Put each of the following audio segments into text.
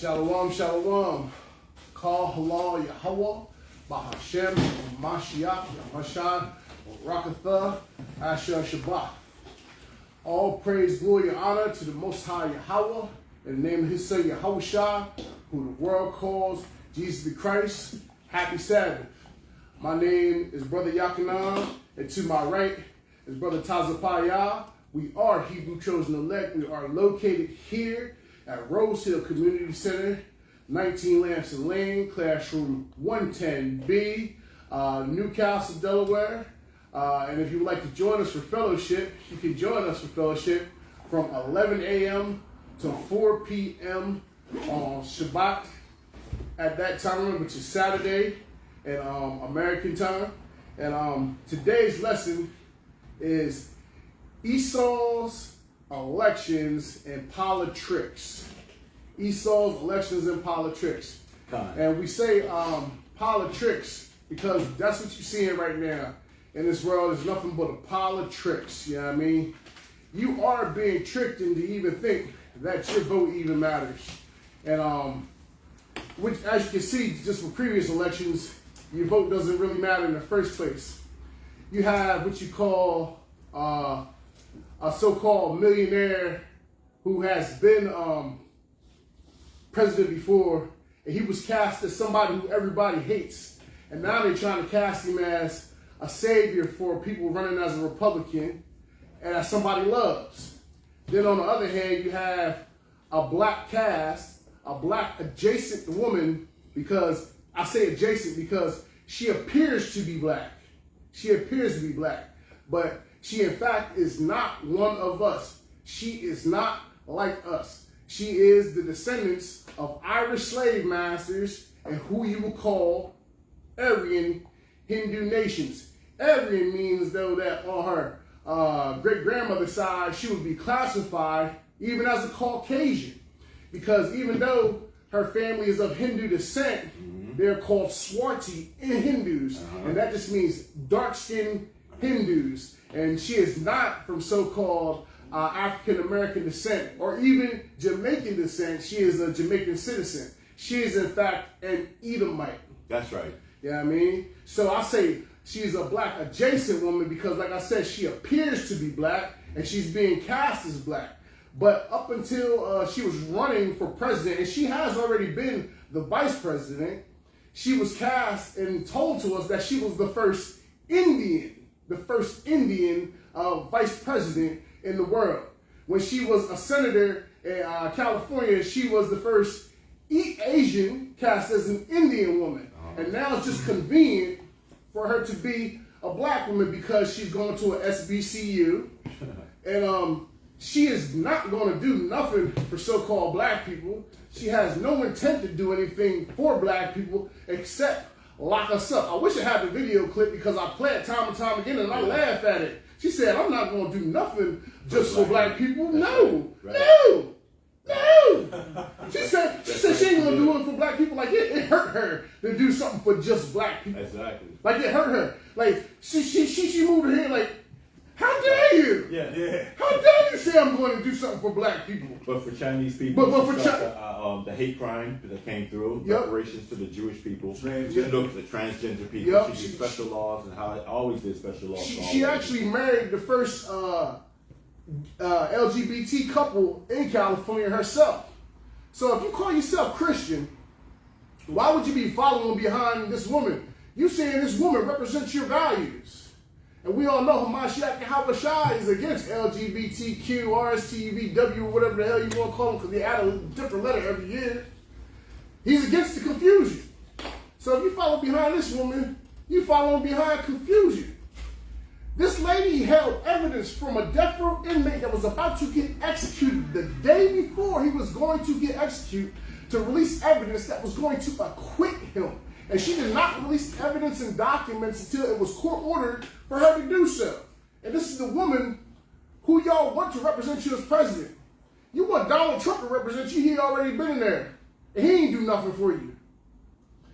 Shalom, shalom. Call halal Yahweh, Bahashem, Mashiach, Yamashan, Rakatha, Asher Shabbat. All praise, glory, and honor to the Most High Yahweh, in the name of His Son Yahushua, who the world calls Jesus the Christ. Happy Sabbath. My name is Brother Yakanan, and to my right is Brother Tazapaya. We are Hebrew Chosen Elect. We are located here at Rose Hill Community Center, 19 Lamson Lane, classroom 110B, Newcastle, Delaware. And if you would like to join us for fellowship, you can join us for fellowship from 11 a.m. to 4 p.m. on Shabbat at that time, which is Saturday and American time. And today's lesson is Esau's elections and politricks. Esau's elections and politricks. And we say politricks because that's what you're seeing right now in this world. Is nothing but a politricks. You know what I mean? You are being tricked into even think that your vote even matters. And which, as you can see, just from previous elections, your vote doesn't really matter in the first place. You have what you call a so-called millionaire who has been president before, and he was cast as somebody who everybody hates. And now they're trying to cast him as a savior for people running as a Republican and as somebody loves. Then on the other hand, you have a black cast, a black adjacent woman, because I say adjacent because she appears to be black. She appears to be black, but she in fact is not one of us. She is not like us. She is the descendants of Irish slave masters and who you will call Aryan Hindu nations. Aryan means, though, that on her great-grandmother's side, she would be classified even as a Caucasian. Because even though her family is of Hindu descent, they're called Swarti in Hindus. And that just means dark-skinned Hindus. And she is not from so-called African-American descent or even Jamaican descent. She is a Jamaican citizen. She is, in fact, an Edomite. That's right. You know what I mean? So I say she's a black adjacent woman because, like I said, she appears to be black and she's being cast as black. But up until she was running for president, and she has already been the vice president, she was cast and told to us that she was the first Indian vice president in the world. When she was a senator in California, she was the first Asian cast as an Indian woman. And now it's just convenient for her to be a black woman because she's going to an SBCU. And she is not going to do nothing for so-called black people. She has no intent to do anything for black people except lock us up. I wish I had the video clip because I play it time and time again and I laugh at it. She said, I'm not going to do nothing just for black people. No. She said she ain't going to do it for black people. Like it hurt her to do something for just black people. Exactly. Like it hurt her. Like she moved her head like, how dare you? Yeah. How dare you say I'm going to do something for black people? But for Chinese people, but for the hate crime that came through, reparations to the Jewish people, she looked at the transgender people. She did special laws and how it always did special laws. She actually married the first LGBT couple in California herself. So if you call yourself Christian, why would you be following behind this woman? You saying this woman represents your values. And we all know Hamashiach and Habashai is against LGBTQ, RSTVW, whatever the hell you want to call them, because they add a different letter every year. He's against the confusion. So if you follow behind this woman, you follow behind confusion. This lady held evidence from a death row inmate that was about to get executed the day before he was going to get executed to release evidence that was going to acquit him. And she did not release evidence and documents until it was court ordered for her to do so. And this is the woman who y'all want to represent you as president. You want Donald Trump to represent you, he already been there. And he ain't do nothing for you.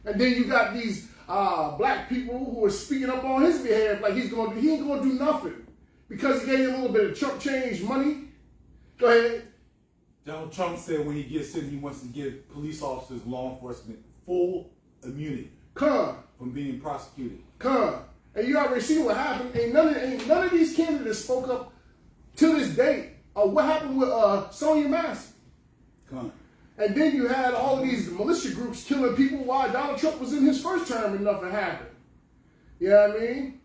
And then you got these black people who are speaking up on his behalf like he ain't gonna do nothing. Because he gave you a little bit of chump change money. Go ahead. Donald Trump said when he gets in, he wants to give police officers, law enforcement, full immunity from being prosecuted. And you already see what happened. Ain't none of these candidates spoke up to this date of what happened with Sonia Massey. And then you had all of these militia groups killing people while Donald Trump was in his first term and nothing happened. You know what I mean?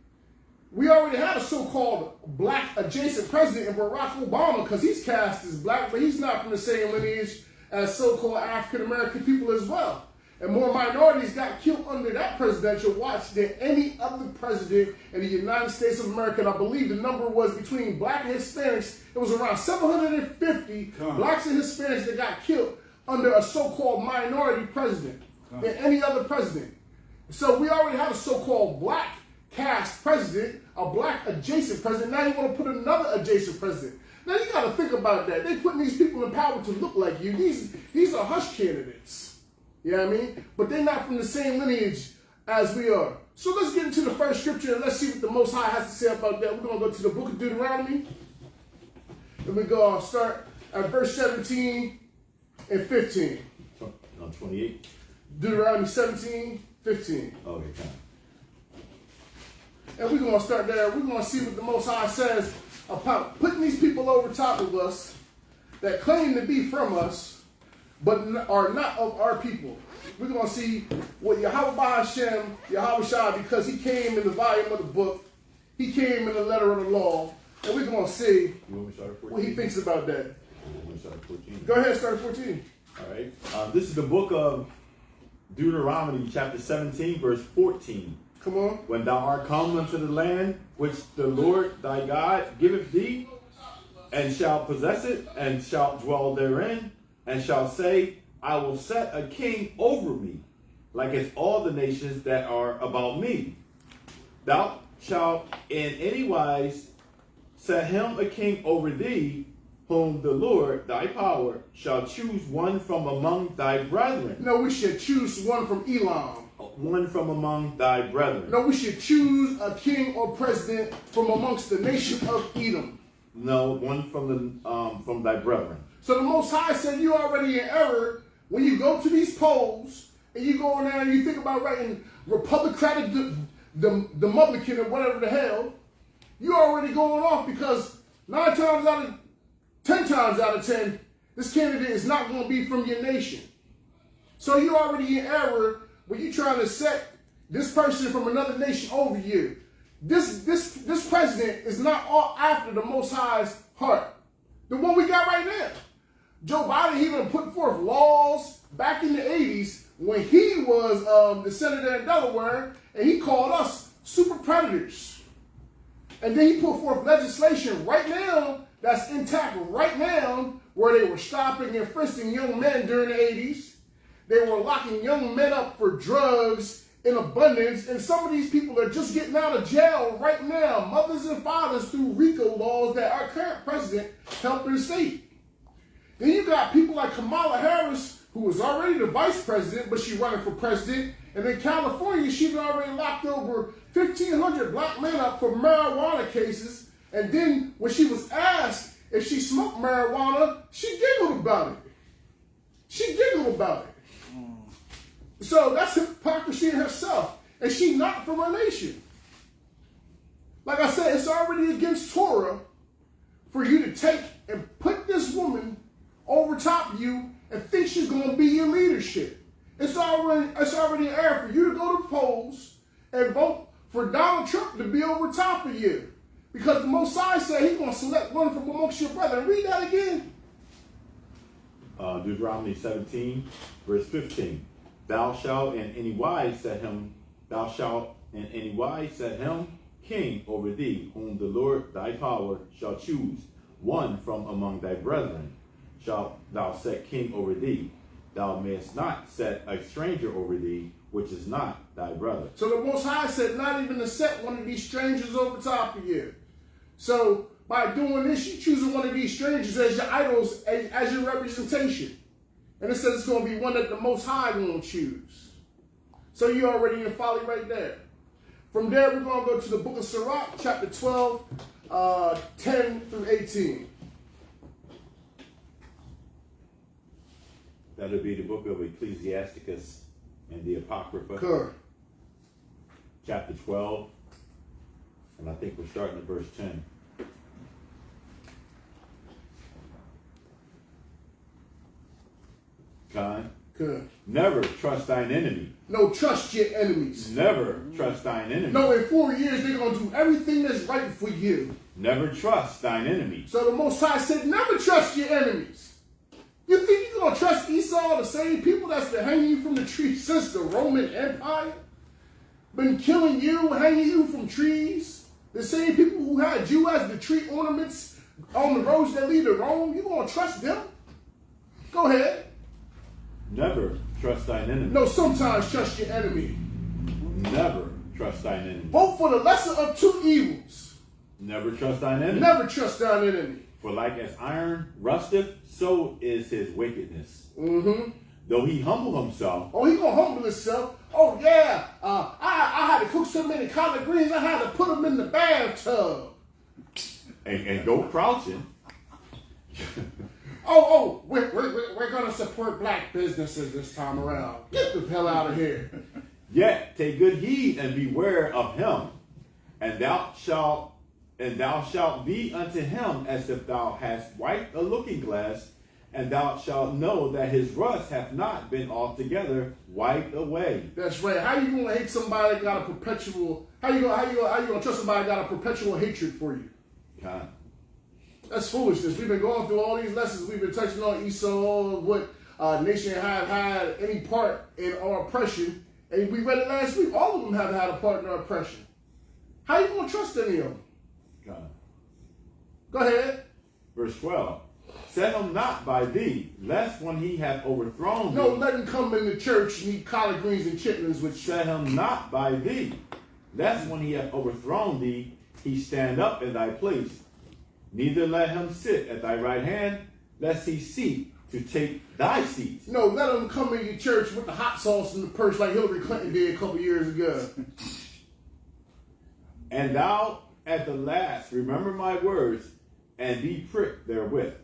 We already had a so-called black adjacent president in Barack Obama because he's cast as black, but he's not from the same lineage as so-called African-American people as well. And more minorities got killed under that presidential watch than any other president in the United States of America. And I believe the number was between black and Hispanics. It was around 750 blacks and Hispanics that got killed under a so-called minority president than any other president. So we already have a so-called black cast president, a black adjacent president. Now you want to put another adjacent president. Now you got to think about that. They putting these people in power to look like you. These are hush candidates. You know what I mean? But they're not from the same lineage as we are. So let's get into the first scripture and let's see what the Most High has to say about that. We're going to go to the book of Deuteronomy. And we're going to start at verse 17 and 15. On 28? Deuteronomy 17, 15. Okay, And we're going to start there. We're going to see what the Most High says about putting these people over top of us that claim to be from us, but are not of our people. We're going to see what Yahweh Hashem, Yahweh Shai, because he came in the volume of the book, he came in the letter of the law, and we're going to see what he thinks about that. Go ahead, start at 14. All right. This is the book of Deuteronomy, chapter 17, verse 14. Come on. When thou art come unto the land which the Lord thy God giveth thee, and shalt possess it, and shalt dwell therein, and shall say, I will set a king over me, like as all the nations that are about me. Thou shalt in any wise set him a king over thee, whom the Lord thy power shall choose one from among thy brethren. No, we should choose one from Elam. One from among thy brethren. No, we should choose a king or president from amongst the nation of Edom. No, one from thy brethren. So the Most High said you already in error when you go to these polls and you go in there and you think about writing Republican, Democratic, or whatever the hell. You already going off because 10 times out of 10, this candidate is not going to be from your nation. So you already in error when you're trying to set this person from another nation over you. This president is not all after the Most High's heart. The one we got right now. Joe Biden even put forth laws back in the 80s when he was the senator in Delaware, and he called us super predators. And then he put forth legislation right now that's intact right now where they were stopping and frisking young men during the 80s. They were locking young men up for drugs in abundance, and some of these people are just getting out of jail right now, mothers and fathers, through RICO laws that our current president helped in the state. Then you got people like Kamala Harris, who was already the vice president, but she's running for president. And in California, she's already locked over 1,500 black men up for marijuana cases. And then when she was asked if she smoked marijuana, she giggled about it. So that's hypocrisy in herself. And she's not from our nation. Like I said, it's already against Torah for you to take and put this woman over top of you and think she's going to be your leadership. It's already an error for you to go to the polls and vote for Donald Trump to be over top of you. Because the Most High said he's going to select one from amongst your brethren. Read that again. Deuteronomy 17, verse 15. Thou shalt in any wise set him king over thee, whom the Lord thy power shall choose, one from among thy brethren shalt thou set king over thee. Thou mayest not set a stranger over thee, which is not thy brother. So the Most High said not even to set one of these strangers over top of you. So by doing this, you're choosing one of these strangers as your idols, as your representation. And it says it's going to be one that the Most High won't choose. So you're already in folly right there. From there, we're going to go to the book of Sirach, chapter 12, 10 through 18. That'll be the book of Ecclesiasticus and the Apocrypha. Good. Chapter 12. And I think we're starting at verse 10. Con. Good. Never trust thine enemy. No, trust your enemies. Never trust thine enemy. No, in 4 years, they're going to do everything that's right for you. Never trust thine enemy. So the Most High said, never trust your enemies. You think you're going to trust Esau, the same people that's been hanging you from the tree since the Roman Empire? Been killing you, hanging you from trees? The same people who had you as the tree ornaments on the roads that lead to Rome? You going to trust them? Go ahead. Never trust thine enemy. No, sometimes trust your enemy. Never trust thine enemy. Vote for the lesser of two evils. Never trust thine enemy. Never trust thine enemy. For like as iron rusteth, so is his wickedness. Mm-hmm. Though he humble himself. Oh, he gonna humble himself. Oh yeah, I had to cook so many collard greens, I had to put them in the bathtub. And go crouching. We're gonna support black businesses this time around. Get the hell out of here. Yet take good heed and beware of him, and thou shalt be unto him as if thou hast wiped a looking glass, and thou shalt know that his rust hath not been altogether wiped away. That's right. How you gonna hate somebody that got a perpetual? How you gonna trust somebody that got a perpetual hatred for you? God. That's foolishness. We've been going through all these lessons. We've been touching on Esau, what nation have had any part in our oppression, and we read it last week. All of them have had a part in our oppression. How you gonna trust any of them? God. Go ahead. Verse 12. Set him not by thee, lest when he hath overthrown No, thee. let him come in the church and eat collard greens and chitlins with you. Set him not by thee, lest when he hath overthrown thee, he stand up in thy place. Neither let him sit at thy right hand, lest he seek to take thy seat. No, let him come in your church with the hot sauce in the purse like Hillary Clinton did a couple years ago. And thou at the last remember my words, and be pricked therewith.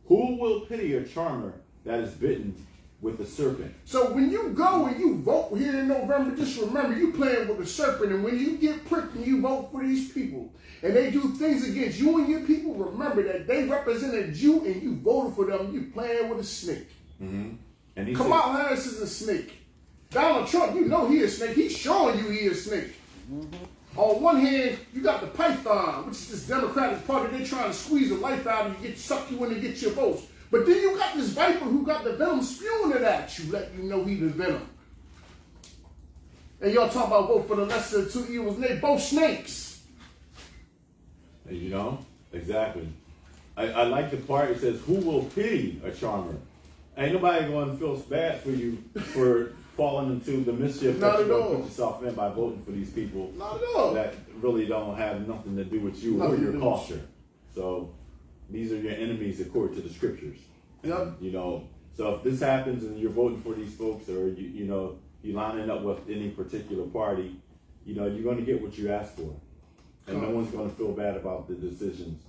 Who will pity a charmer that is bitten with the serpent? So when you go and you vote here in November, just remember you playing with the serpent, and when you get pricked and you vote for these people, and they do things against you and your people, remember that they represented you and you voted for them. You playing with a snake. Mm-hmm. And Kamala Harris is a snake. Donald Trump, you know he a snake. He's showing you he is a snake. Mm-hmm. On one hand, you got the Python, which is this Democratic Party. They're trying to squeeze the life out of you, suck you in and get your votes. But then you got this viper who got the venom spewing it at you, letting you know he the venom. And y'all talk about vote for the lesser of two evils, and they both snakes. You know, exactly. I like the part it says, who will pity a charmer? Ain't nobody going to feel bad for you for falling into the mischief that you're going to put yourself in by voting for these people. Not at all. That really don't have nothing to do with you or your culture. So these are your enemies according to the scriptures. Yep. You know, so if this happens and you're voting for these folks, or you lining up with any particular party, you know, you're going to get what you ask for. And no one's going to feel bad about the decisions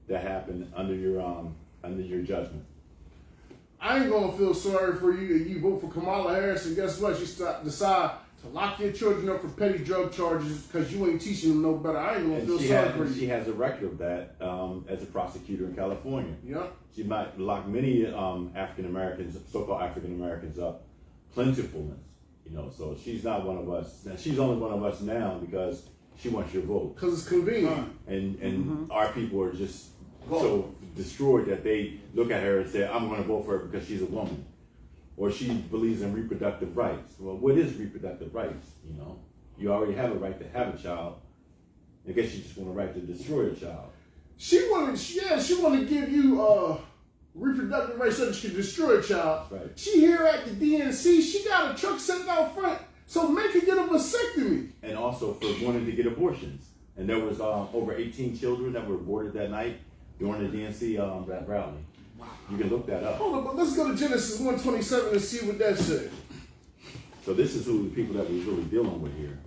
that happen under your judgment. I ain't going to feel sorry for you if you vote for Kamala Harris, and guess what? You decide to lock your children up for petty drug charges because you ain't teaching them no better. I ain't going to feel sorry for you. She has a record of that as a prosecutor in California. Yeah. She might lock many African Americans, so-called African Americans, up plentifulness. You know, so she's not one of us. Now, she's only one of us now because she wants your vote. Because it's convenient. And our people are just so destroyed that they look at her and say, I'm going to vote for her because she's a woman. Or she believes in reproductive rights. Well, what is reproductive rights? You know, you already have a right to have a child. I guess you just want a right to destroy a child. She want to give you reproductive rights so that she can destroy a child. Right. She here at the DNC, she got a truck sitting out front so men can get a vasectomy. And also for wanting to get abortions. And there was over 18 children that were aborted that night during the DNC rally. Wow. You can look that up. Hold on, but let's go to Genesis 1:27 and see what that said. So this is who the people that we're really dealing with here.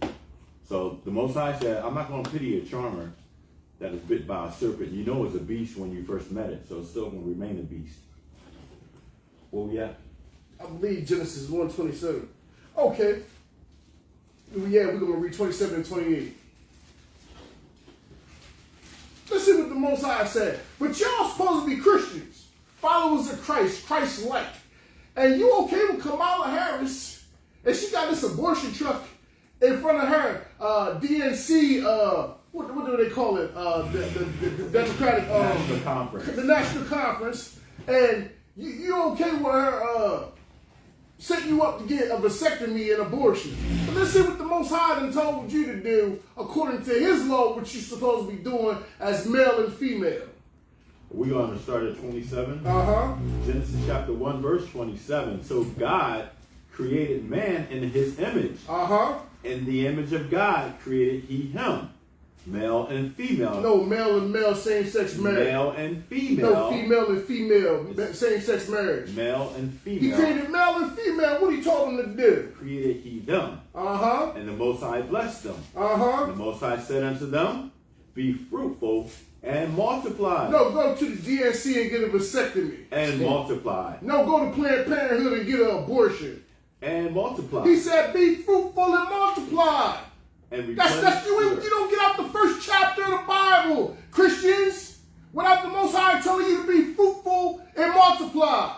So the Most High said, I'm not going to pity a charmer that is bit by a serpent. You know it's a beast when you first met it, so it's still going to remain a beast. Where we at? I believe Genesis 1:27. Okay. Yeah, we're going to read 27 and 28. Let's see what the Most High said. But y'all supposed to be Christians, followers of Christ, Christ-like. And you okay with Kamala Harris, and she got this abortion truck in front of her DNC, what do they call it? The Democratic National Conference. The National Conference. And you okay with her setting you up to get a vasectomy and abortion. But let's see what the Most High done told you to do according to his law, what you're supposed to be doing as male and female. We're going to start at 27. Uh-huh. Genesis chapter 1, verse 27. So God created man in his image. Uh-huh. In the image of God created he him. Male and female. No, male and male, same-sex marriage. Male and female. No, female and female, same-sex marriage. Male and female. He created male and female. What he told them to do? Created he them. Uh-huh. And the Most High blessed them. Uh-huh. The Most High said unto them, be fruitful and multiply. No, go to the DNC and get a vasectomy. And multiply. No, go to Planned Parenthood and get an abortion. And multiply. He said, be fruitful and multiply. And That's you don't get out the first chapter of the Bible, Christians, without the Most High telling you to be fruitful and multiply.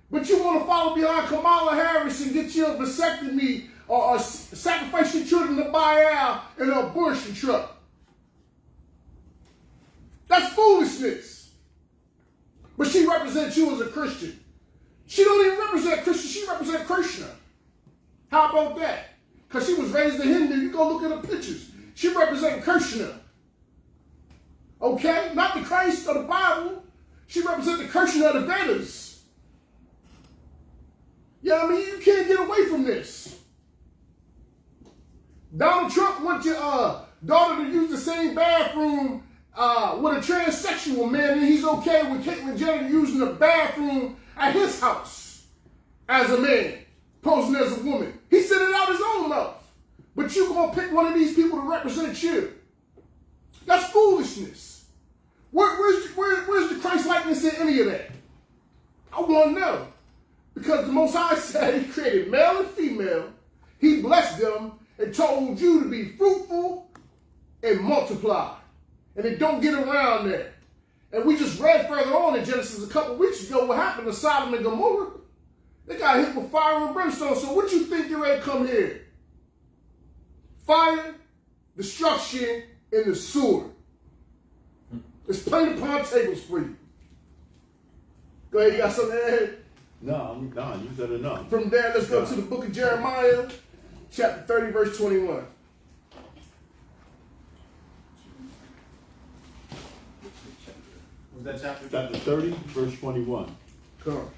But you want to follow behind Kamala Harris and get you a vasectomy or sacrifice your children to Baal in an abortion truck. That's foolishness. But she represents you as a Christian. She don't even represent Christian, she represents Krishna. How about that? Because she was raised a Hindu. You go look at her pictures. She represents Krishna. Okay? Not the Christ or the Bible. She represents the Krishna of the Vedas. Yeah, I mean, you can't get away from this. Donald Trump wants your daughter to use the same bathroom with a transsexual man, and he's okay with Caitlyn Jenner using the bathroom at his house as a man, posing as a woman. He said it out his own mouth. But you gonna pick one of these people to represent you. That's foolishness. Where's the Christ likeness in any of that? I want to know. Because the Most High said he created male and female. He blessed them and told you to be fruitful and multiply. And it don't get around there. And we just read further on in Genesis a couple weeks ago what happened to Sodom and Gomorrah. They got hit with fire and brimstone. So what you think you're ready to come here? Fire, destruction, and the sword. There's plenty upon tables for you. Go ahead, you got something to add? No, you said enough. From there, let's go to the book of Jeremiah, chapter 30, verse 21. Was that chapter? Chapter 30, verse 21. Come on.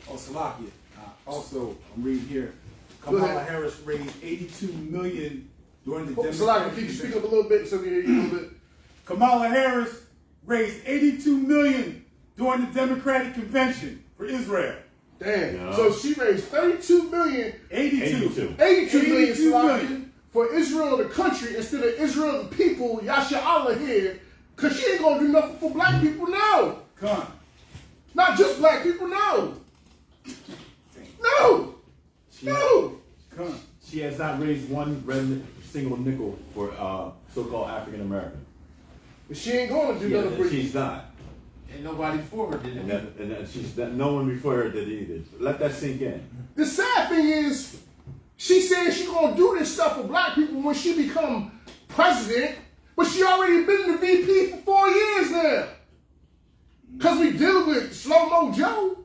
Oh, Salakia. Also, I'm reading here. Go Kamala ahead. Harris raised $82 million during the Salakia, Democratic can you speak convention. up a little bit so we can hear you a little bit? Kamala Harris raised $82 million during the Democratic convention for Israel. Damn. Yeah. So she raised 32 million, 82 million, Salakia, million. for Israel the country instead of Israel the people, Yasha Allah here, because she ain't going to do nothing for black people now. Come on. Not just black people, no. No. No. Come on. She has not raised one single nickel for so-called African American. But she ain't going to do nothing for you. She's not. And nobody before her did it. And no one before her did either. Let that sink in. The sad thing is, she said she gonna do this stuff for black people when she become president, but she already been the VP for 4 years now. Cause we dealing with Slow-Mo Joe.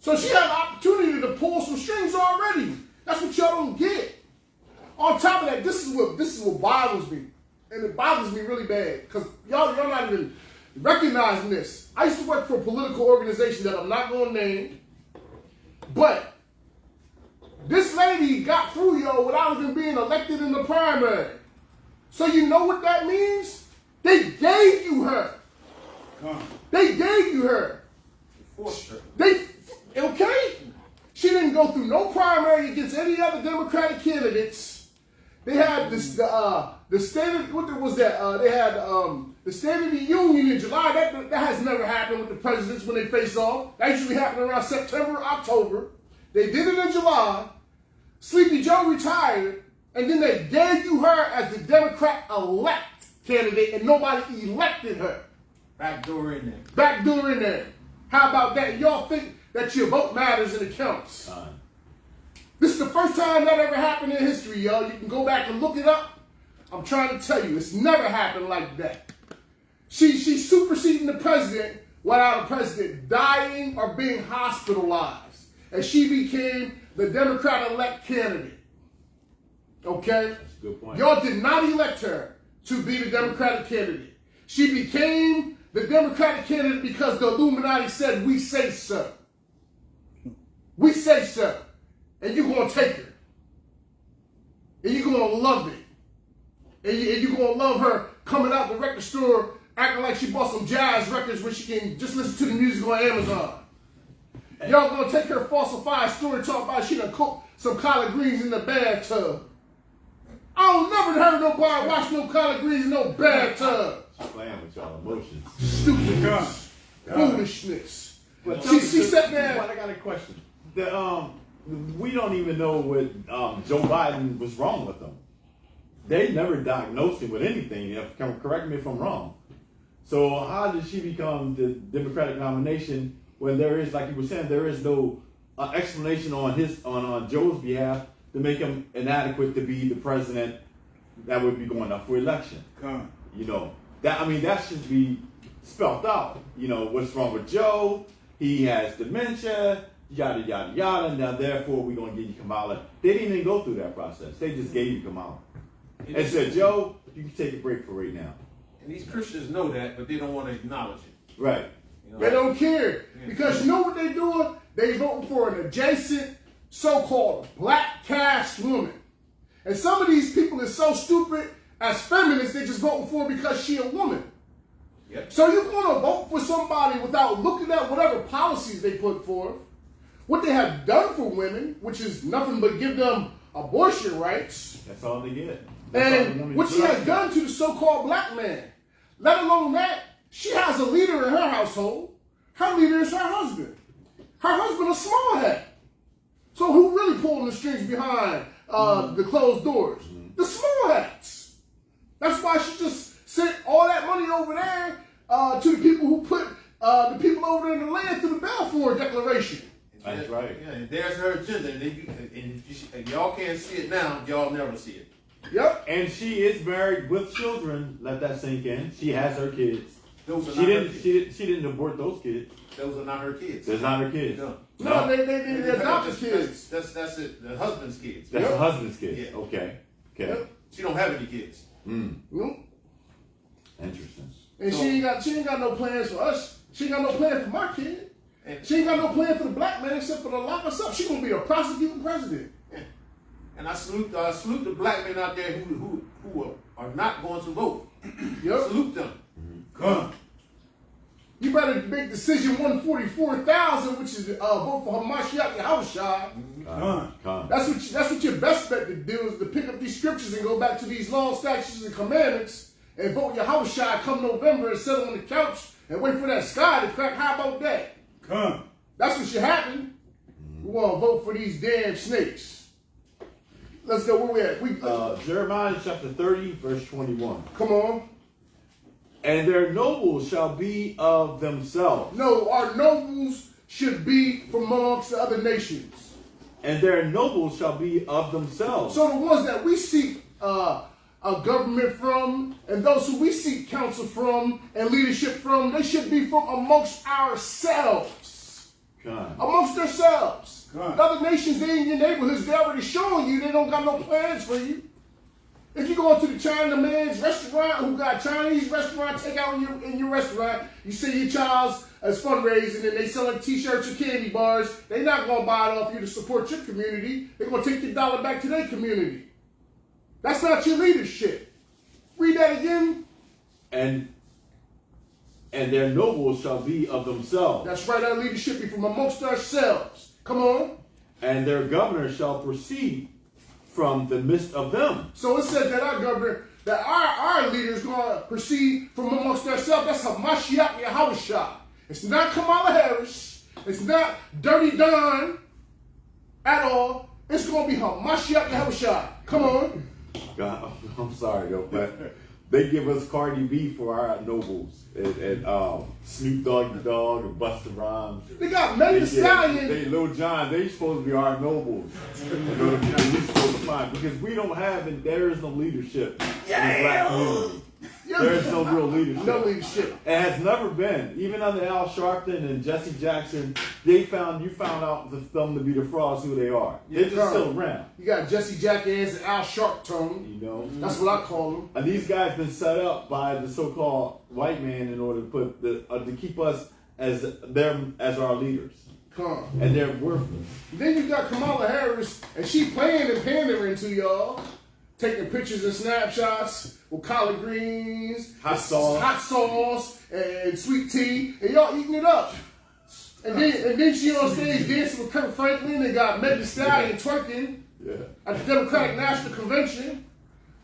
So she had an opportunity to pull some strings already. That's what y'all don't get. On top of that, this is what bothers me. And it bothers me really bad. Because y'all not even recognizing this. I used to work for a political organization that I'm not gonna name. But this lady got through y'all without even being elected in the primary. So you know what that means? They gave you her. Come on. They gave you her. Forced her. Okay? She didn't go through no primary against any other Democratic candidates. They had this, the state of, what was that? They had The State of the Union in July, that has never happened with the presidents when they face off. That usually happens around September, October. They did it in July. Sleepy Joe retired, and then they gave you her as the Democrat-elect candidate, and nobody elected her. Backdoor in there. Backdoor in there. How about that? Y'all think that your vote matters and it counts? This is the first time that ever happened in history, y'all. You can go back and look it up. I'm trying to tell you, it's never happened like that. She's superseding the president without a president dying or being hospitalized. And she became the Democrat-elect candidate. Okay? That's a good point. Y'all did not elect her to be the Democratic candidate. She became the Democratic candidate because the Illuminati said, we say so. We say so. And you're going to take her. And you're going to love it. And you're going to love her coming out the record store acting like she bought some jazz records where she can just listen to the music on Amazon. Y'all going to take her falsified story talk about she done cooked some collard greens in the bathtub. I don't never heard nobody watch no collard greens in no bathtub. She's playing with y'all emotions. Stupidness. Foolishness. But She sat there. I got a question. We don't even know what Joe Biden was wrong with him. They never diagnosed him with anything. Correct me if I'm wrong. So how did she become the Democratic nomination when there is, like you were saying, there is no explanation on Joe's behalf to make him inadequate to be the president that would be going up for election? You know, that should be spelled out. You know, what's wrong with Joe? He has dementia, yada, yada, yada. Now, therefore, we're going to give you Kamala. They didn't even go through that process. They just gave you Kamala. And said, Joe, you can take a break for right now. And these Christians know that, but they don't want to acknowledge it. Right. You know? They don't care. Because you know what they're doing? They voting for an adjacent so-called black caste woman. And some of these people are so stupid as feminists, they just voting for her because she a woman. Yep. So you're going to vote for somebody without looking at whatever policies they put forth, what they have done for women, which is nothing but give them abortion rights. That's all they get. And what she has done to the so-called black man. Let alone that, she has a leader in her household. Her leader is her husband. Her husband a small head. So who really pulling the strings behind the closed doors? The small heads. That's why she just sent all that money over there to the people who put the people over there in the land through the Balfour Declaration. That's right. Yeah, and there's her agenda. And y'all can't see it now. Y'all never see it. Yep. And she is married with children. Let that sink in. She has her kids. Those are not her kids. She didn't abort those kids. Those are not her kids. They're not her kids. No, they adopted kids. That's it. The husband's kids. That's the husband's kids. Yeah. Okay. Yep. She don't have any kids. Nope. Interesting. And she ain't got no plans for us. She ain't got no plan for my kid. And She ain't got no plan for the black man except for to lock us up. She gonna be a prosecuting president. And I salute the black men out there who are not going to vote. Yep. Salute them. Come. You better make decision 144,000, which is vote for Hamashiach Yahushua. That's what your best bet to do is to pick up these scriptures and go back to these laws, statutes, and commandments and vote Yahushua come November and sit on the couch and wait for that sky to crack. How about that? Come. That's what should happen. We want to vote for these damn snakes. Let's go. Where we at? Jeremiah chapter 30, verse 21. Come on. And their nobles shall be of themselves. No, our nobles should be from amongst the other nations. And their nobles shall be of themselves. So the ones that we seek a government from, and those who we seek counsel from and leadership from, they should be from amongst ourselves. God. Amongst ourselves. God. The other nations, they in your neighborhoods, they already showing you they don't got no plans for you. If you go into the China man's restaurant who got Chinese restaurant takeout in your restaurant, you see your child's as fundraising and they selling t-shirts or candy bars, they not going to buy it off you to support your community. They're going to take your dollar back to their community. That's not your leadership. Read that again. And their nobles shall be of themselves. That's right, our leadership be from amongst ourselves. Come on. And their governor shall proceed from the midst of them. So it says that our governor that our leaders going to proceed from amongst themselves. That's Hamashiach Yahushua. It's not Kamala Harris. It's not Dirty Don at all. It's going to be Hamashiach Yahushua. Come on. God, I'm sorry though, but they give us Cardi B for our nobles and Snoop Dogg and Busta Rhymes. They got Megan Thee Stallion. They Lil Jon. They supposed to be our nobles. You know, we supposed to find because we don't have and there is no leadership in the black community. There is no real leadership. No leadership. It has never been. Even under Al Sharpton and Jesse Jackson, you found out them to be the frauds who they are. They're just still around. You got Jesse Jackass and Al Sharpton. You know, that's what I call them. And these guys been set up by the so-called white man in order to put to keep us as them as our leaders. And they're worthless. Then you got Kamala Harris, and she playing and pandering to y'all, taking pictures and snapshots with collard greens, hot sauce, and sweet tea, and y'all eating it up. And then she on stage dancing with Kirk Franklin and got Megan Thee Stallion twerking at the Democratic National Convention.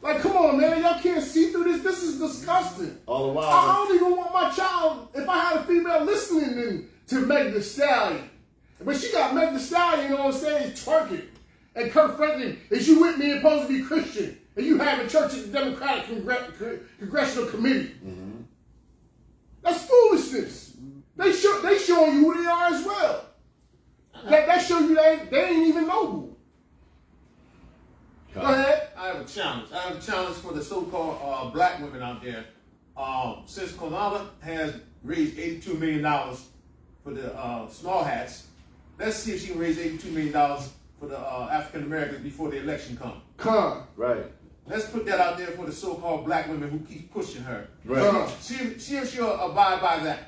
Like, come on, man, y'all can't see through this. This is disgusting. All the while, I don't even want my child, if I had a female listening to Megan Thee Stallion. But she got Megan Thee Stallion on stage twerking. And Kirk Franklin, is you with me and supposed to be Christian? And you having church at the Democratic Congressional Committee. Mm-hmm. That's foolishness. They showing you who they are as well. That show you they ain't even noble. Go ahead. I have a challenge for the so-called black women out there. Since Kamala has raised $82 million for the small hats, let's see if she can raise $82 million for the African Americans before the election comes. Right. Let's put that out there for the so-called black women who keep pushing her. Right. See if she'll abide by that.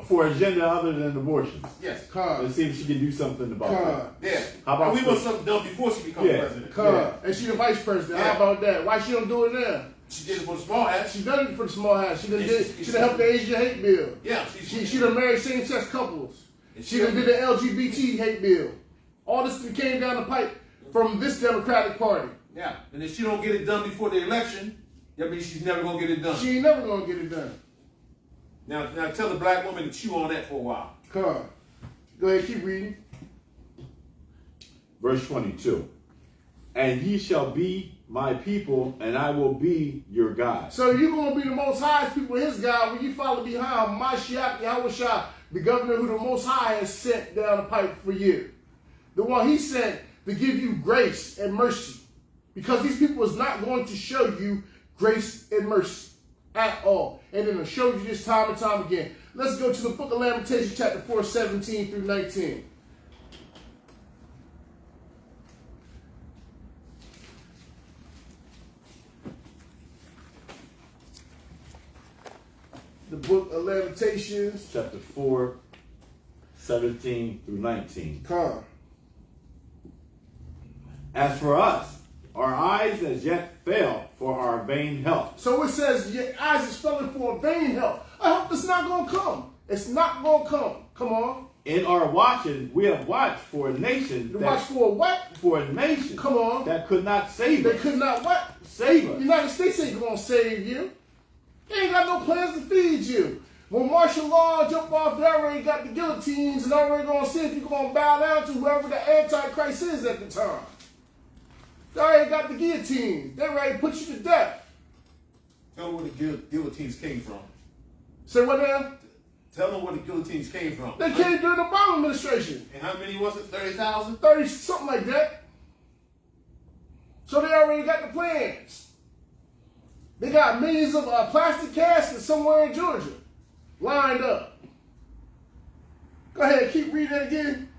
For an agenda other than abortion. Yes. Let's see if she can do something about that. Yeah. How about we want something done before she becomes president. And she the vice president. How about that? Why she don't do it now? She did it for the small hats. She done it for the small hats. She done helped the Asian hate bill. Yeah. She done married same-sex couples. She done did the LGBT hate bill. All this came down the pipe from this Democratic Party. Yeah. And if she don't get it done before the election, that means she's never gonna get it done. She ain't never gonna get it done. Now tell the black woman to chew on that for a while. Go ahead, keep reading. Verse 22. And ye shall be my people, and I will be your God. So you're going to be the Most High's people, his God, when you follow behind Mashiach Yahushua, the governor who the Most High has sent down the pipe for you. The one he sent to give you grace and mercy. Because these people is not going to show you grace and mercy at all. And then it'll show you this time and time again. Let's go to the book of Lamentations, chapter 4, 17 through 19. The book of Lamentations, chapter 4, 17 through 19. As for us, our eyes as yet fail for our vain help. So it says your eyes is failing for a vain help. I hope it's not going to come. It's not going to come. Come on. In our watching, we have watched for a nation. Watch for what? For a nation. Come on. That could not save us. They could not what? Save us. The United States ain't going to save you. They ain't got no plans to feed you. When martial law jump off, they already got the guillotines and already going to see if you're going to bow down to whoever the Antichrist is at the time. They already got the guillotines. They ready to put you to death. Tell them where the guillotines came from. Say what now? Tell them where the guillotines came from. They came during the Obama administration. And how many was it? 30,000? 30, something like that. So they already got the plans. They got millions of plastic caskets somewhere in Georgia lined up. Go ahead, keep reading that again.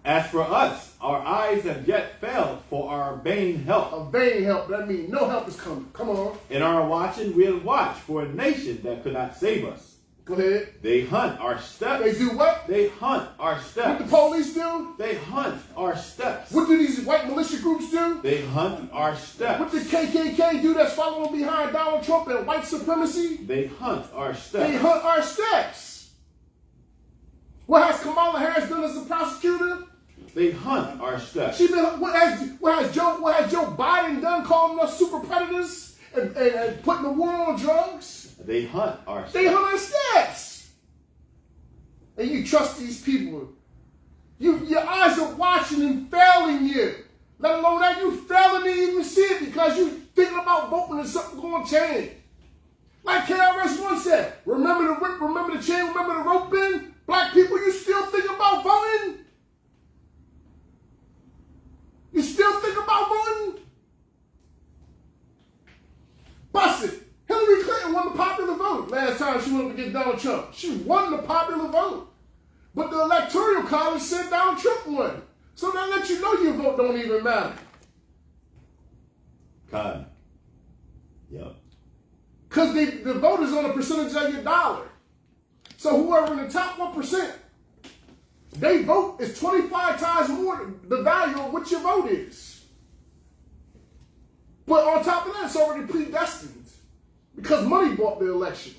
As for us, our eyes have yet failed for our vain help. A vain help, that means no help is coming. Come on. In our watching, we have watched for a nation that could not save us. Go ahead. They hunt our steps. They do what? They hunt our steps. What the police do? They hunt our steps. What do these white militia groups do? They hunt our steps. What the KKK do that's following behind Donald Trump and white supremacy? They hunt our steps. They hunt our steps. What has Kamala Harris done as a prosecutor? They hunt our steps. What has Joe Biden done calling us super predators and putting the war on drugs? They hunt our steps. They hunt our steps. And you trust these people. Your eyes are watching and failing you. Let alone that you failing to even see it because you thinking about voting and something going to change. Like KRS-One said, remember the whip, remember the chain, remember the rope bend? Black people, you still think about voting? You still think about voting? Bust it. Hillary Clinton won the popular vote last time she went up against Donald Trump. She won the popular vote. But the Electoral College said Donald Trump won. So that lets you know your vote don't even matter. Con. Yep. Because the vote is on a percentage of your dollar. So whoever in the top 1%, they vote is 25 times more the value of what your vote is. But on top of that, it's already predestined. Because money bought the election.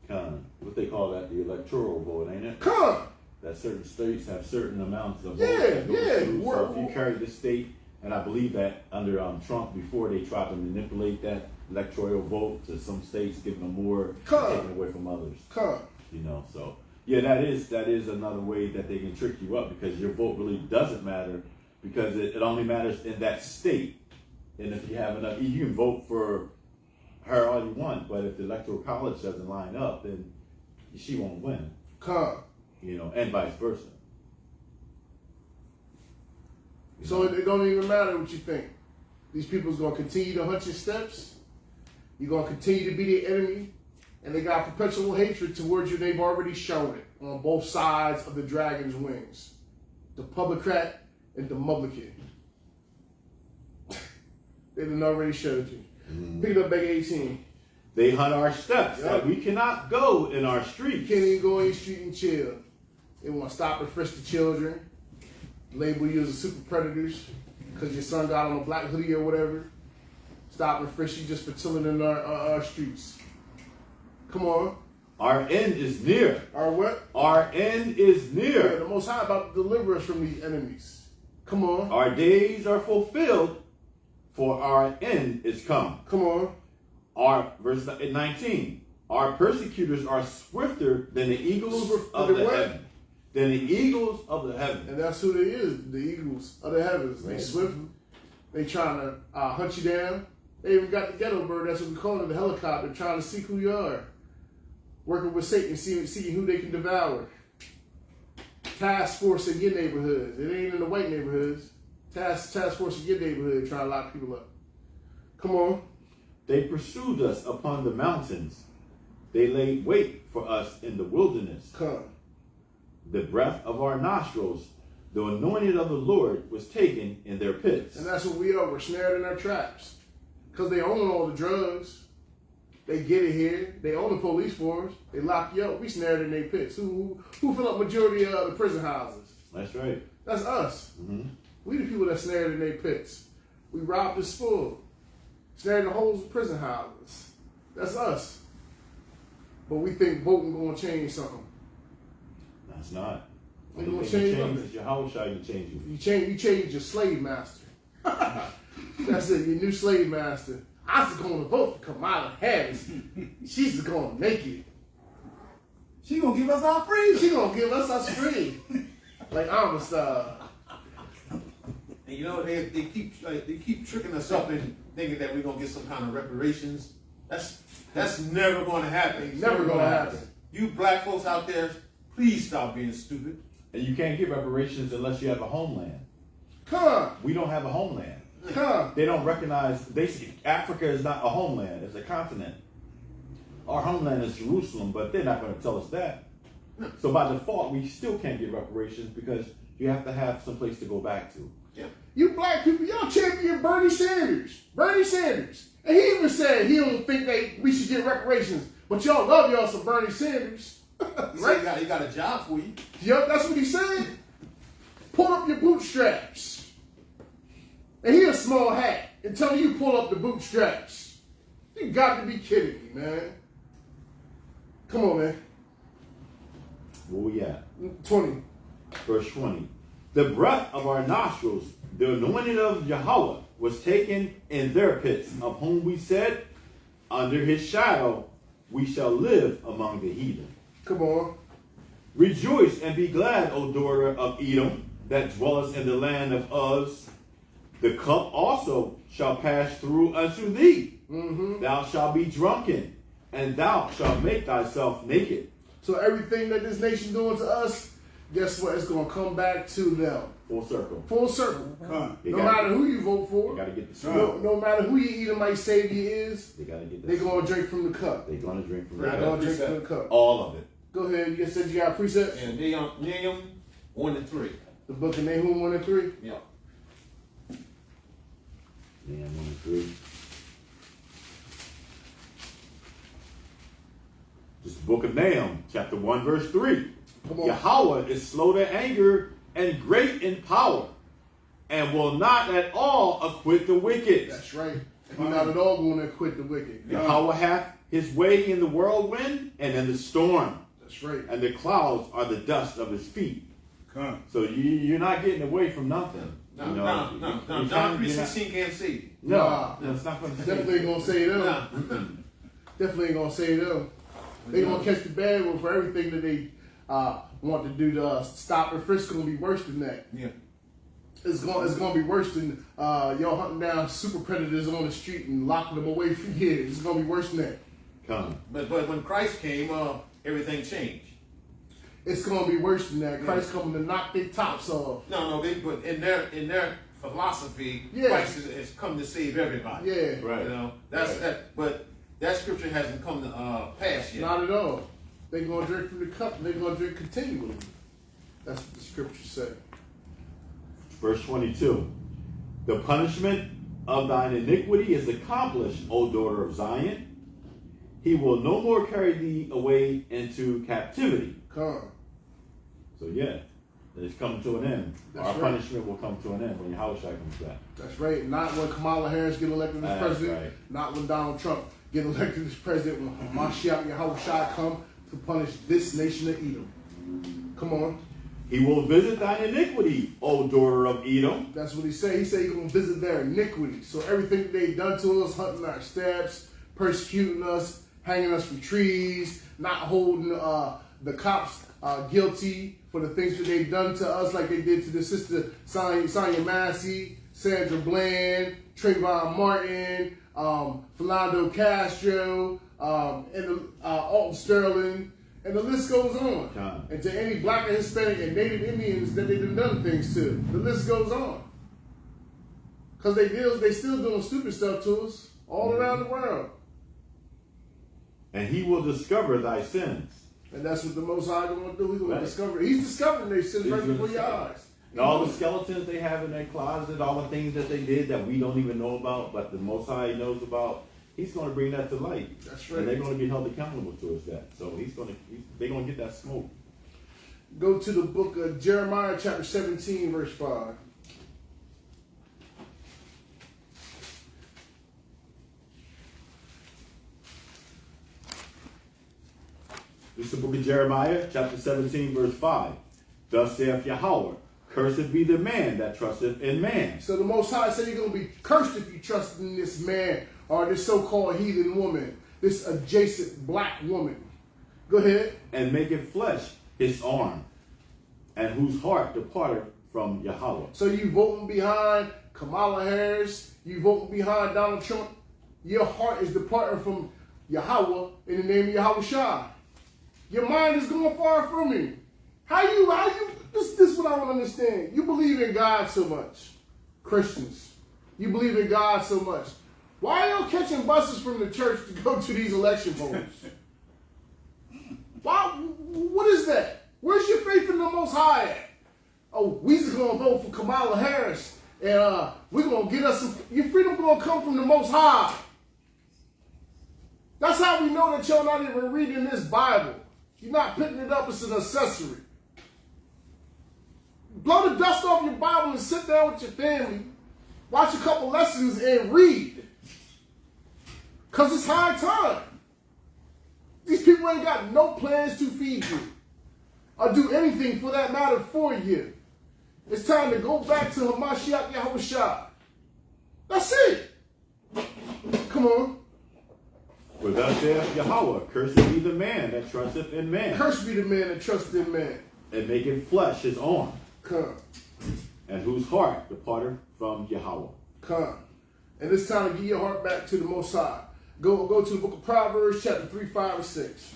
Con. What they call that, the electoral vote, ain't it? Con. That certain states have certain amounts of votes. Yeah, that go yeah. through. So if you carry the state, and I believe that under Trump, before they tried to manipulate that electoral vote to some states, giving them more, taking away from others. Con. You know, so yeah, that is another way that they can trick you up because your vote really doesn't matter because it only matters in that state. And if you have enough, you can vote for her all you want, but if the electoral college doesn't line up, then she won't win. Con. You know, and vice versa. So it don't even matter what you think. These people's going to continue to hunt your steps. You're going to continue to be their enemy. And they got perpetual hatred towards you. They've already shown it on both sides of the dragon's wings. The Publicrat and the Republican. They done already showed you. Pick it up back 18. They hunt our steps. Yep. Like we cannot go in our You streets. can't even go in your street and chill. They want to stop and frisk the children. Label you as a super predators because your son got on a black hoodie or whatever. Stop and frisk you just for chilling in our streets. Come on. Our end is near. Our what? Our end is Yeah, near. the Most High about to deliver us from these enemies. Come on. Our days are fulfilled, for our end is come. Come on. Our verse 19. Our persecutors are swifter than the eagles Swifter of than the what? heaven. Than the eagles of the heaven. And that's who they is, the eagles of the heavens. They swift. They trying to hunt you down. They even got the ghetto bird, that's what we call it, the helicopter, trying to see who you are. Working with Satan, seeing who they can devour. Task force in your neighborhoods. It ain't in the white neighborhoods. Task force in your neighborhood trying to lock people up. Come on. They pursued us upon the mountains. They laid wait for us in the wilderness. Come. The breath of our nostrils, the anointed of the Lord, was taken in their pits. And that's what we are. We're snared in our traps. Because they own all the drugs. They get it here. They own the police force. They lock you up. We snared in their pits. Who fill up majority of the prison houses? That's right. That's us. We the people that snared in their pits. We robbed and spoiled. Snared in the holes of prison houses. That's us. But we think voting going to change something. That's not. They Only gonna thing change that nothing. changes your house, shall you change you. You change your slave master. That's it, your new slave master. I was going to vote for Kamala Harris. She's just going to make it. She gonna give us our freedom. She going to give us free. Like Amistad. And you know they keep tricking us up and thinking that we're gonna get some kind of reparations. That's never gonna happen. Never going to happen. You black folks out there, please stop being stupid. And you can't get reparations unless you have a homeland. Come. We don't have a homeland. Come. They don't recognize, Africa is not a homeland, it's a continent. Our homeland is Jerusalem, but they're not going to tell us that. So by default, we still can't get reparations because you have to have some place to go back to. Yeah. You black people, y'all champion Bernie Sanders. Bernie Sanders. And he even said he don't think we should get reparations. But y'all love y'all some Bernie Sanders. Right? He got a job for you. Yep, that's what he said. Pull up your bootstraps. And he a small hat. And tell me you pull up the bootstraps. You got to be kidding me, man. Come on, man. Where we at? 20. Verse 20. The breath of our nostrils, the anointing of Yahweh, was taken in their pits, of whom we said, under his shadow we shall live among the heathen. Come on. Rejoice and be glad, O daughter of Edom, that dwellest in the land of Uz. The cup also shall pass through unto thee. Mm-hmm. Thou shalt be drunken, and thou shalt make thyself naked. So everything that this nation doing to us, guess what? It's going to come back to them. Full circle. Full circle. They No gotta- matter who you vote for, They got to get the smoke. no matter who your Edomite savior is, They got to get that they're going to smoke. drink from the cup. They're going to drink from They're the going to cup. drink from the cup. All of it. Go ahead. You just said you got precepts? And Nahum 1 and 3. The book of Nahum 1 and 3? Yeah. Yeah, 1 and 3. This is the book of Nahum, chapter 1, verse 3. Come on. Yahweh is slow to anger and great in power, and will not at all acquit the wicked. That's right. He's not at all going to quit the wicked. Yahweh hath his way in the whirlwind and in the storm, That's right. and the clouds are the dust of his feet. Come. So you're not getting away from nothing. No, you know, no. you John can't- you're not- 3:16 can't see. No, it's not going to Definitely ain't going to say them. No. Definitely ain't going to say them. They going to catch the bad one for everything that they want to do to us. Stop and frisk going to be worse than that. Yeah. It's going to be worse than y'all hunting down super predators on the street and locking them away for years. It's going to be worse than that. come. But when Christ came, everything changed. It's going to be worse than that. Christ coming to knock their tops off. No, but in their philosophy, Yeah. Christ has come to save everybody. Yeah. Right. You know, that's Right. that. But that scripture hasn't come to pass yet. Not at all. They're going to drink from the cup and they're going to drink continually. That's what the scriptures say. Verse 22. The punishment of thine iniquity is accomplished, O daughter of Zion. He will no more carry thee away into captivity. Come. So yeah, it's coming to an end. That's Our right. punishment will come to an end when Yahushua comes back. That's right. Not when Kamala Harris get elected as That's president. right. Not when Donald Trump get elected as president. When Mashiach Yahushua come to punish this nation of Edom. Come on. He will visit thine iniquity, O daughter of Edom. That's what he said. He said he's going to visit their iniquity. So everything that they've done to us, hunting our steps, persecuting us, hanging us from trees, not holding the cops guilty for the things that they've done to us, like they did to the sister Sonia Massey, Sandra Bland, Trayvon Martin, Philando Castro, and Alton Sterling, and the list goes on. Time. And to any black and Hispanic and Native Indians that they've done things to, the list goes on. Because they still doing stupid stuff to us all around the world. And he will discover thy sins. And that's what the Most High going to do. He's going Right. to discover. He's discovering their sins He's right gonna before your discover. eyes. And all the skeletons they have in their closet, all the things that they did that we don't even know about, but the Most High knows about, he's going to bring that to light. That's right. And they're going to be held accountable towards that. So they're going to get that smoke. Go to the book of Jeremiah chapter 17, verse 5. This is the book of Jeremiah, chapter 17, verse 5. Thus saith Yahweh, cursed be the man that trusteth in man. So the Most High said you're going to be cursed if you trust in this man or this so-called heathen woman, this adjacent black woman. Go ahead. And maketh flesh his arm, and whose heart departed from Yahweh. So you voting behind Kamala Harris, you voting behind Donald Trump, your heart is departing from Yahweh in the name of Yahushua. Your mind is going far from him. How you, this is what I don't understand. You believe in God so much. Christians, you believe in God so much. Why are y'all catching buses from the church to go to these election polls? Why, what is that? Where's your faith in the Most High at? Oh, we just gonna vote for Kamala Harris, and we're gonna get us some. Your freedom gonna come from the Most High. That's how we know that y'all not even reading this Bible. You're not picking it up as an accessory. Blow the dust off your Bible and sit down with your family, watch a couple lessons, and read. Because it's high time. These people ain't got no plans to feed you. or do anything for that matter for you. It's time to go back to Hamashiach Yahushua. That's it. Come on. For thus saith Yahweh, cursed be the man that trusteth in man, Cursed be the man that trusteth in man. and maketh flesh his arm, Come. and whose heart departeth from Yahweh. Come. And it's time to give your heart back to the Most High. Go to the book of Proverbs, chapter 3, 5, and 6.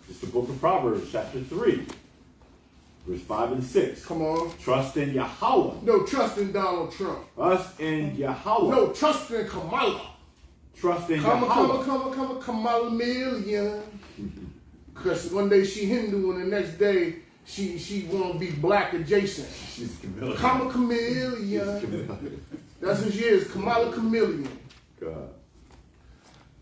It's the book of Proverbs, chapter 3, verse 5 and 6. Come on. Trust in Yahweh. No trust in Donald Trump. Us in Yahweh. No trust in Kamala. Trust in Yahweh. Kamala million. Because one day she Hindu and the next day she want to be black adjacent. She's a chameleon. Chameleon. That's who she is. Kamala Chameleon. God.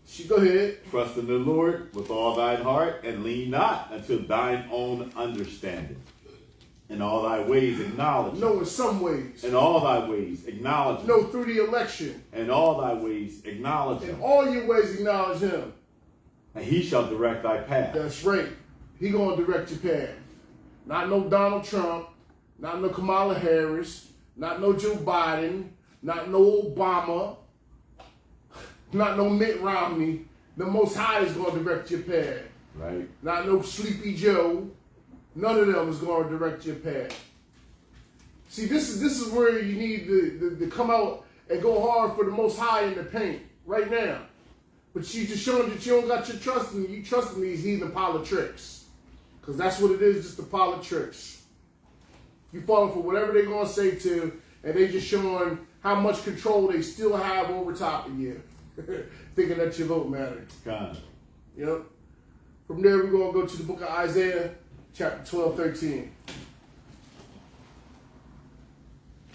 She go ahead. Trust in the Lord with all thine heart, and lean not unto thine own understanding. In all thy ways acknowledge him. No, in some ways. In all thy ways acknowledge him. No, through the election. In all thy ways acknowledge In him. all your ways acknowledge him. And he shall direct thy path. That's right. He gonna direct your path. Not no Donald Trump. Not no Kamala Harris. Not no Joe Biden. Not no Obama. Not no Mitt Romney. The Most High is gonna direct your path. Right? Not no Sleepy Joe. None of them is gonna direct your path. See, this is where you need to come out and go hard for the Most High in the paint right now. But you just showing that you don't got your trust in you trusting these heathen politricks. Because that's what it is, just the politricks. You falling for whatever they're going to say to, and they just showing how much control they still have over top of you. Thinking that your vote matters. God. Yep. From there, we're going to go to the book of Isaiah, chapter 12, 13.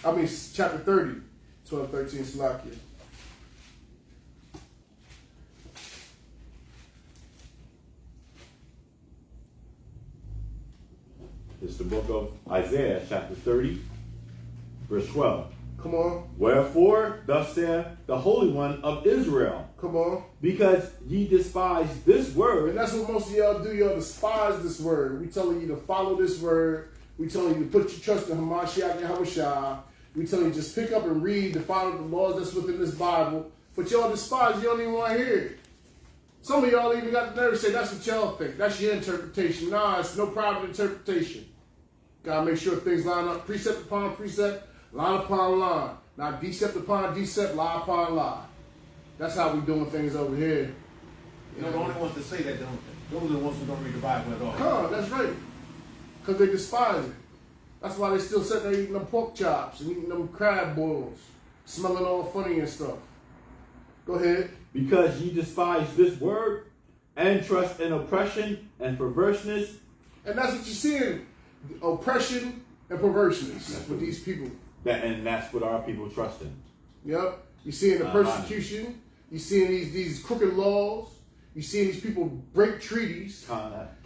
Chapter 30, 12, 13, Salakia. It's the book of Isaiah, chapter 30, verse 12. Come on. Wherefore, thus saith the Holy One of Israel, Come on. because ye despise this And word, that's what most of y'all do. Y'all despise this word. We telling you to follow this word. We telling you to put your trust in Hamashiach Yahushua. We telling you just pick up and read to follow the laws that's within this Bible. But y'all despise. You don't even want to hear it. Some of y'all even got the nerve to say that's what y'all think. That's your interpretation. Nah, it's no private interpretation. Gotta make sure things line up, precept upon precept, line upon line. Not decept upon decept, lie upon lie. That's how we doing things over here. You know, the only ones that say that, those are the ones who don't read the Bible at all. Huh, that's right. Because they despise it. That's why they still sitting there eating them pork chops and eating them crab boils, smelling all funny and stuff. Go ahead. because ye despise this word, and trust in oppression and perverseness. And that's what you're seeing. Oppression and perverseness with these people. And that's what our people trust in. Yep. You're seeing the persecution. You're seeing these crooked laws. You're seeing these people break treaties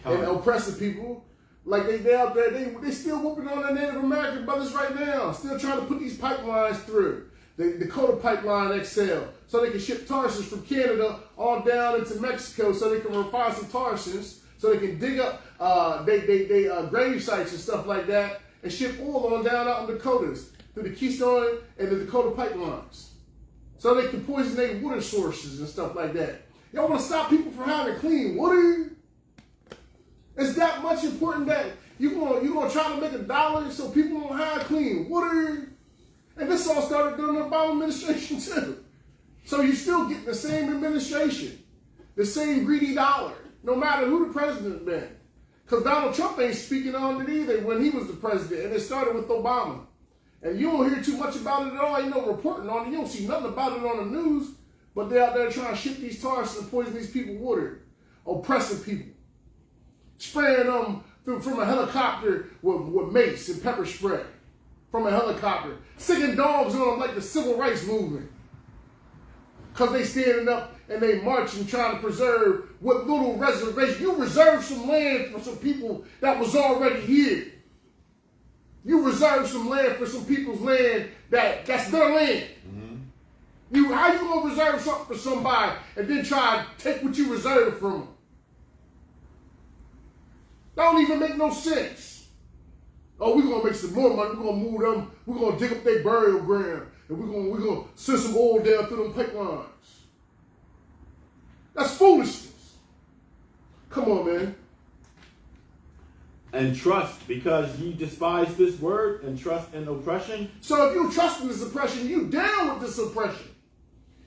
and oppressing people. Like they out there, they still whooping on their Native American brothers right now. Still trying to put these pipelines through. The Dakota Pipeline XL. So they can ship tar sands from Canada all down into Mexico so they can refine some tar sands. So they can dig up grave sites and stuff like that and ship oil on down out in the Dakotas through the Keystone and the Dakota pipelines. So they can poison their water sources and stuff like that. Y'all want to stop people from having clean water? It's that much important that you're gonna try to make $1 so people don't have clean water. And this all started during the Obama administration too. So you're still getting the same administration, the same greedy dollar, no matter who the president been. Because Donald Trump ain't speaking on it either when he was the president, and it started with Obama. And you don't hear too much about it at all. Ain't no reporting on it. You don't see nothing about it on the news. But they're out there trying to ship these tar sands and poison these people water, oppressing people, spraying them from a helicopter with mace and pepper spray from a helicopter, sicking dogs on them like the civil rights movement. Because they standing up and they marching trying to preserve what little reservation. You reserved some land for some people that was already here. You reserved some land for some people's land that's their land. Mm-hmm. How you gonna reserve something for somebody and then try to take what you reserved from them? That don't even make no sense. Oh, we're gonna make some more money. We're gonna move them. We're gonna dig up their burial ground, and we're gonna send some oil down through them pipelines. That's foolishness. Come on, man. And trust, because you despise this word and trust in oppression. So if you trust in this oppression, you down with this oppression.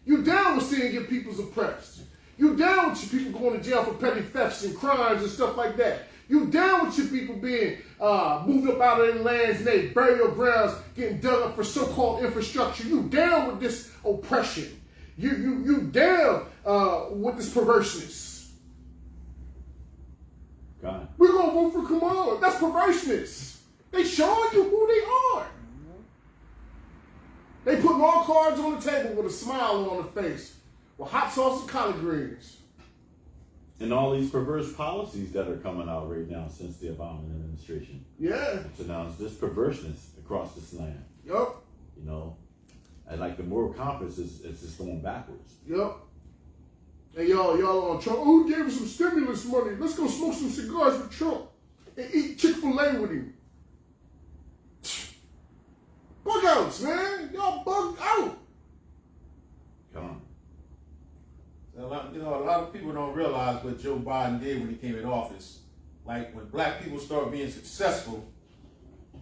You down with seeing your people's oppressed. You down with your people going to jail for petty thefts and crimes and stuff like that. You down with your people being moved up out of their lands and their burial grounds getting dug up for so-called infrastructure. You down with this oppression. You down with this perverseness. God. We're going to vote for Kamala. That's perverseness. They showing you who they are. They putting all cards on the table with a smile on their face, with hot sauce and collard greens. And all these perverse policies that are coming out right now since the Obama administration. Yeah. It's announced this perverseness across this land. Yup. You know, and like the moral compass is just going backwards. Yup. And y'all on Trump. Oh, who gave us some stimulus money? Let's go smoke some cigars with Trump and eat Chick-fil-A with him. Bug outs, man. Y'all bugged out. Come on. A lot of people don't realize what Joe Biden did when he came in office. Like when black people start being successful,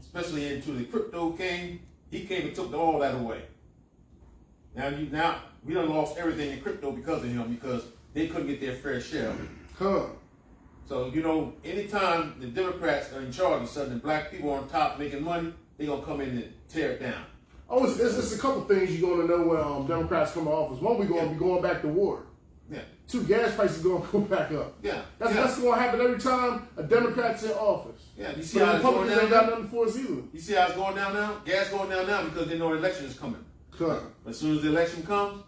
especially into the crypto game, he came and took all that away. Now we done lost everything in crypto because of him, because they couldn't get their fair share of it. Huh. So, anytime the Democrats are in charge of something, black people on top making money, they're going to come in and tear it down. Oh, it's a couple things you're going to know when Democrats come to office. One, we're going to be going back to war. Yeah. Two, gas prices going to go back up. Yeah. That's going to happen every time a Democrat's in office. Yeah. You see But how it's going Republicans down ain't got now? nothing for us either. You see how it's going down now? Gas going down now because they know the election is coming. Huh. But as soon as the election comes,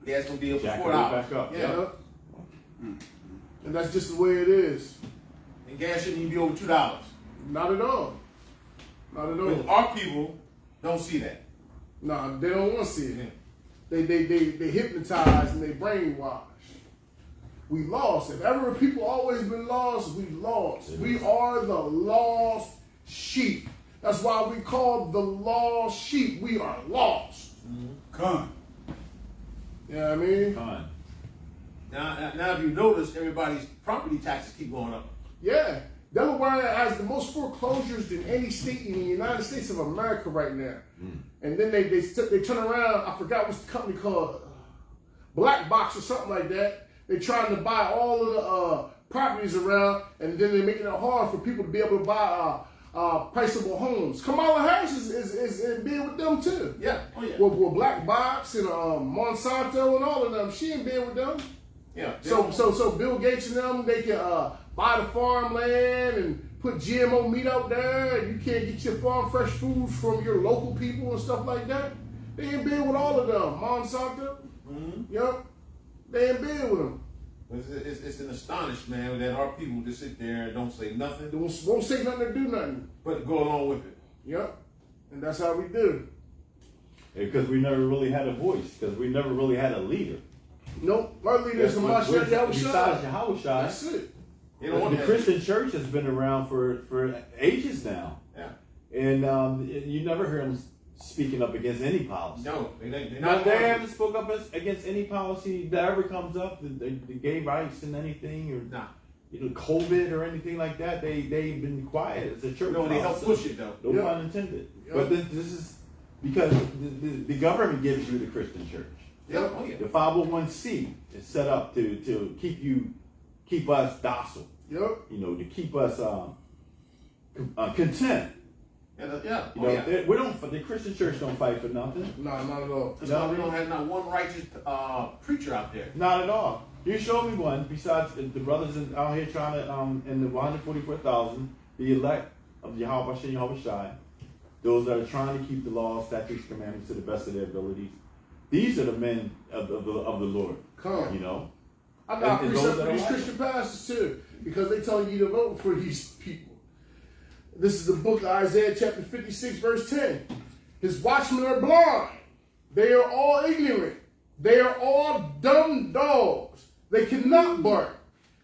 gas going to be up to Jack $4. it back up. Yeah. And that's just the way it is. And gas shouldn't even be over $2. Not at all. Not at all. But our people don't see that. Nah, they don't want to see it. Yeah. They hypnotize and they brainwash. We lost. If ever people always been lost, we lost. We are the lost sheep. That's why we call the lost sheep. We are lost. Come. You know what I mean? Come on. Now, if you notice, everybody's property taxes keep going up. Yeah. Delaware has the most foreclosures than any state in the United States of America right now. And then they turn around, I forgot what's the company called, Black Box or something like that. They're trying to buy all of the properties around, and then they're making it hard for people to be able to buy priceable homes. Kamala Harris is in bed with them too. Yeah. Oh, yeah. With Black Box and Monsanto and all of them. She in bed with them. Yeah. So Bill Gates and them, they can buy the farmland and put GMO meat out there, and you can't get your farm fresh foods from your local people and stuff like that. They in bed with all of them. Monsanto. Mm-hmm. Yep. They in bed with them. It's an astonishment, man, that our people just sit there and don't say nothing, They won't say nothing or do nothing. but go along with it. Yep. And that's how we do. Because we never really had a voice. Because we never really had a leader. Nope. Our leader is Mashiach Besides Yahushua. Yahushua, That's it. They don't want the that. Christian church has been around for ages now. Yeah. And you never hear them speaking up against any policy. No, they're They not going haven't to. spoke up against any policy that ever comes up, the gay rights and anything, or Nah. COVID or anything like that. They've been quiet as a church. No, they help policy. push it, though. No Yeah. pun intended. Yeah. But this is because the government gives you the Christian church. Yeah. Oh, yeah. The 501c is set up to keep us docile. Yep. To keep us content. Yeah. You know, we don't. The Christian church don't fight for nothing. Nah, not at all. That's why we don't have not one righteous preacher out there. Not at all. You show me one besides the brothers out here trying to in the 144,000 the elect of Yahweh Hashem Yahweh Shai, those that are trying to keep the law, statutes, commandments to the best of their abilities. These are the men of the Lord. Come. You know. I got And precept those that for these are Christian pastors too, because they telling you to vote for these people. This is the book of Isaiah chapter 56 verse 10. His watchmen are blind. They are all ignorant. They are all dumb dogs. They cannot bark.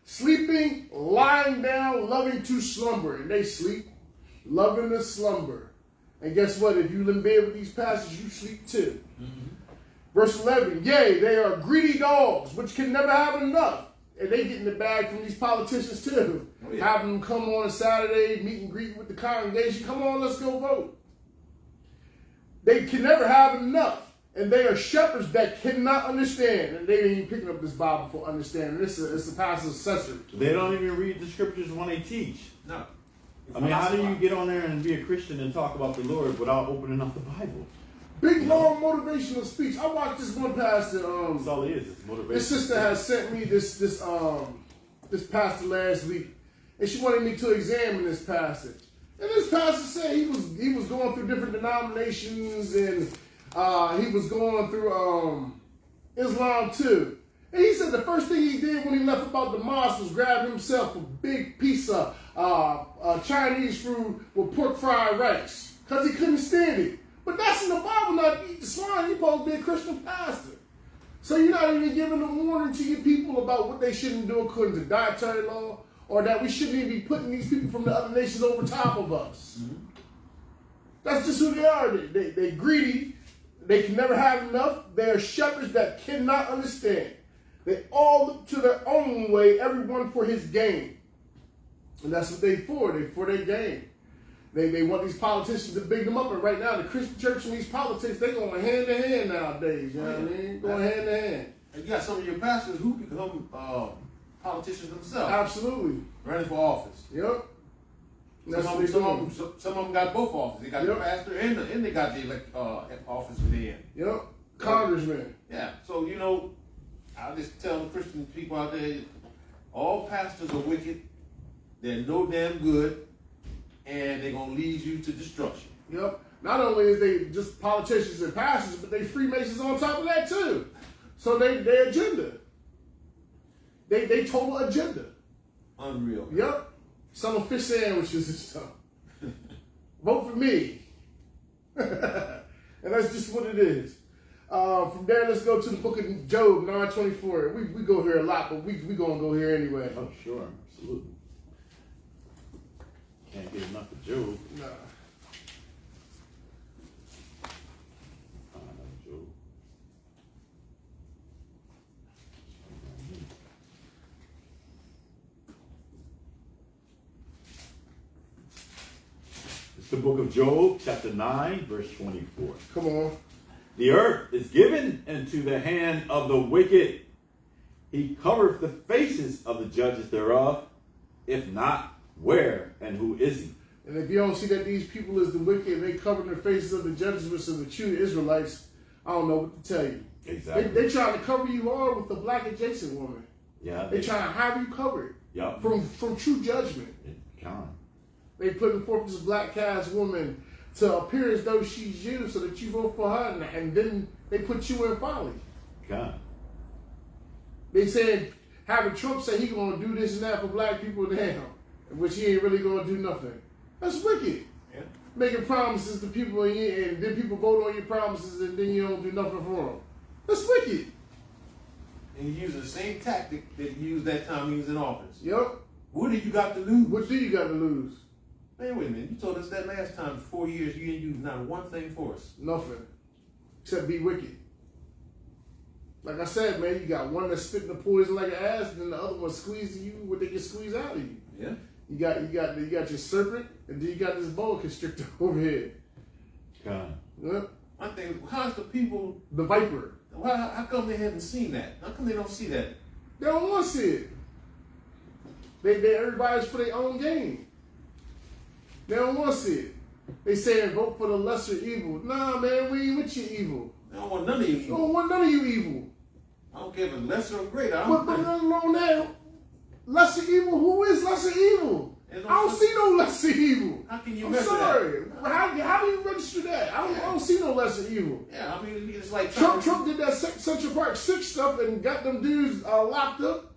Sleeping, lying down, loving to slumber. And they sleep, loving to slumber. And guess what? If you in bed with these pastors, you sleep too. Mm-hmm. Verse 11, yea, they are greedy dogs, which can never have enough. And they get in the bag from these politicians too. Oh, yeah. Having them come on a Saturday, meet and greet with the congregation. Come on, let's go vote. They can never have enough. And they are shepherds that cannot understand. And they ain't even picking up this Bible for understanding. It's a pastor's censored. They don't even read the scriptures when they teach. No. I mean, how do you get on there and be a Christian and talk about the Lord without opening up the Bible? Big, long motivational speech. I watched this one pastor. That's all it is. It's motivation. This sister has sent me this pastor last week. And she wanted me to examine this pastor. And this pastor said he was going through different denominations and he was going through Islam too. And he said the first thing he did when he left about the mosque was grab himself a big piece of Chinese food with pork fried rice because he couldn't stand it. But that's in the Bible, not eat the swine. You're supposed to be a Christian pastor. So you're not even giving a warning to your people about what they shouldn't do according to dietary law, or that we shouldn't even be putting these people from the other nations over top of us. Mm-hmm. That's just who they are. They're greedy. They can never have enough. They are shepherds that cannot understand. They all look to their own way, everyone for his gain. And that's what they for. They for their gain. They want these politicians to big them up. And right now, the Christian church and these politics, they going hand in hand nowadays. You know what I mean? Going hand in hand. And you got some of your pastors who become politicians themselves. Absolutely. Running for office. Yep. Some of them got both offices. They got the pastor and they got the office within. Yep. Congressman. Yeah. So, you know, I'll just tell the Christian people out there, all pastors are wicked. They're no damn good. And they're going to lead you to destruction. Yep. Not only is they just politicians and pastors, but they Freemasons on top of that too. So they agenda. They total agenda. Unreal. Yep. Selling fish sandwiches and stuff. Vote for me. And that's just what it is. From there, let's go to the book of Job, 9:24. We go here a lot, but we going to go here anyway. Oh, sure. Absolutely. Can't get enough of Job. Nah. Job. It's the book of Job, chapter 9, verse 24. Come on. The earth is given into the hand of the wicked. He covereth the faces of the judges thereof. If not, where and who is he? And if you don't see that these people is the wicked and they cover the faces of the judges, which are the true Israelites, I don't know what to tell you. Exactly. They trying to cover you all with the black adjacent woman. Yeah. They trying to have you covered. Yep. From true judgment. They putting forth this black cast woman to appear as though she's you so that you vote for her, and then they put you in folly. God. They said, having Trump say he gonna do this and that for black people now, which he ain't really gonna do nothing. That's wicked. Yeah. Making promises to people and then people vote on your promises and then you don't do nothing for them. That's wicked. And you use the same tactic that you used that time he was in office. Yep. What do you got to lose? What do you got to lose? Man, wait a minute. You told us that last time, 4 years, you didn't use not one thing for us. Nothing. Except be wicked. Like I said, man, you got one that's spitting the poison like an ass, and then the other one squeezing you what they can squeeze out of you. Yeah. You got your serpent, and then you got this boa constrictor over here. God. Yep. One thing, how's the people... The viper. How come they haven't seen that? How come they don't see that? They don't want to see it. They everybody's for their own game. They don't want to see it. They saying vote for the lesser evil. Nah, man, we ain't with your evil. I don't want none of you I evil. don't want none of you evil. I don't care if it's lesser or greater. But nothing wrong there. Lesser evil? Who is lesser evil? I don't see no lesser evil. How can you I'm measure sorry. that? How do you register that? I don't see no lesser evil. Yeah, I mean, it's like... Trump did that Central Park 6 stuff and got them dudes locked up.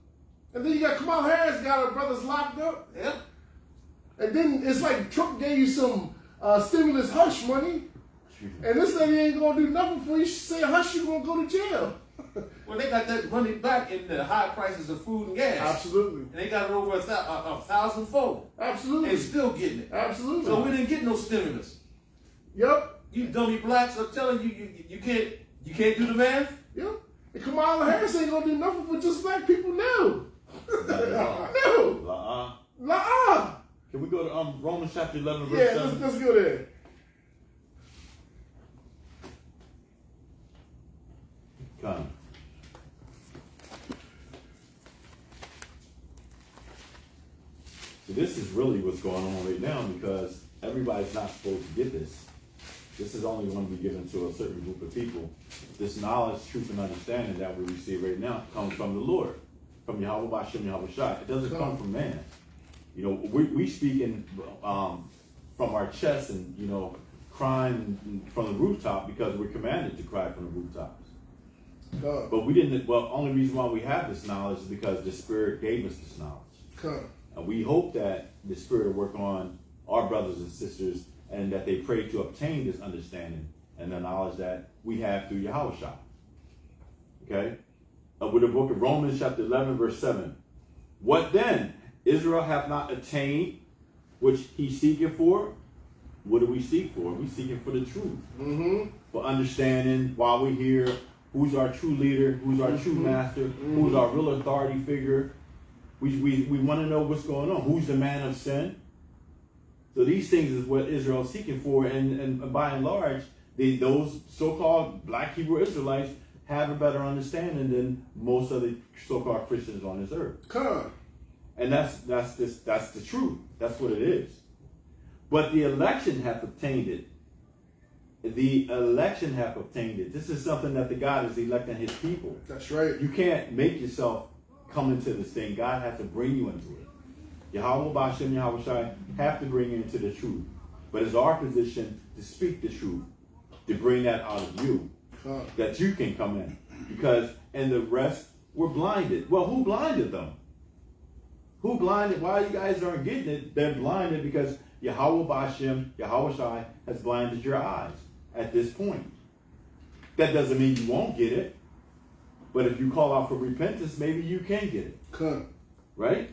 And then you got Kamala Harris got her brothers locked up. Yeah. And then it's like Trump gave you some stimulus hush money. And this lady ain't going to do nothing for you. She say hush, you going to go to jail. Well, they got that money back in the high prices of food and gas. Absolutely. And they got it over a thousandfold. Absolutely. And still getting it. Absolutely. So we didn't get no stimulus. Yep. You dummy blacks are telling you can't do the math. Yep. And Kamala Harris ain't gonna do nothing for just black people now. No. La. Can we go to Romans chapter 11, verse Yeah, 7? let's go there. Come. So this is really what's going on right now, because everybody's not supposed to get this. This is only going to be given to a certain group of people. This knowledge, truth, and understanding that we receive right now comes from the Lord, from Yahweh Bashem Yahweh Shai. It doesn't come from man. You know, we speaking from our chest and, you know, crying from the rooftop because we're commanded to cry from the rooftops. But we didn't, well, only reason why we have this knowledge is because the Spirit gave us this knowledge. And we hope that the Spirit will work on our brothers and sisters and that they pray to obtain this understanding and the knowledge that we have through Yahweh Shai. Okay? With the book of Romans chapter 11, verse 7. What then? Israel hath not attained which he seeketh for. What do we seek for? We seeking for the truth. For understanding while we hear who's our true leader, who's our true master, who's our real authority figure. We want to know what's going on. Who's the man of sin? So these things is what Israel is seeking for, and by and large, those so-called black Hebrew Israelites have a better understanding than most of the so-called Christians on this earth. And that's the truth. That's what it is. But the election hath obtained it. The election hath obtained it. This is something that the God is electing his people. That's right. You can't make yourself come into this thing. God has to bring you into it. Yahweh Bashem Yahweh Shai have to bring you into the truth. But it's our position to speak the truth, to bring that out of you, that you can come in. Because, and the rest were blinded. Well, who blinded them? Who blinded? Why you guys aren't getting it? They're blinded because Yahweh Bashem Yahweh Shai has blinded your eyes at this point. That doesn't mean you won't get it. But if you call out for repentance, maybe you can get it. Right?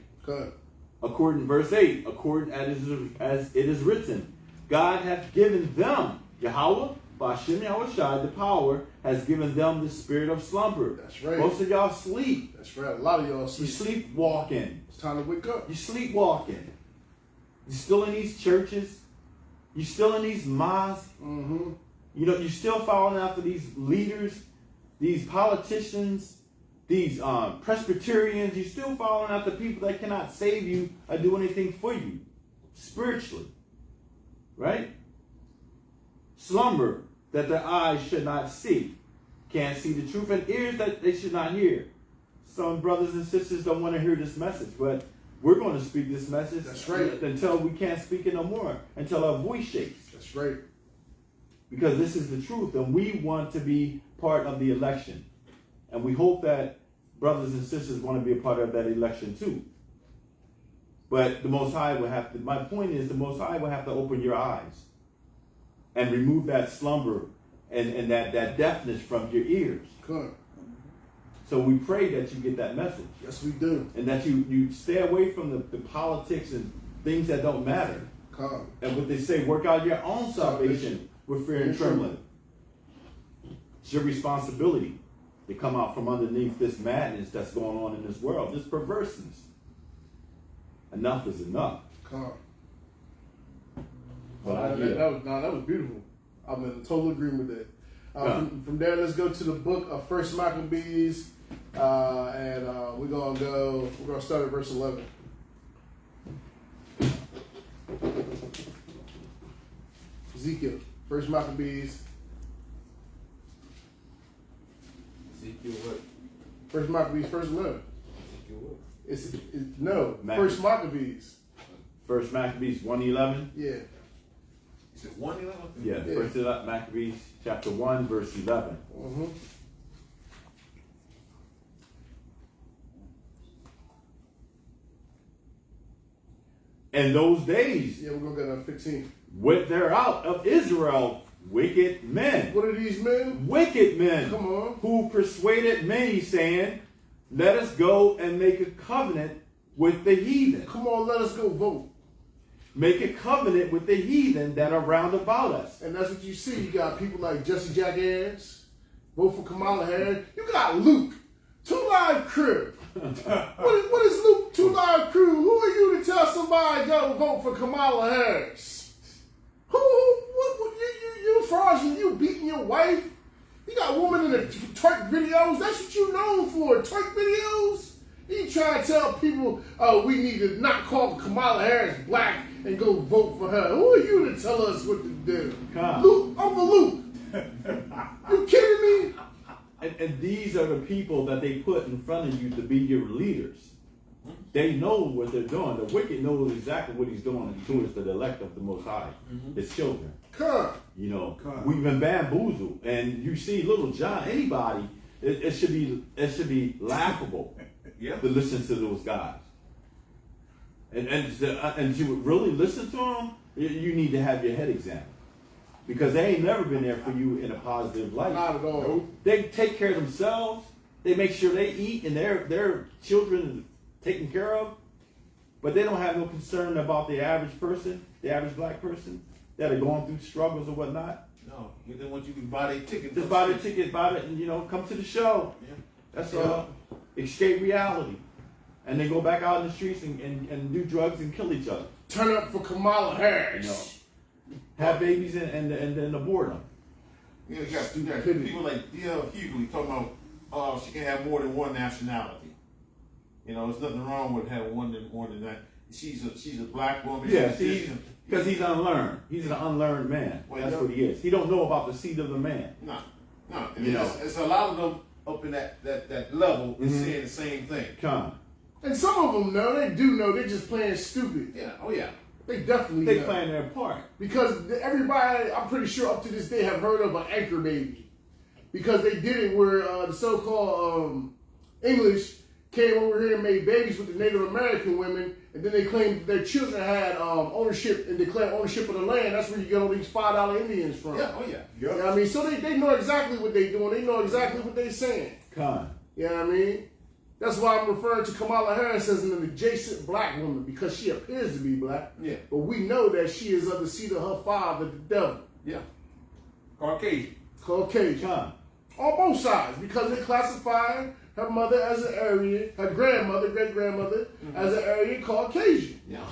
According to verse 8, according as it is written, God hath given them, Yahweh, Bashem Yahweh Shai, the power, has given them the spirit of slumber. That's right. Most of y'all sleep. That's right. A lot of y'all sleep. You sleepwalking. It's time to wake up. You sleepwalking. You're still in these churches. You're still in these mosques. You know, you're still following after these leaders, these politicians, these Presbyterians. You're still following after people that cannot save you or do anything for you spiritually. Right? Slumber that their eyes should not see. Can't see the truth, and ears that they should not hear. Some brothers and sisters don't want to hear this message, but we're going to speak this message. That's right. Until we can't speak it no more, until our voice shakes. That's right. Because this is the truth, and we want to be part of the election. And we hope that brothers and sisters want to be a part of that election too. But the Most High will have to, my point is, the Most High will have to open your eyes and remove that slumber and that deafness from your ears. So we pray that you get that message. Yes, we do. And that you stay away from the politics and things that don't matter. And what they say, work out your own salvation with fear and trembling. It's your responsibility to come out from underneath this madness that's going on in this world, this perverseness. Enough is enough. That was beautiful. I'm in total agreement with that. From there, let's go to the book of First Maccabees, and we're gonna start at verse 11. Ezekiel, First Maccabees. Ezekiel what? First Maccabees, verse 11. Ezekiel what? First Maccabees. First Maccabees 1:11. Yeah. Is it 1:11? Yeah. First Maccabees chapter 1 verse 11. In those days, yeah, we're gonna get 15. went there out of Israel wicked men. What are these men? Wicked men. Come on. Who persuaded many, saying, let us go and make a covenant with the heathen. Come on, let us go vote. Make a covenant with the heathen that are round about us. And that's what you see. You got people like Jesse Jackass, vote for Kamala Harris. You got Luke, 2 Live Crew. what is Luke, 2 Live Crew? Who are you to tell somebody go vote for Kamala Harris? What you fraudulent, you beating your wife? You got women in the twerk videos. That's what you known for, twerk videos. You trying to tell people, oh, we need to not call Kamala Harris black and go vote for her. Who are you to tell us what to do? Luke, Uncle Luke. You kidding me? And these are the people that they put in front of you to be your leaders. They know what they're doing. The wicked knows exactly what he's doing towards the elect of the Most High, his children. You know, we've been bamboozled, and you see little John. Anybody, it should be laughable to listen to those guys. And to really listen to them, you need to have your head examined. Because they ain't never been there for you in a positive light. Not at all. Nope. They take care of themselves. They make sure they eat and their children are taken care of. But they don't have no concern about the average person, the average black person that are going through struggles or whatnot. No, they want you to buy their ticket. Just buy their ticket, buy it, and come to the show. Yeah. That's all. Escape reality. And they go back out in the streets and do drugs and kill each other. Turn up for Kamala Harris. You know. Have babies and then abort them. Yeah, you got to do that. People like D.L. Hughley talking about she can have more than one nationality. You know, there's nothing wrong with having more than that. She's a black woman. Yeah, because he's unlearned. He's an unlearned man. Well, that's what he is. He don't know about the seed of the man. No. It's a lot of them up in that level is saying the same thing. And some of them know, they do know, they're just playing stupid. Yeah, oh yeah. They definitely They know. playing their part. Because everybody, I'm pretty sure up to this day, have heard of an anchor baby. Because they did it where the so-called English came over here and made babies with the Native American women, and then they claimed their children had ownership and declared ownership of the land. That's where you get all these $5 Indians from. Yeah, oh yeah. You know what I mean? So they know exactly what they're doing. They know exactly what they're saying. You know what I mean? That's why I'm referring to Kamala Harris as an adjacent black woman, because she appears to be black. Yeah. But we know that she is of the seed of her father, the devil. Yeah. Caucasian. On both sides, because they classify her mother as an Aryan, her grandmother, great-grandmother, as an Aryan Caucasian. Yeah.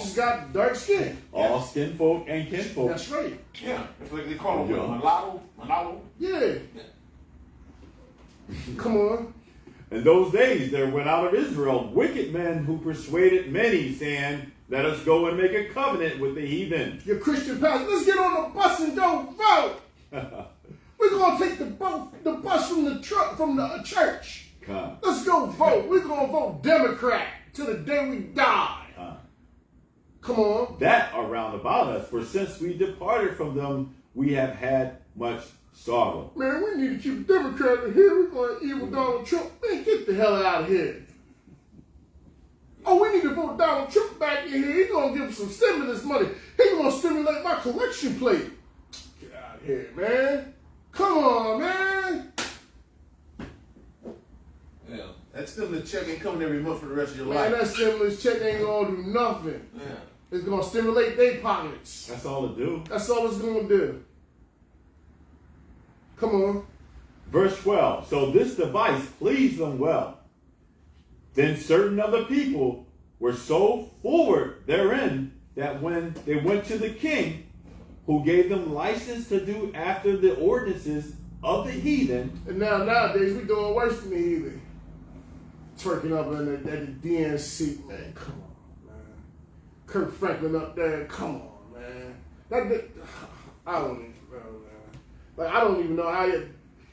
She's got dark skin. All skin folk and kin folk. That's right. Yeah. It's like they call them mulatto. Yeah. Come on. In those days there went out of Israel wicked men who persuaded many, saying, let us go and make a covenant with the heathen. Your Christian pastor, let's get on the bus and go vote. We're going to take the bus from the truck, from the church. Let's go vote. We're going to vote Democrat till the day we die. Come on. That are round about us, for since we departed from them, we have had much sorrow. Man, we need to keep the Democrats in here. We're going to evil Donald Trump. Man, get the hell out of here. Oh, we need to vote Donald Trump back in here. He's going to give us some stimulus money. He's going to stimulate my collection plate. Get out of here, man. Come on, man. Yeah. That stimulus check ain't coming every month for the rest of your Man, life. that stimulus check ain't going to do nothing. Yeah. It's going to stimulate their pockets. That's all it do. That's all it's going to do. Come on. Verse 12. So this device pleased them well. Then certain other people were so forward therein that when they went to the king, who gave them license to do after the ordinances of the heathen. And nowadays, we doing worse than the heathen. Twerking up at the DNC, man. Come on, man. Kirk Franklin up there. Come on, man. I don't even know, man. Like, I don't even know how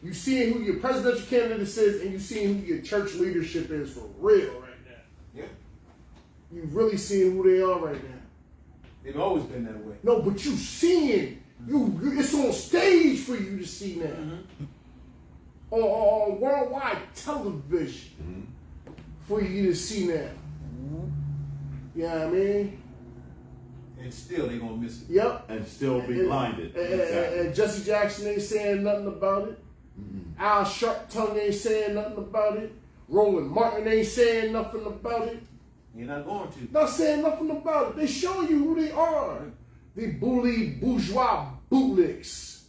you seeing who your presidential candidate is and you seeing who your church leadership is for real right now. Yeah. You really seeing who they are right now. They've always been that way. No, but you seeing it's on stage for you to see now. On worldwide television for you to see now. You know what I mean? And still they gonna miss it. Yep. And still be blinded. And Jesse Jackson ain't saying nothing about it. Al Sharptongue ain't saying nothing about it. Roland Martin ain't saying nothing about it. You're not going to. Not saying nothing about it. They show you who they are. The bully bourgeois bootlicks.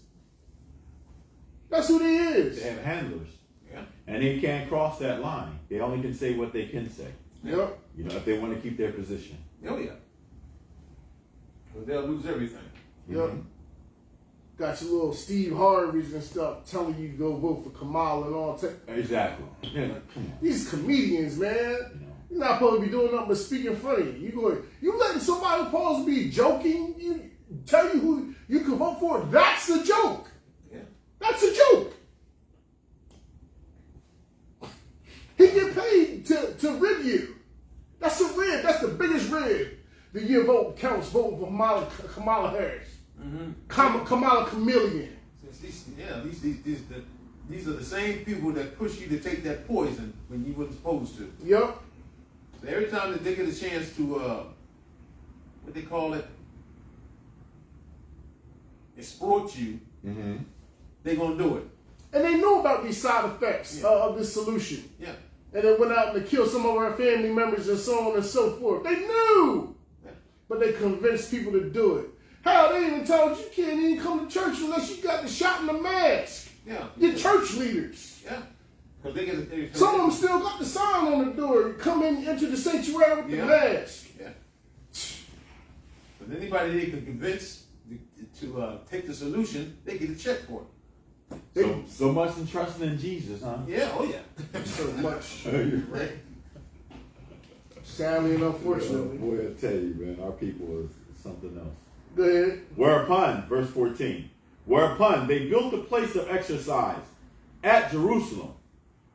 That's who they is. They have handlers. Yeah. And they can't cross that line. They only can say what they can say. Yep. You know, if they want to keep their position. Oh yeah. Because they'll lose everything. Yep. Got your little Steve Harveys and stuff telling you to go vote for Kamala and all that. Exactly. Yeah, come on. These comedians, man. You're not supposed to be doing nothing but speaking funny. You letting somebody who's supposed to be joking, you tell you who you can vote for. That's the joke. Yeah. That's a joke. He get paid to rib you. That's a rib. That's the biggest rib. Your vote counts voting for Kamala Harris. Kamala Chameleon. These are the same people that push you to take that poison when you weren't supposed to. Yep. So every time that they get a chance to, what they call it, exploit you, they're going to do it. And they knew about these side effects of this solution. Yeah. And they went out and they killed some of our family members and so on and so forth. They knew. Yeah. But they convinced people to do it. Hell, they even told you can't even come to church unless you got the shot in the mask. Yeah. Your church leaders. Yeah. Because they get Some of them still got the sign on the door. Come in, enter the sanctuary with the mask. Yeah. But anybody they can convince to take the solution, they get a check for it. So much in trusting in Jesus, huh? Yeah, oh yeah. So much. Right. Sadly and unfortunately. Boy, I tell you, man, our people is something else. Go ahead. Whereupon, verse 14, whereupon they built a place of exercise at Jerusalem,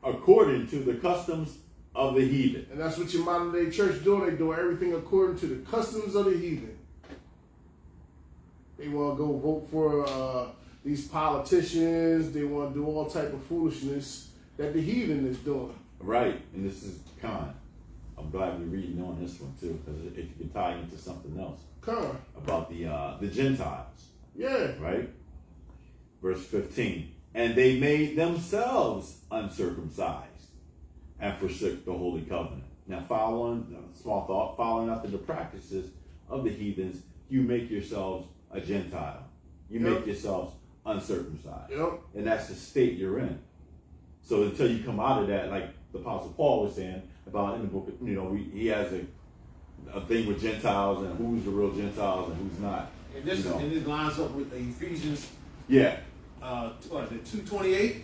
according to the customs of the heathen. And that's what your modern day church doing. They doing everything according to the customs of the heathen. They want to go vote for these politicians. They want to do all type of foolishness that the heathen is doing. Right, and this is I'm glad we're reading on this one too, because it can tie into something else about the Gentiles. Yeah. Right. Verse 15, and they made themselves uncircumcised and forsook the holy covenant. Now, following after the practices of the heathens, you make yourselves a Gentile. You make yourselves uncircumcised. Yep. And that's the state you're in. So until you come out of that, like the Apostle Paul was saying about in the book, he has a thing with Gentiles and who's the real Gentiles and who's not. And this lines up with Ephesians. Yeah. 2:28.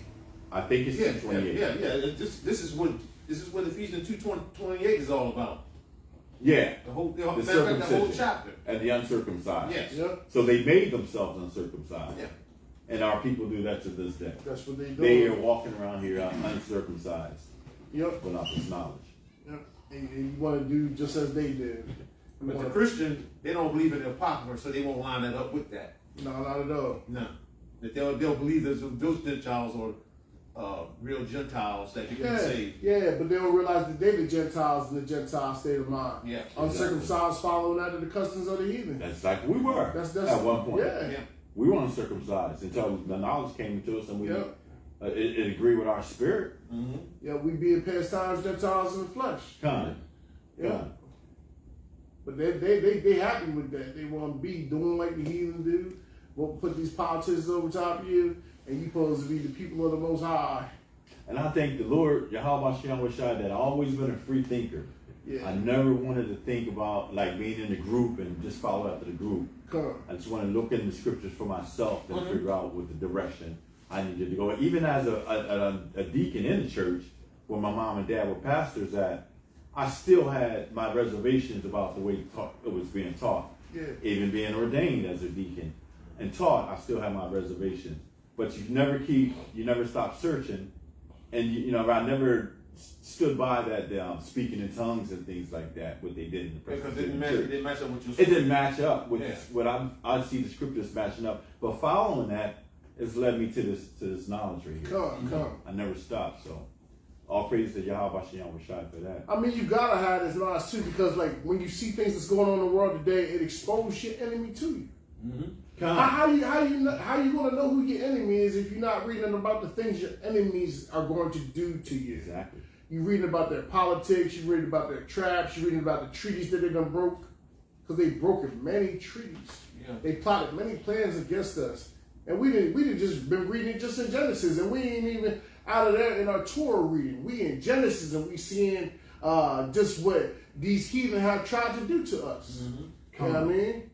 I think it's 2:28. Yeah. This is what Ephesians 2:28 is all about. Yeah. The whole circumcision chapter. And the uncircumcised. Yes. Yep. So they made themselves uncircumcised. Yeah. And our people do that to this day. That's what they do. They are walking around here uncircumcised. Yep. Without this knowledge. Yep. And you want to do just as they did. But the Christian, they don't believe in the Apocrypha, so they won't line it up with that. No, not at all. No. That they'll believe that those Gentiles are real Gentiles that you can save. Yeah, but they don't realize that they the Gentiles in the Gentile state of mind. Yeah. Uncircumcised following after the customs of the heathen. That's like we were That's at one point. Yeah. We were uncircumcised until the knowledge came to us and we it agreed with our spirit. Mm-hmm. Yeah, we being pastimes Gentiles in the flesh. Yeah. But they happy with that. They want to be doing like the heathen do. We'll put these politicians over top of you, and you supposed to be the people of the Most High. And I thank the Lord, Yahweh Shem Shai, that I've always been a free thinker. Yeah. I never wanted to think about like being in a group and just follow after the group. I just want to look in the scriptures for myself and figure out what the direction I needed to go. Even as a deacon in the church, where my mom and dad were pastors at, I still had my reservations about the way it was being taught. Yeah. Even being ordained as a deacon and taught, I still have my reservations. But you never stop searching. And I never stood by that speaking in tongues and things like that, what they did in the Presbyterian church. It didn't match up with your It didn't match up with what I see the scriptures matching up. But following that has led me to this knowledge right here. Come. I never stopped. So All praise to Yahweh Shem Rashad for that. I mean, you gotta have this knowledge too, because like when you see things that's going on in the world today, it exposes your enemy to you. Mm-hmm. How you gonna know who your enemy is if you're not reading about the things your enemies are going to do to you? Exactly. You're reading about their politics. You're reading about their traps. You're reading about the treaties that they done broke, because they broken many treaties. Yeah. They plotted many plans against us, and we didn't just been reading it just in Genesis, and we ain't even out of there in our Torah reading. We in Genesis, and we seeing just what these heathen have tried to do to us. Mm-hmm. You know what I mean?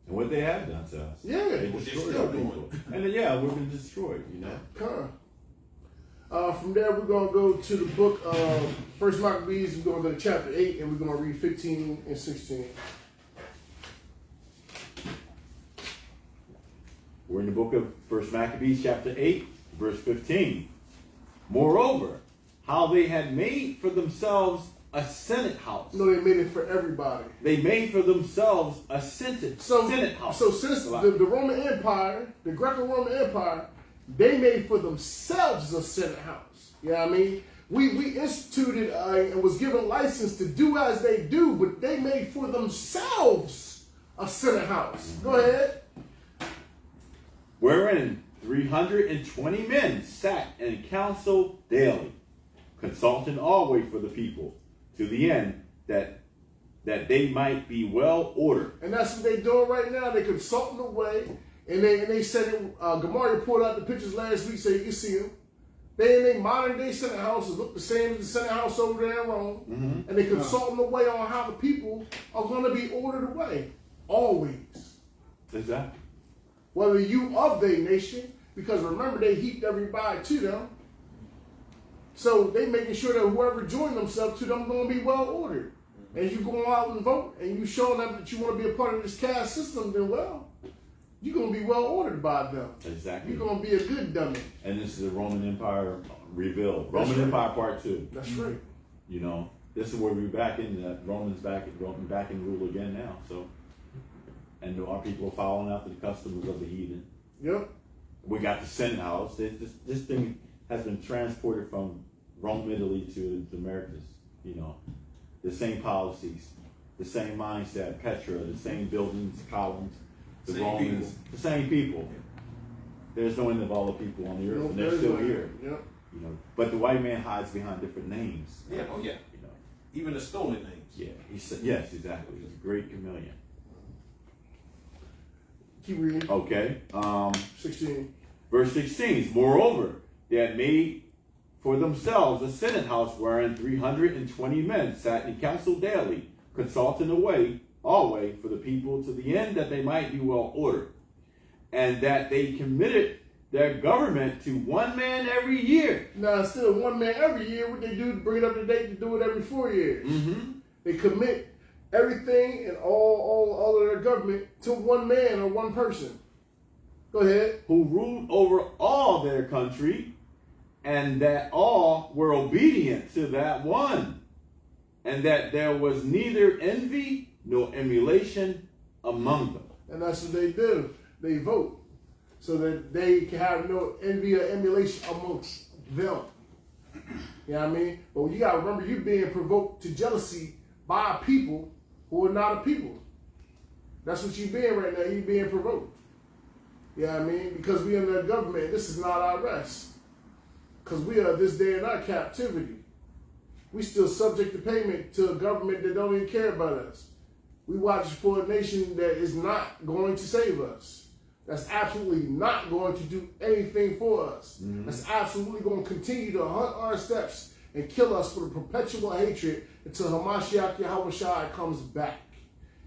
And what they have done to us. Yeah. They What they're destroyed still our people. And then, yeah, we've been destroyed, you know. From there, we're going to go to the book of First Maccabees. We're going to go to chapter 8, and we're going to read 15 and 16. We're in the book of First Maccabees, chapter 8, verse 15. Moreover, how they had made for themselves a senate house. No, they made it for everybody. They made for themselves a senate house. So since the Roman Empire, the Greco-Roman Empire, they made for themselves a senate house. You know what I mean? We instituted and was given license to do as they do, but they made for themselves a senate house. Go ahead. Wherein 320 men sat in council daily, consulting always for the people, to the end that they might be well ordered. And that's what they're doing right now. They consulting away, and they said it. Gamari pulled out the pictures last week so you can see them. They in their modern day Senate houses look the same as the Senate house over there in Rome, Mm-hmm. and they consulting away on how the people are going to be ordered away. Always. Exactly. Whether you of their nation, because remember they heaped everybody to them. So they making sure that whoever joined themselves to them going to be well ordered. And you go out and vote, and you showing them that you want to be a part of this caste system, then well, you're going to be well ordered by them. Exactly. You're going to be a good dummy. And this is the Roman Empire revealed. That's Roman right. Empire Part 2. That's right. You know, this is where we're back in the Romans back in rule again now. So, and our people are following after the customs of the heathen. Yep. We got the Senate house. This thing has been transported from Rome, Italy to the Americas. You know, the same policies, the same mindset, Petra, the same buildings, columns, the Same Romans, people. the same people. There's no end of all the people on the earth, Nope, and they're there's still no- here. Yep. You know, but the white man hides behind different names. Yeah, oh yeah. You know, Even the stolen names. yeah, yes, exactly. He's a great chameleon. Keep reading. Okay. 16. Verse 16 is, moreover, they had made for themselves a senate house wherein 320 men sat in council daily, consulting always for the people, to the end that they might be well ordered, and that they committed their government to one man every year. Now, instead of one man every year, what they do to bring it up to date, to do it every 4 years. Mm-hmm. They commit everything and all of their government to one man or one person. Go ahead. Who ruled over all their country, and that all were obedient to that one, and that there was neither envy nor emulation among them. And that's what they do. They vote so that they can have no envy or emulation amongst them. You know what I mean? But you got to remember, you're being provoked to jealousy by people who are not a people. That's what you're being right now. You're being provoked. You know what I mean? Because we in the government, this is not our rest. Because we are this day in our captivity. We still subject to payment to a government that don't even care about us. We watch for a nation that is not going to save us. That's absolutely not going to do anything for us. Mm-hmm. That's absolutely going to continue to hunt our steps and kill us for the perpetual hatred until Hamashiach Yahushua comes back.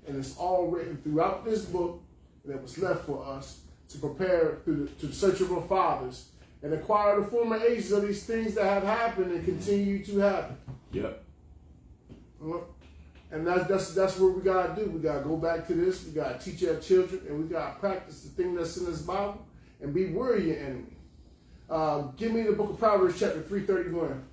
And it's all written throughout this book that was left for us to prepare to the search of our fathers and acquire the former ages of these things that have happened and continue to happen. Yep. And that's what we gotta do. We gotta go back to this. We gotta teach our children, and we gotta practice the thing that's in this Bible, and be wary of your enemy. Give me the book of Proverbs, chapter 331.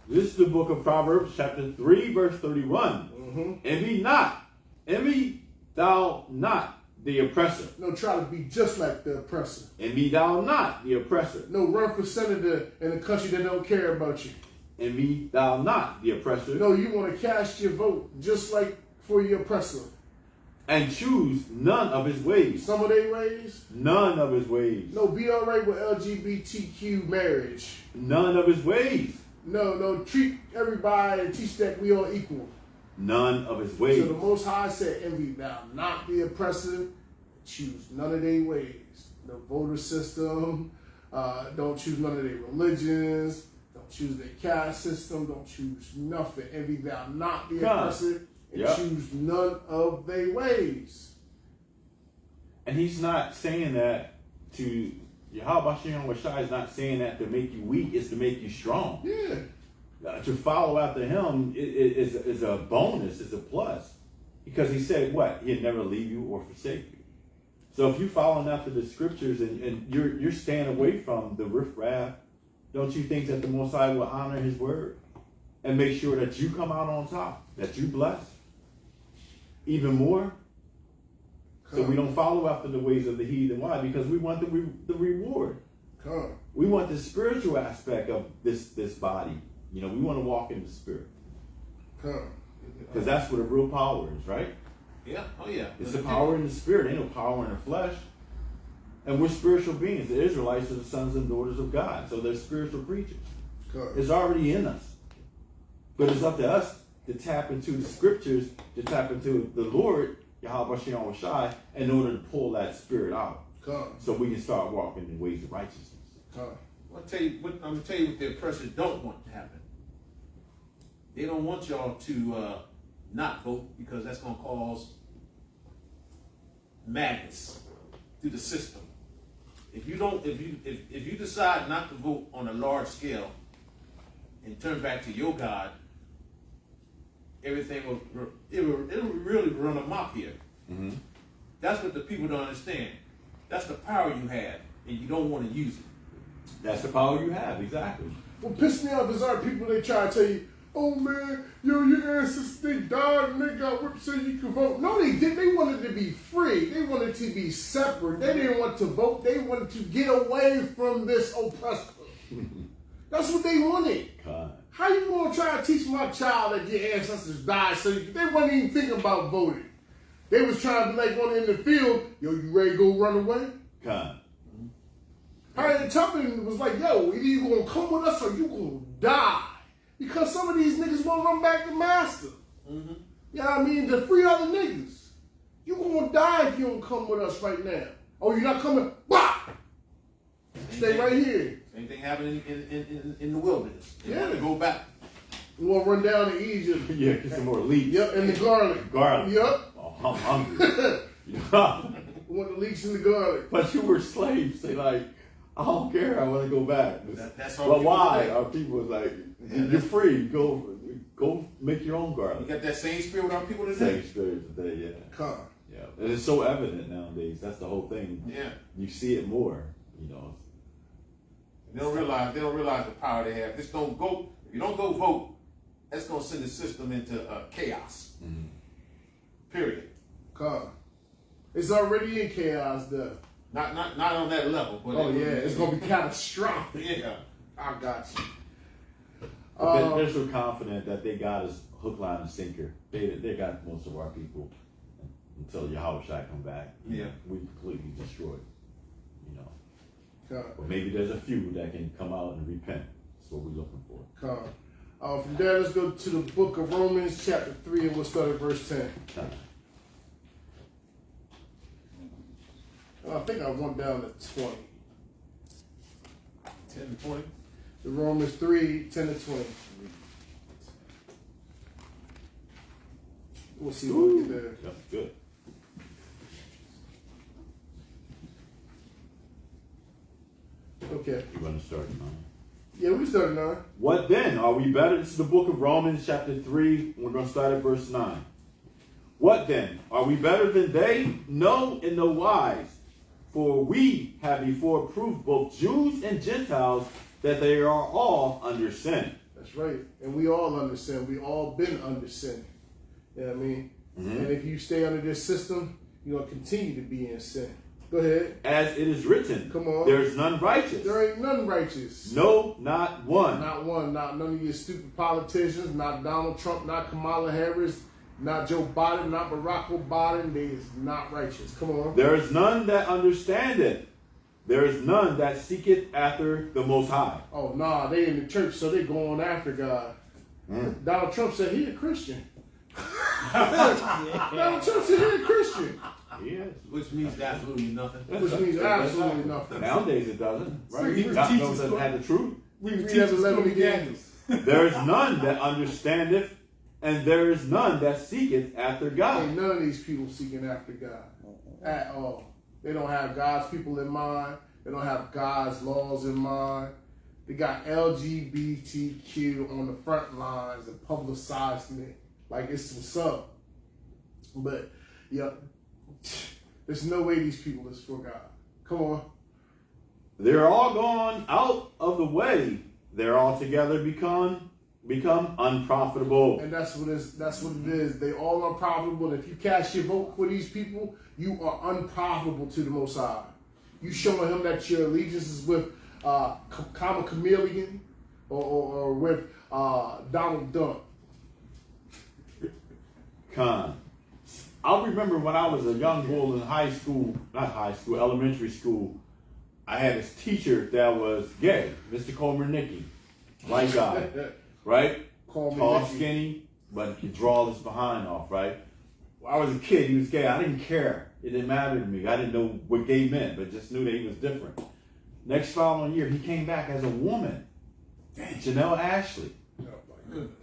This is the book of Proverbs, chapter 3, verse 31. Envy thou not the oppressor. No, try to be just like the oppressor. Envy thou not the oppressor. No, run for senator in a country that don't care about you. Envy thou not the oppressor. No, you want to cast your vote just like for your oppressor. And choose none of his ways. Some of their ways? None of his ways. No, be all right with LGBTQ marriage. None of his ways. No, treat everybody and teach that we are equal. None of his ways. So the Most High said, envy thou not the oppressor, choose none of their ways. No voter system, don't choose none of their religions, don't choose their caste system, don't choose nothing. Envy thou not the oppressor, and choose none of their ways. And he's not saying that to Yahweh Shai is not saying that to make you weak, it's to make you strong. Yeah. To follow after him is a bonus, is a plus. Because he said what? He'd never leave you or forsake you. So if you're following after the scriptures and you're staying away from the riffraff, don't you think that the Most High will honor his word and make sure that you come out on top, that you bless even more? So we don't follow after the ways of the heathen. Why? Because we want the reward. We want the spiritual aspect of this body. You know, we want to walk in the spirit. Because that's where the real power is, right? Yeah. Oh, yeah. It's the power in the spirit. Ain't no power in the flesh. And we're spiritual beings. The Israelites are the sons and daughters of God. So they're spiritual creatures. It's already in us. But it's up to us to tap into the scriptures, to tap into the Lord, Yahweh Shai, in order to pull that spirit out. So we can start walking in ways of righteousness. I'm gonna tell you what the oppressors don't want to happen. They don't want y'all to not vote because that's gonna cause madness through the system. If you decide not to vote on a large scale and turn back to your God, everything will really run amok here. Mm-hmm. That's what the people don't understand. That's the power you have, and you don't want to use it. That's the power you have, exactly. What pissed me off is our people, they try to tell you, oh man, your ancestors, they died and they got whipped so you could vote. No, they didn't. They wanted to be free. They wanted to be separate. They didn't want to vote. They wanted to get away from this oppressor. That's what they wanted. God. How you going to try to teach my child that your ancestors died so they wasn't even thinking about voting? They was trying to be like going in the field, yo, you ready to go run away? God. Harriet Tubman was like, yo, either you going to come with us or you going to die. Because some of these niggas won't run back to master. Mm-hmm. You know what I mean? To free other niggas. You going to die if you don't come with us right now. Oh, you're not coming? Bah! Stay right here. Same thing happened in the wilderness. They want to go back. You want to run down to Egypt. Yeah, get some more leeks. Yep, and the garlic. Garlic. Yep. Oh, I'm hungry. You want the leeks and the garlic. But you were slaves. Say like, I don't care. I want to go back. That's all. But why? Our people was like, you're free. Go make your own garlic. You got that same spirit with our people today. Same spirit today, yeah. Come. Yeah, and it's so evident nowadays. That's the whole thing. Yeah. You see it more, you know. They don't realize the power they have. Just don't go. If you don't go vote, that's gonna send the system into chaos. Mm-hmm. Period. Come. It's already in chaos, though. Not on that level. But Oh, yeah. It's going to be catastrophic. Yeah. I got you. They're so confident that they got us hook, line, and sinker. They got most of our people until Yahweh Shai come back. Yeah. We completely destroyed. You know. Come. But maybe there's a few that can come out and repent. That's what we're looking for. Come. From there, let's go to the book of Romans, chapter 3, and we'll start at verse 10. I think I went down to 20. 10 to 20. The Romans 3, 10 to 20. We'll see what we get there. That's good. Okay. You're going to start now. Yeah, we started now. What then? Are we better? This is the book of Romans, chapter 3. We're going to start at verse 9. What then? Are we better than they? No, in no wise. For we have before proved both Jews and Gentiles that they are all under sin. That's right. And we all under sin. We all been under sin. You know what I mean? Mm-hmm. And if you stay under this system, you're going to continue to be in sin. Go ahead. As it is written, Come on. there is none righteous. There ain't none righteous. No, not one. Not one. Not none of your stupid politicians. Not Donald Trump. Not Kamala Harris. Not Joe Biden. Not Barack Obama. They is not righteous. Come on. There is none that understandeth. There is none that seeketh after the Most High. Oh, nah. They in the church, so they going after God. Donald Trump said he a Christian. Donald Trump said he a Christian. Yes. Which means absolutely nothing. Which means absolutely nothing. Nowadays it doesn't. Right? He God teaches knows doesn't have the truth. We He read teaches that 11 Stormy again. Daniels. There is none that understandeth, and there is none that seeketh after God. Ain't none of these people seeking after God at all. They don't have God's people in mind. They don't have God's laws in mind. They got LGBTQ on the front lines and publicizing it like it's what's up. But, yeah, there's no way these people is for God. Come on. They're all gone out of the way. They're altogether become unprofitable. And that's what it is. They all unprofitable. And if you cast your vote for these people, you are unprofitable to the Most High. You showing him that your allegiance is with Comma Chameleon or with Donald Duck. Con. I remember when I was a young bull in elementary school, I had this teacher that was gay, Mr. Komernicki, white guy, right? Tall, skinny, but he could draw his behind off, right? When I was a kid, he was gay. I didn't care. It didn't matter to me. I didn't know what gay meant, but just knew that he was different. Next following year, he came back as a woman, Janelle Ashley.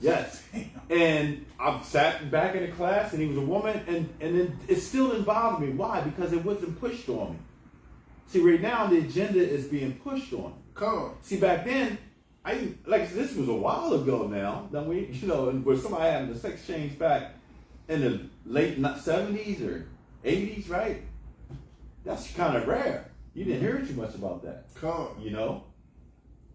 Yes. And I sat back in the class and he was a woman, and then it still didn't bother me. Why? Because it wasn't pushed on me. See, right now the agenda is being pushed on me. Come on. See, back then, this was a while ago now. Then where somebody having a sex change back in the late 70s or 80s, right? That's kind of rare. You didn't hear too much about that. Come on.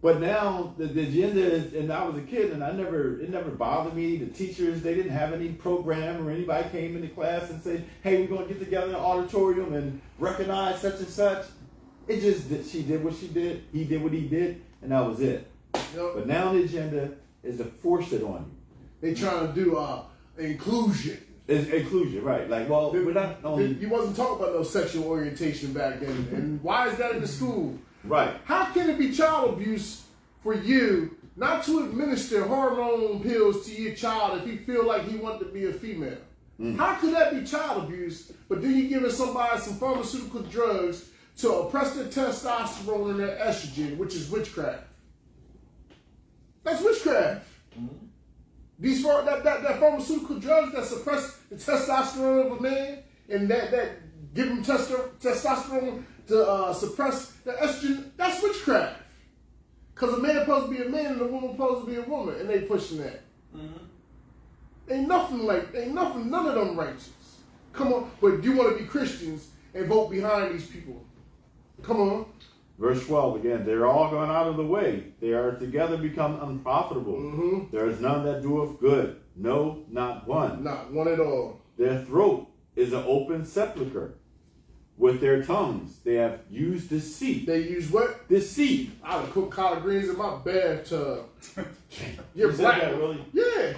But now the agenda is, and I was a kid, and it never bothered me. The teachers, they didn't have any program or anybody came into class and said, "Hey, we're gonna get together in the auditorium and recognize such and such." It just she did what she did, he did what he did, and that was it. Yep. But now the agenda is to force it on you. They trying to do inclusion. It's inclusion, right? Like, well, we're not only You wasn't talking about no sexual orientation back then, and why is that in the school? right. How can it be child abuse for you not to administer hormone pills to your child if he feel like he wants to be a female? How could that be child abuse? But then you giving somebody some pharmaceutical drugs to oppress their testosterone and their estrogen, which is witchcraft. That's witchcraft. These that pharmaceutical drugs that suppress the testosterone of a man and that give him testosterone to suppress the estrogen, that's witchcraft. Because a man supposed to be a man and a woman supposed to be a woman, and they pushing that. Ain't none of them righteous. Come on, but you want to be Christians and vote behind these people. Come on. Verse 12 again, they're all gone out of the way. They are together become unprofitable. There is none that doeth good. No, not one. Not one at all. Their throat is an open sepulchre. With their tongues, they have used deceit. They use what? Deceit. I would cook collard greens in my bathtub. You're You said black. that, really? Yeah.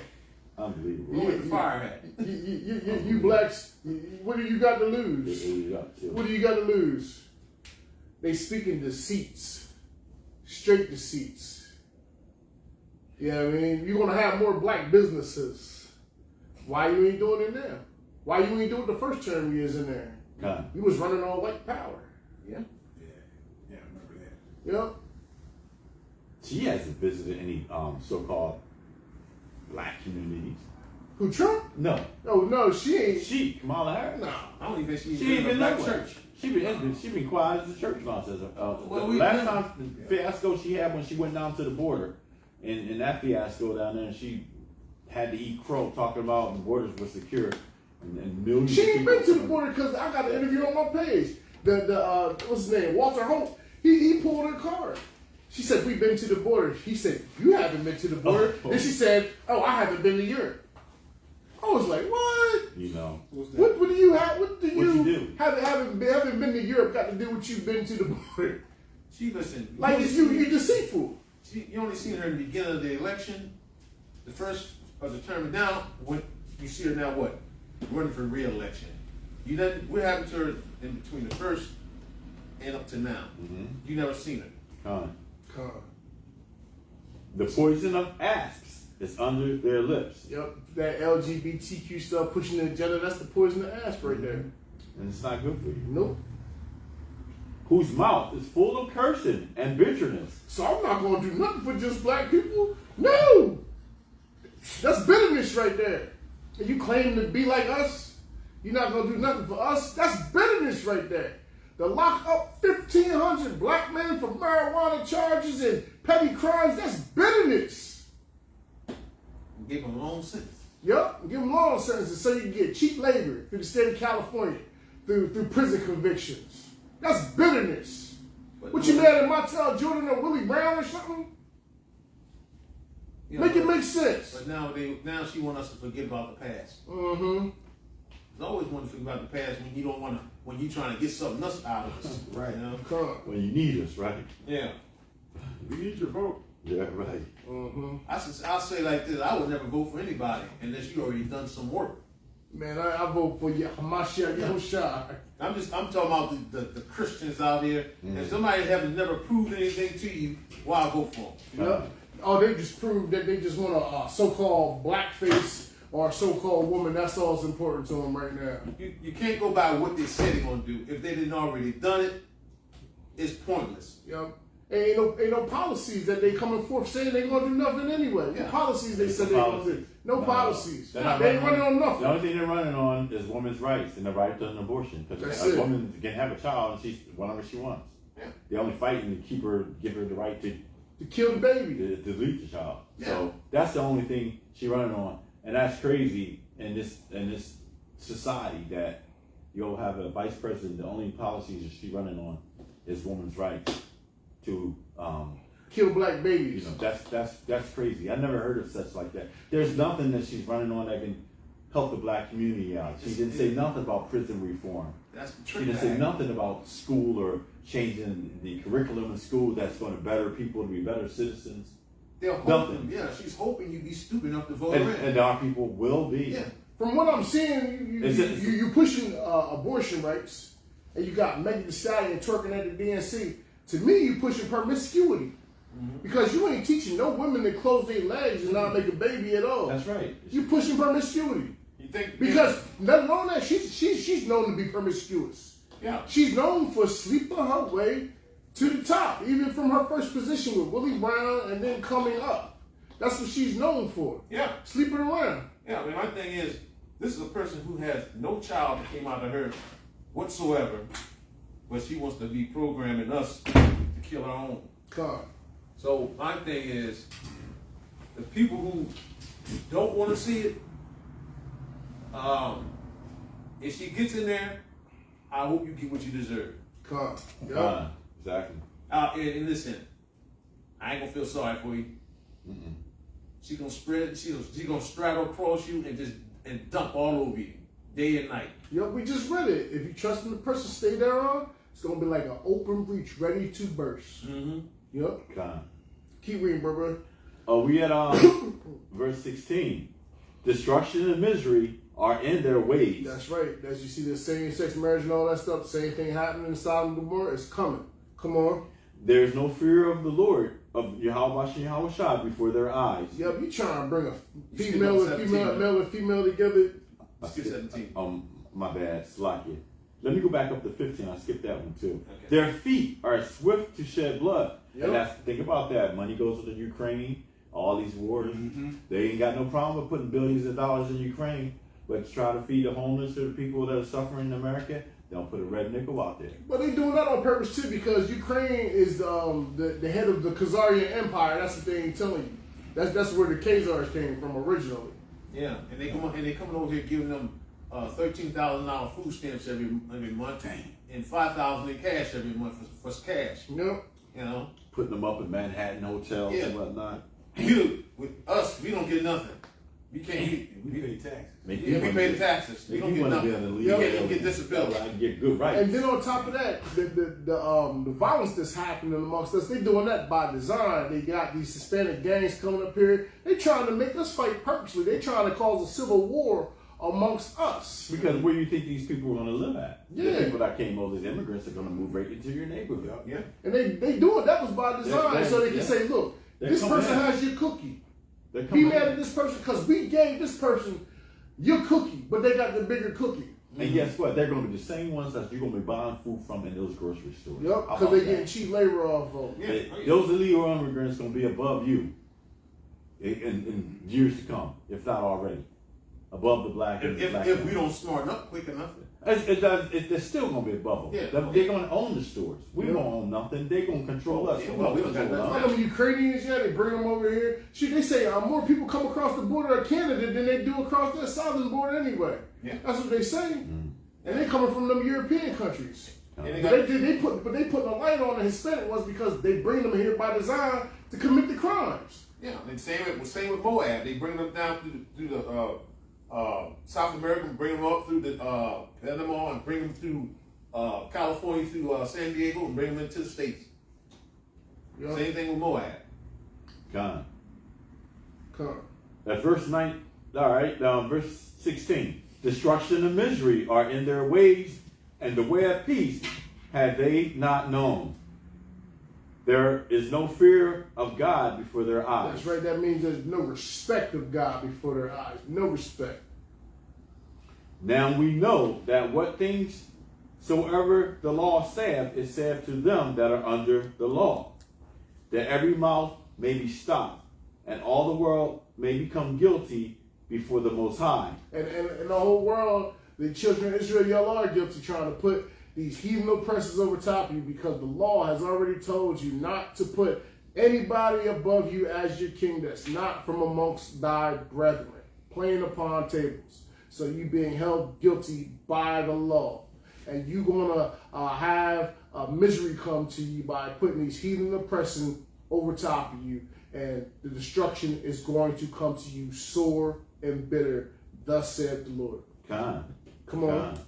Unbelievable. Where the fire at? You blacks, what do you got to They lose? ate it up, too. What do you got to lose? They speaking deceits. Straight deceits. You know what I mean? You're going to have more black businesses. Why you ain't doing it now? Why you ain't doing it the first term you was in there? You was running on white power. Yeah, I remember that. Yep. She hasn't visited any so-called black communities. Who, Trump? No. Oh, no, she ain't. Kamala Harris. No. I don't even think She ain't been in a black nowhere. church. She been quiet as a church mouse. Well, The last time the fiasco she had when she went down to the border, in that fiasco down there, and she had to eat crow talking about the borders were secure and millions. She of ain't people been to the border because I got an interview on my page. The what's his name? Walter Hope. He pulled her card. She said, we've been to the border. He said, you haven't been to the border. Then she said, oh, I haven't been to Europe. I was like, what? You know. What do you have? What do you do? Haven't been to Europe got to do with you been to the border? She listen. Like you deceitful. You only seen her in the beginning of the election, the first of the term. Now, when you see her now, what? Running for re-election. You didn't. What happened to her in between the first and up to now? Mm-hmm. You never seen her. The poison of asps is under their lips. Yep, that LGBTQ stuff pushing the agenda, that's the poison of asp right there. And it's not good for you. Nope. Whose mouth is full of cursing and bitterness. So I'm not going to do nothing for just black people. No! That's bitterness right there. And you claim to be like us? You're not going to do nothing for us? That's bitterness right there. To lock up 1,500 black men for marijuana charges and petty crimes, that's bitterness. Give them a long sentence. Yep, give them long sentences so you can get cheap labor through the state of California, through prison convictions. That's bitterness. But What you mad at Montel Jordan or Willie Brown or something? You know, Make it make sense. But now she want us to forget about the past. Mm-hmm. There's always want to forget about the past when you don't want to, when you trying to get something else out of us. Right. You know? Come on. When you need us, right? Yeah. We need your vote. Yeah, right. Mm-hmm. I'll say like this: I would never vote for anybody unless you already done some work. Man, I vote for Hamashiach Yahushua. I'm talking about the Christians out here. If somebody haven't never proved anything to you, why vote for them? Yep. Oh, they just proved that they just want a so-called blackface or a so-called woman. That's all that's important to them right now. You can't go by what they said they're gonna do. If they didn't already done it, it's pointless. Yep. Ain't no policies that they coming forth saying they gonna do nothing anyway. Yeah. What policies they said they gonna do? No policies. They not ain't running on nothing. The only thing they're running on is women's rights and the right to an abortion. Because That's a it. woman can have a child and she's whatever she wants. Yeah. They're only fighting to give her the right to To kill the baby. delete the child. Yeah. So that's the only thing she's running on. And that's crazy in this society that you'll have a vice president, the only policies that she's running on is women's rights to Kill black babies. you know, that's crazy. I never heard of such like that. There's nothing that she's running on that can help the black community out. She didn't say nothing about prison reform. That's the She trick. didn't say nothing about school or changing the curriculum in school that's going to better people to be better citizens. They're hoping, yeah, she's hoping you be stupid enough to vote her in. And our people will be. Yeah. From what I'm seeing, you pushing abortion rights, and you got Megan Thee Stallion twerking at the DNC. To me, you pushing promiscuity. Because you ain't teaching no women to close their legs and not make a baby at all. That's right. You pushing promiscuity. You think Because let alone that she's known to be promiscuous. Yeah. She's known for sleeping her way to the top, even from her first position with Willie Brown and then coming up. That's what she's known for. Yeah. Sleeping around. Yeah, I mean, my thing is, this is a person who has no child that came out of her whatsoever, but she wants to be programming us to kill our own. God. So my thing is, the people who don't want to see it, if she gets in there, I hope you get what you deserve. God. Yeah. Exactly. And listen, I ain't gonna feel sorry for you. She gonna spread, she gonna straddle across you and dump all over you, day and night. Yep, we just read it. If you trust in the person, stay there on. It's gonna be like an open breach, ready to burst. Yep. God. Keep reading, bro. Oh, we at verse 16. Destruction and misery are in their ways. That's right. As you see the same-sex marriage and all that stuff, same thing happening in Sodom and Gomorrah. It's coming. Come on. There is no fear of the Lord, of Yahweh and Yahushua before their eyes. Yep, you trying to bring a skip female up and 17, male and female together. Skip 17. My bad, Slakia. Let me go back up to 15. I skipped that one too. Okay. Their feet are swift to shed blood. Yep. And think about that. Money goes to the Ukraine, all these wars. They ain't got no problem with putting billions of dollars in Ukraine, but to try to feed the homeless or the people that are suffering in America, they'll put a red nickel out there. But they doing that on purpose too, because Ukraine is the head of the Khazarian Empire. That's what they ain't telling you. That's where the Khazars came from originally. Yeah, and they coming over here giving them $13,000 food stamps every month, and $5,000 in cash every month for cash. Yep. You know, putting them up in Manhattan hotels and whatnot. With us, we don't get nothing. We can't. We pay taxes. We pay the taxes. We don't get nothing. We can't even get disability. I get good rights. And then on top of that, the violence that's happening amongst us, they doing that by design. They got these Hispanic gangs coming up here. They trying to make us fight purposely. They trying to cause a civil war amongst us. Because where you think these people are going to live at? Yeah. The people that came over, these immigrants, are going to move right into your neighborhood. Yeah. And they do it. That was by design, Yeah, so they can yeah. say, look, this person has your cookie. They're Be coming mad in. at this person because we gave this person your cookie, but they got the bigger cookie. And guess what? They're going to be the same ones that you're going to be buying food from in those grocery stores. Yep, How because about they that? getting cheap labor off of. Yeah. Those illegal immigrants going to be above you in years to come, if not already. Above the black and If black we people. don't smarten up quick enough. They're still going to be above them. Yeah. They're going to own the stores. We Yeah. won't own nothing. They're going to control us. Yeah, We well, won't we don't got control nothing. them. I know Ukrainians, yeah, they bring them over here. Shoot, they say more people come across the border of Canada than they do across their southern border anyway. Yeah. That's what they say. And they coming from them European countries. And they But got, they putting a light on the Hispanic ones because they bring them here by design to commit the crimes. yeah, and same with Moab. They bring them down through the South America, and bring them up through the Panama, and bring them through California, through San Diego, and bring them into the States. Yep. Same thing with Moab. God. Come. At verse 9, all right, verse 16. Destruction and misery are in their ways, and the way of peace have they not known. There is no fear of God before their eyes. That's right. That means there's no respect of God before their eyes. No respect. Now we know that what things soever the law saith, it saith to them that are under the law, that every mouth may be stopped, and all the world may become guilty before the Most High. And the whole world, the children of Israel, y'all are guilty trying to put these heathen oppressors over top of you because the law has already told you not to put anybody above you as your king that's not from amongst thy brethren, playing upon tables. So you being held guilty by the law. And you going to have misery come to you by putting these heathen oppression over top of you. And the destruction is going to come to you sore and bitter. Thus saith the Lord. Come on.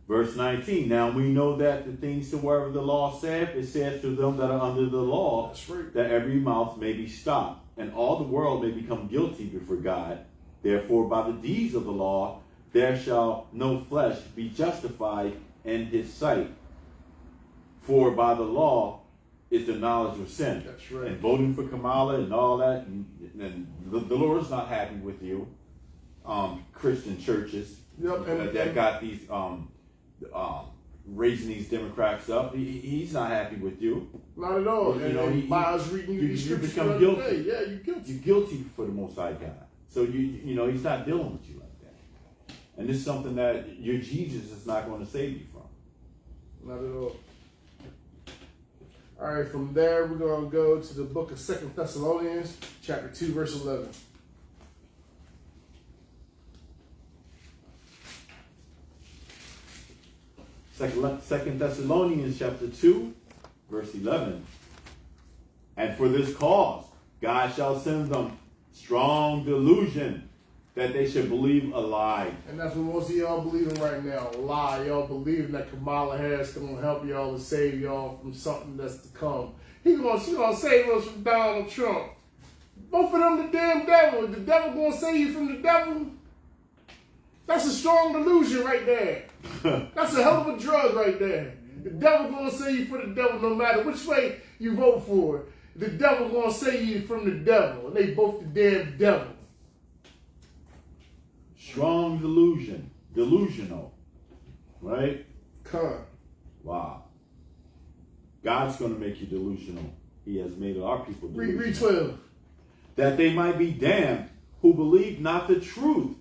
Verse 19. Now we know that the things soever the law saith, it saith to them that are under the law, That's right. that every mouth may be stopped, and all the world may become guilty before God. Therefore, by the deeds of the law, there shall no flesh be justified in his sight. For by the law is the knowledge of sin. That's right. And voting for Kamala and all that, and the Lord's not happy with you. Christian churches Yep, that got these raising these Democrats up. He's not happy with you. Not at all. You And, know, and by us reading you these you scriptures become the other guilty. day, yeah, you're guilty. You're guilty for the Most High God. So you know he's not dealing with you like that. And this is something that your Jesus is not going to save you from. Not at all. All right, from there we're going to go to the book of 2 Thessalonians, chapter 2, verse 11. Second Thessalonians chapter 2, verse 11. And for this cause, God shall send them strong delusion, that they should believe a lie. And that's what most of y'all believing right now. A lie. Y'all believing that Kamala Harris going to help y'all to save y'all from something that's to come. She going to save us from Donald Trump. Both of them the damn devil. The devil going to save you from the devil? That's a strong delusion right there. That's a hell of a drug right there. The devil going to save you from the devil no matter which way you vote for. The devil going to save you from the devil. And they both the damn devil. Strong delusion. Delusional. Right? Come. Wow. God's going to make you delusional. He has made our people delusional. Read 12. That they might be damned who believe not the truth,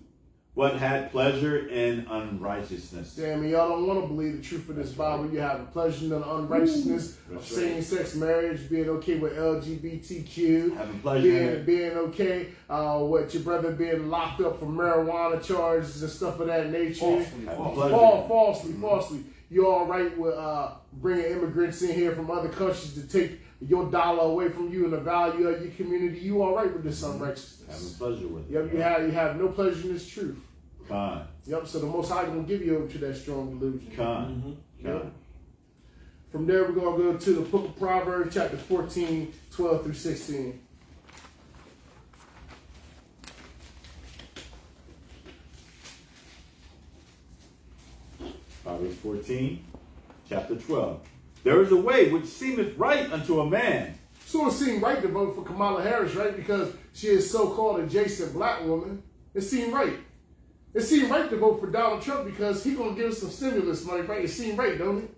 but had pleasure in unrighteousness. Damn, y'all don't want to believe the truth of this Bible. You have a pleasure in the unrighteousness of same-sex marriage, being okay with LGBTQ, Having pleasure in it. being okay with your brother being locked up for marijuana charges and stuff of that nature. Falsely. Having pleasure. Falsely. You all right with bringing immigrants in here from other countries to take your dollar away from you and the value of your community? You all right with this unrighteousness? Having pleasure with it. Yep, you have no pleasure in this truth. Con. Yep, so the Most High going to give you over to that strong delusion. Con. Yep. From there, we're going to go to the book of Proverbs, chapter 14, 12 through 16. Proverbs 14, chapter 12. There is a way which seemeth right unto a man. So it seemed right to vote for Kamala Harris, right? Because she is so-called adjacent black woman. It seemed right. It seemed right to vote for Donald Trump because he going to give us some stimulus money, right? It seemed right, don't it?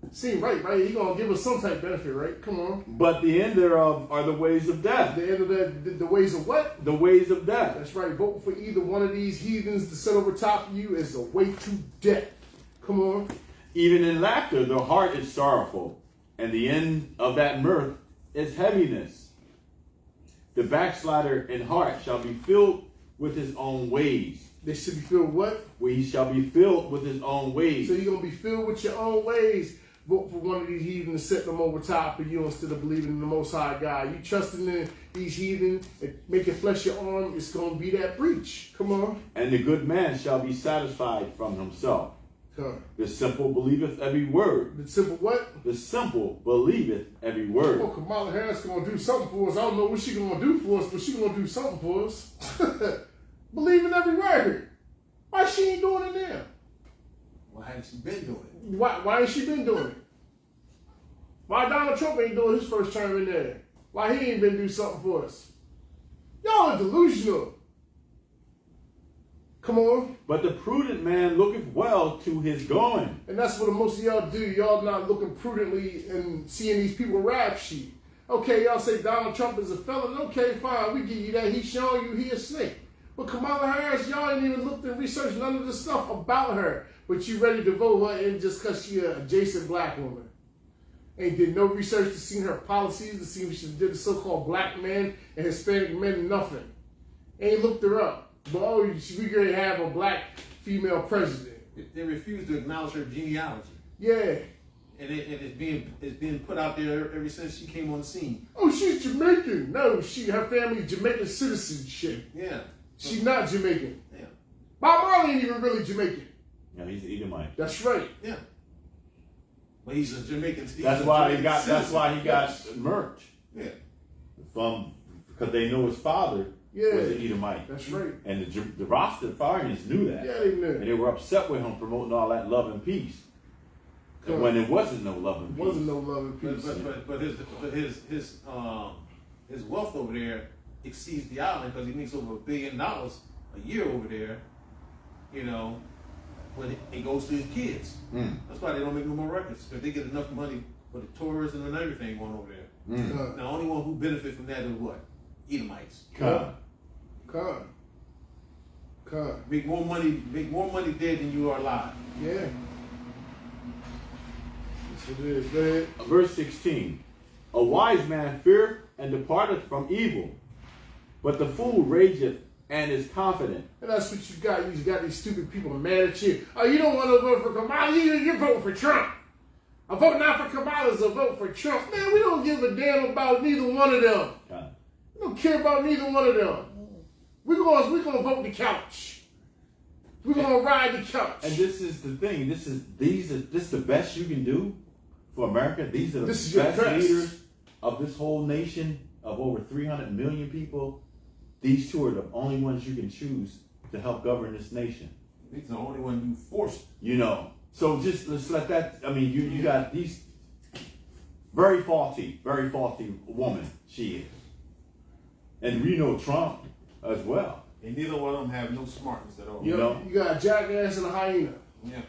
It seemed right, right? He going to give us some type of benefit, right? Come on. But the end thereof are the ways of death. The end of the ways of what? The ways of death. That's right. Vote for either one of these heathens to sit over top of you is the way to death. Come on. Even in laughter, the heart is sorrowful, and the end of that mirth is heaviness. The backslider in heart shall be filled with his own ways. They should be filled what? Where he shall be filled with his own ways. So you're going to be filled with your own ways. Vote for one of these heathens to set them over top of you instead of believing in the Most High God. You trusting in these heathen and make your flesh your arm, it's going to be that breach. Come on. And the good man shall be satisfied from himself. Come. The simple believeth every word. The simple what? The simple believeth every word. Oh, Kamala Harris going to do something for us. I don't know what she's going to do for us, but she's going to do something for us. Believe in every word. Why she ain't doing it now? Why hasn't she been doing it? Why ain't she been doing it? Why Donald Trump ain't doing his first term in there? Why he ain't been do something for us? Y'all are delusional. Come on. But the prudent man looketh well to his going. And that's what most of y'all do. Y'all not looking prudently and seeing these people rap sheet. Okay, y'all say Donald Trump is a felon. Okay, fine. We give you that. He's showing you he a snake. But Kamala Harris, y'all ain't even looked and researched none of the stuff about her. But you ready to vote her in just because she an adjacent black woman. Ain't did no research to see her policies, to see what she did to so-called black men and Hispanic men, nothing. Ain't looked her up. But oh, we going to have a black female president. They refuse to acknowledge her genealogy. Yeah. And it's being put out there ever since she came on the scene. Oh, she's Jamaican. No, her family's Jamaican citizenship. Yeah. She's not Jamaican. Yeah. Bob Marley ain't even really Jamaican. Yeah, he's an Edomite. That's right. Yeah. But he's a Jamaican. That's why he got murked. Yeah. Because they know his father was an Edomite. That's right. And the Rastafarians knew that. Yeah, they knew. And they were upset with him promoting all that love and peace. And when there wasn't no love and peace. Wasn't no love and peace. But his wealth over there exceeds the island because he makes over $1 billion a year over there. You know, when it goes to his kids. That's why they don't make no more records, because they get enough money for the tourism and everything going over there. Now, the only one who benefit from that is what? Edomites. Con. Make more money dead than you are alive. Yeah. That's what it is. Go ahead. Verse 16. A wise man feareth and departeth from evil, but the fool rageth and is confident. And that's what you got. You got these stupid people mad at you. Oh, you don't want to vote for Kamala. You're voting for Trump. A vote not for Kamala is a vote for Trump. Man, we don't give a damn about neither one of them. We don't care about neither one of them. We're gonna vote the couch. We're gonna ride the couch. And this is the thing. This is the best you can do for America. These are the best leaders of this whole nation of over 300 million people. These two are the only ones you can choose to help govern this nation. These are the only ones you forced. You know. So just let's let that. I mean, you got these very faulty woman. She is, and we know Trump as well. And neither one of them have no smartness at all. You know, you got a jackass and a hyena. Yeah.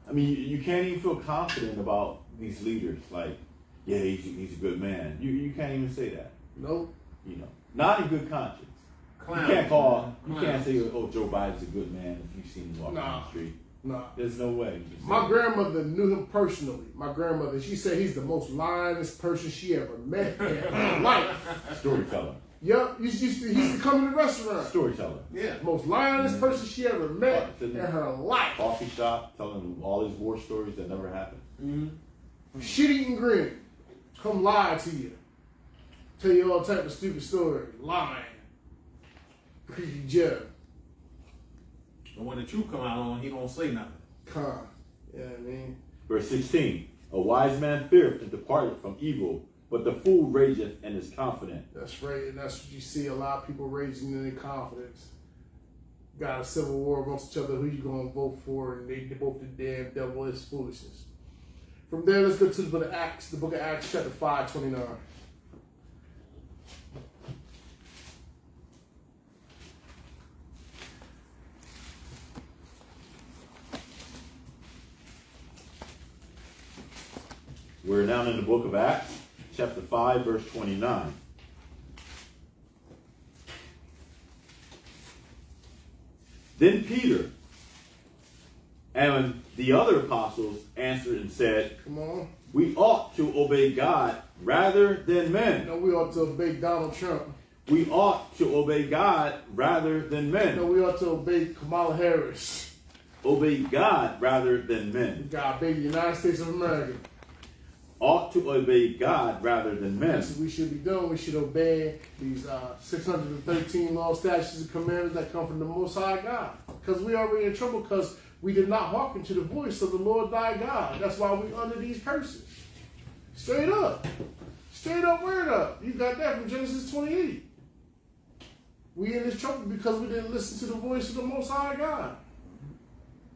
I mean, you can't even feel confident about these leaders. Like, yeah, he's a good man. You can't even say that. Nope. You know, not in good conscience. Clowns. You can't say, oh, Joe Biden's a good man if you've seen him walking down the street. Nah. There's no way. My grandmother knew him personally. My grandmother, she said he's the most lyingest person she ever met in her life. Storyteller. Yup, he used to come in the restaurant. Storyteller. Yeah. Most lionest person she ever met in her life. Coffee shop, telling all these war stories that never happened. Shit eating grin. Come lie to you. Tell you all type of stupid stories. Lying. Creepy Jeff. And when the truth come out on, he don't say nothing. Con. Yeah, I mean. Verse 16. A wise man feareth and departeth from evil, but the fool rageth and is confident. That's right, and that's what you see a lot of people raging in their confidence. Got a civil war amongst each other, who you gonna vote for, and they both the damn devil is foolishness. From there, let's go to the book of Acts chapter 5:29. We're now in the book of Acts, chapter 5, verse 29. Then Peter and the other apostles answered and said, Come on. we ought to obey God rather than men. No, we ought to obey Donald Trump. We ought to obey God rather than men. No, we ought to obey Kamala Harris. Obey God rather than men. God, baby, the United States of America. Ought to obey God rather than men. That's what we should be doing. We should obey these 613 laws, statutes, and commandments that come from the Most High God. Because we are already in trouble because we did not hearken to the voice of the Lord thy God. That's why we under these curses. Straight up. Straight up, word up. You got that from Genesis 28. We in this trouble because we didn't listen to the voice of the Most High God.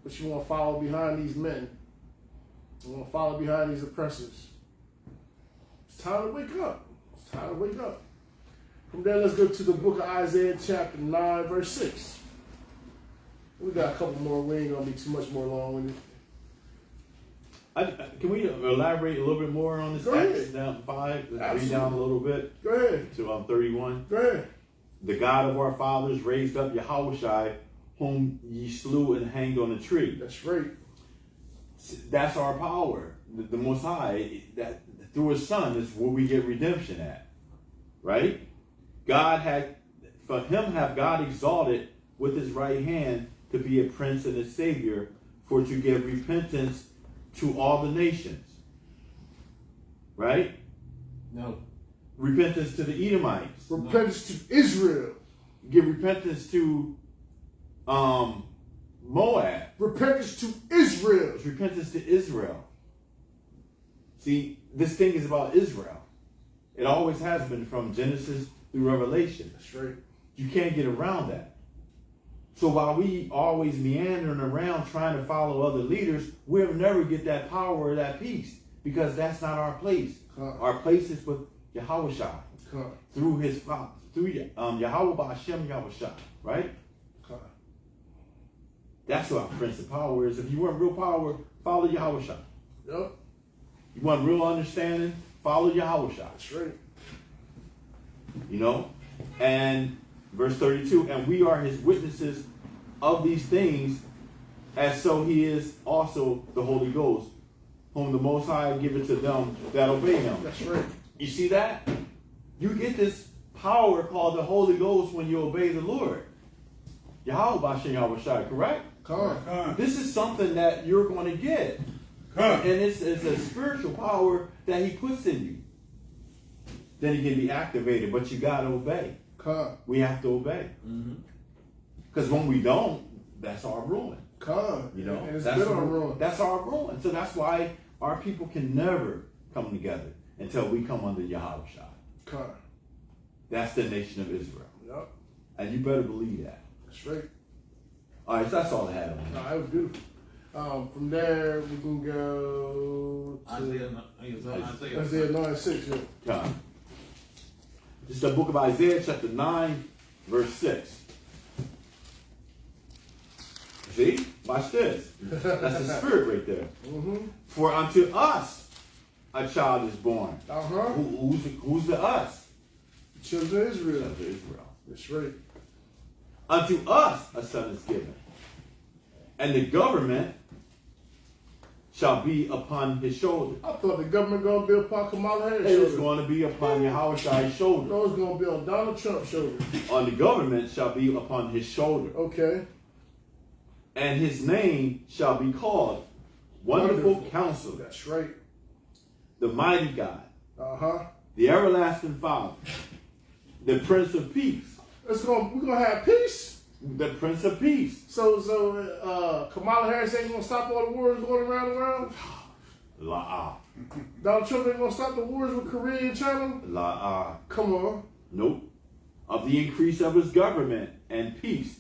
But you want to follow behind these men. You want to follow behind these oppressors. It's time to wake up. It's time to wake up. From there, let's go to the book of Isaiah chapter 9, verse 6. We got a couple more. We ain't going to be too much more long-winded. Can we elaborate a little bit more on this Go text ahead. down 5? Absolutely. Read down a little bit Go ahead. to 31. Go ahead. The God of our fathers raised up Yahushua, whom ye slew and hanged on a tree. That's right. That's our power. The Most High, that through His Son is where we get redemption at, right? For Him have God exalted with His right hand to be a prince and a savior, for to give repentance to all the nations, right? No. Repentance to the Edomites. Repentance to Israel. Give repentance to Moab. Repentance to Israel. It's repentance to Israel. See, this thing is about Israel. It always has been from Genesis through Revelation. That's right. You can't get around that. So while we always meandering around trying to follow other leaders, we'll never get that power or that peace because that's not our place. Our place is with Yahushua through His Father, through Yahweh Ba'Shem Yahushua, right? That's what our Prince of Power is. If you want real power, follow Yahushua. Yep. You want real understanding, follow Yahushua. That's right. You know? And verse 32, and we are His witnesses of these things, as so He is also the Holy Ghost, whom the Most High giveth to them that obey Him. That's right. You see that? You get this power called the Holy Ghost when you obey the Lord. Yahweh Ba'Shem Yahushua, correct? This is something that you're going to get. And it's a spiritual power that He puts in you. Then it can be activated, but you got to obey. We have to obey. Because when we don't, that's our ruin. You know, and it's been our ruin. That's our ruin. So that's why our people can never come together until we come under Yahushua. That's the nation of Israel. Yep. And you better believe that. That's right. All right, so that's all I had on No, that. that was beautiful. From there, we can go to Isaiah 9:6. Yeah. This is the book of Isaiah, chapter 9, verse 6. See? Watch this. That's the spirit right there. For unto us a child is born. Who's the us? The children of Israel. Children of Israel. That's right. Unto us a son is given. And the government shall be upon his shoulder. I thought the government going to be upon Kamala Harris' It is shoulder. going to be upon Yahweh's shoulder. No, it's going to be on Donald Trump's shoulder. On the government shall be upon his shoulder. Okay. And his name shall be called Wonderful Counselor, That's right. the Mighty God, Uh-huh. the Everlasting Father, the Prince of Peace. We're gonna have peace. The Prince of Peace. So Kamala Harris ain't gonna stop all the wars going around the world. La Donald Trump ain't gonna stop the wars with Korea and China. La Come on. Nope. Of the increase of his government and peace,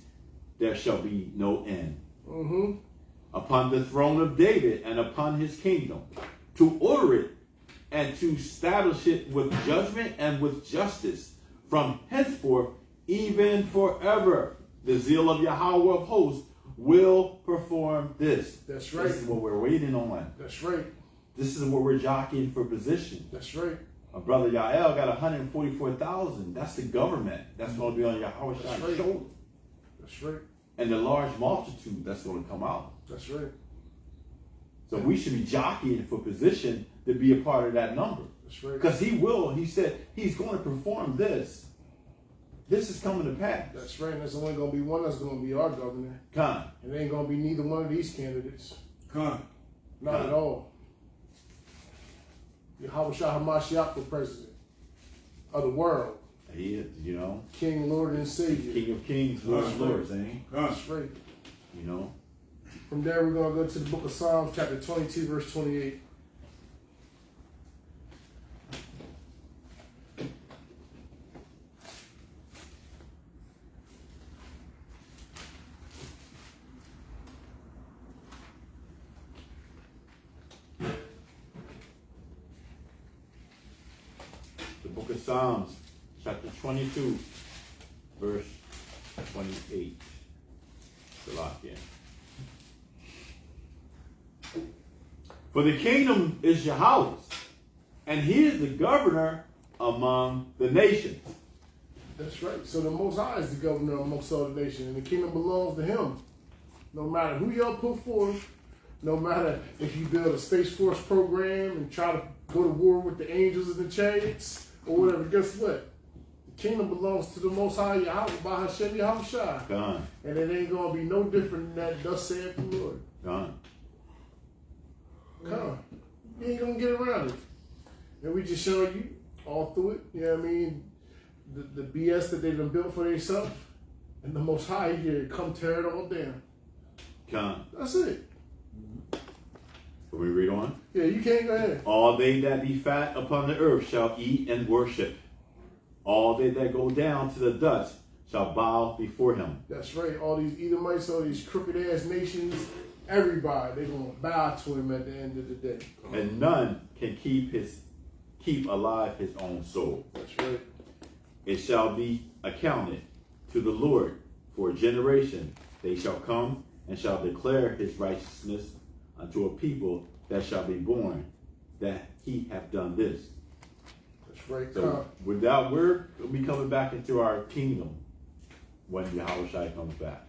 there shall be no end. Mm-hmm. Upon the throne of David and upon his kingdom, to order it and to establish it with judgment and with justice from henceforth, even forever. The zeal of Yahweh of hosts will perform this. That's right. This is what we're waiting on. That's right. This is what we're jockeying for position. That's right. My brother Yael got 144,000. That's the government. That's going to be on Yahweh's right. shoulder. That's right. And the large multitude that's going to come out. That's right. So we should be jockeying for position to be a part of that number. That's right. Because he said he's going to perform this. This is coming to pass. That's right. And there's only gonna be one that's gonna be our governor. Con. It ain't gonna be neither one of these candidates. Con. Not at all. Yahweh Shah HaMashiach for president of the world. He is, you know. King, Lord, and Savior. King of kings, Lord of lords, ain't he? That's right. You know. From there, we're going to go to the book of Psalms, chapter 22, verse 28. The book of Psalms, chapter 22, verse 28. Salakia. For the kingdom is Yahweh's, and he is the governor among the nations. That's right. So the Most High is the governor amongst all the nations, and the kingdom belongs to him. No matter who y'all put forth, no matter if you build a Space Force program and try to go to war with the angels and the chariots, or whatever, guess what? The kingdom belongs to the Most High Yahweh by Hashem Yahushua. Gone. And it ain't going to be no different than that, thus saith the Lord. Gone. Come. You ain't gonna get around it. And we just show you all through it, you know what I mean? The BS that they done built for themselves. And the Most High here come tear it all down. Gone. That's it. Can we read on? Yeah, you can't go ahead. All they that be fat upon the earth shall eat and worship. All they that go down to the dust shall bow before him. That's right. All these Edomites, all these crooked ass nations, everybody, they're gonna bow to him at the end of the day. And none can keep alive his own soul. That's right. It shall be accounted to the Lord for a generation. They shall come and shall declare his righteousness unto a people that shall be born, that he hath done this. That's right. So without, we're going to be coming back into our kingdom when Yahweh Shai comes back.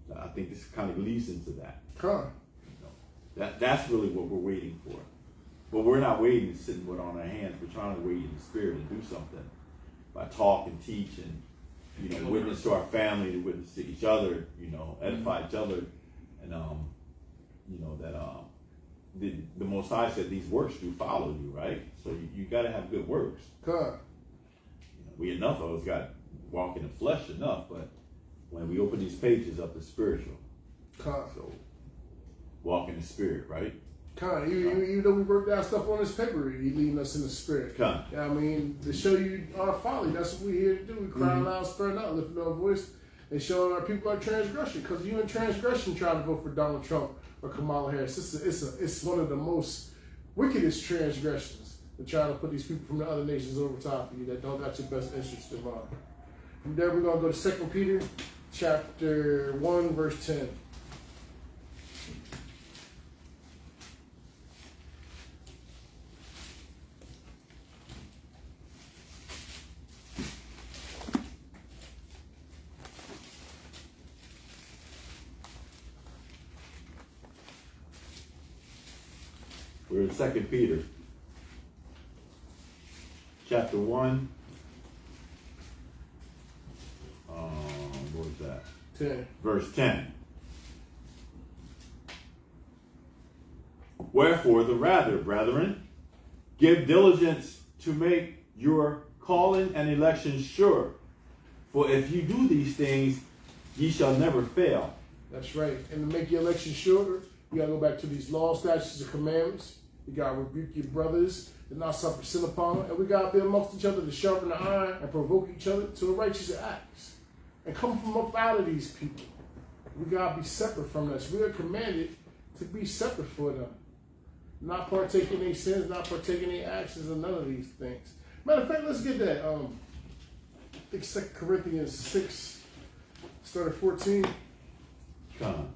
So I think this kind of leads into that. That's really what we're waiting for. But we're not waiting sitting with on our hands. We're trying to wait in the spirit and do something by talk and teach and, you know, witness to our family, to witness to each other, you know, edify each other, and you know that the Most High said these works do follow you, right? So you got to have good works. You know, we enough of us got walk in the flesh enough, but when we open these pages up, it's spiritual. So walk in the spirit, right? Even though we wrote down stuff on this paper, he leading us in the spirit. You know what I mean, to show you our folly. That's what we're here to do. We cry loud, spurring out, lifting our voice, and showing our people our transgression. Because you in transgression trying to vote for Donald Trump or Kamala Harris. It's one of the most wickedest transgressions to try to put these people from the other nations over top of you that don't got your best interests in mind. From there, we're going to go to 2 Peter chapter 1, verse 10. We're in 2 Peter. Chapter 1. What was that? 10. Verse 10. Wherefore, the rather, brethren, give diligence to make your calling and election sure. For if you do these things, ye shall never fail. That's right. And to make your election shorter, you gotta go back to these laws, statutes, and commandments. You gotta rebuke your brothers and not suffer sin upon them. And we gotta be amongst each other to sharpen the iron and provoke each other to righteous acts. And come from up out of these people. We gotta be separate from this. We are commanded to be separate for them. Not partake in their sins, not partake in their actions, and none of these things. Matter of fact, let's get that. I think 2 Corinthians 6, start at 14. Come on.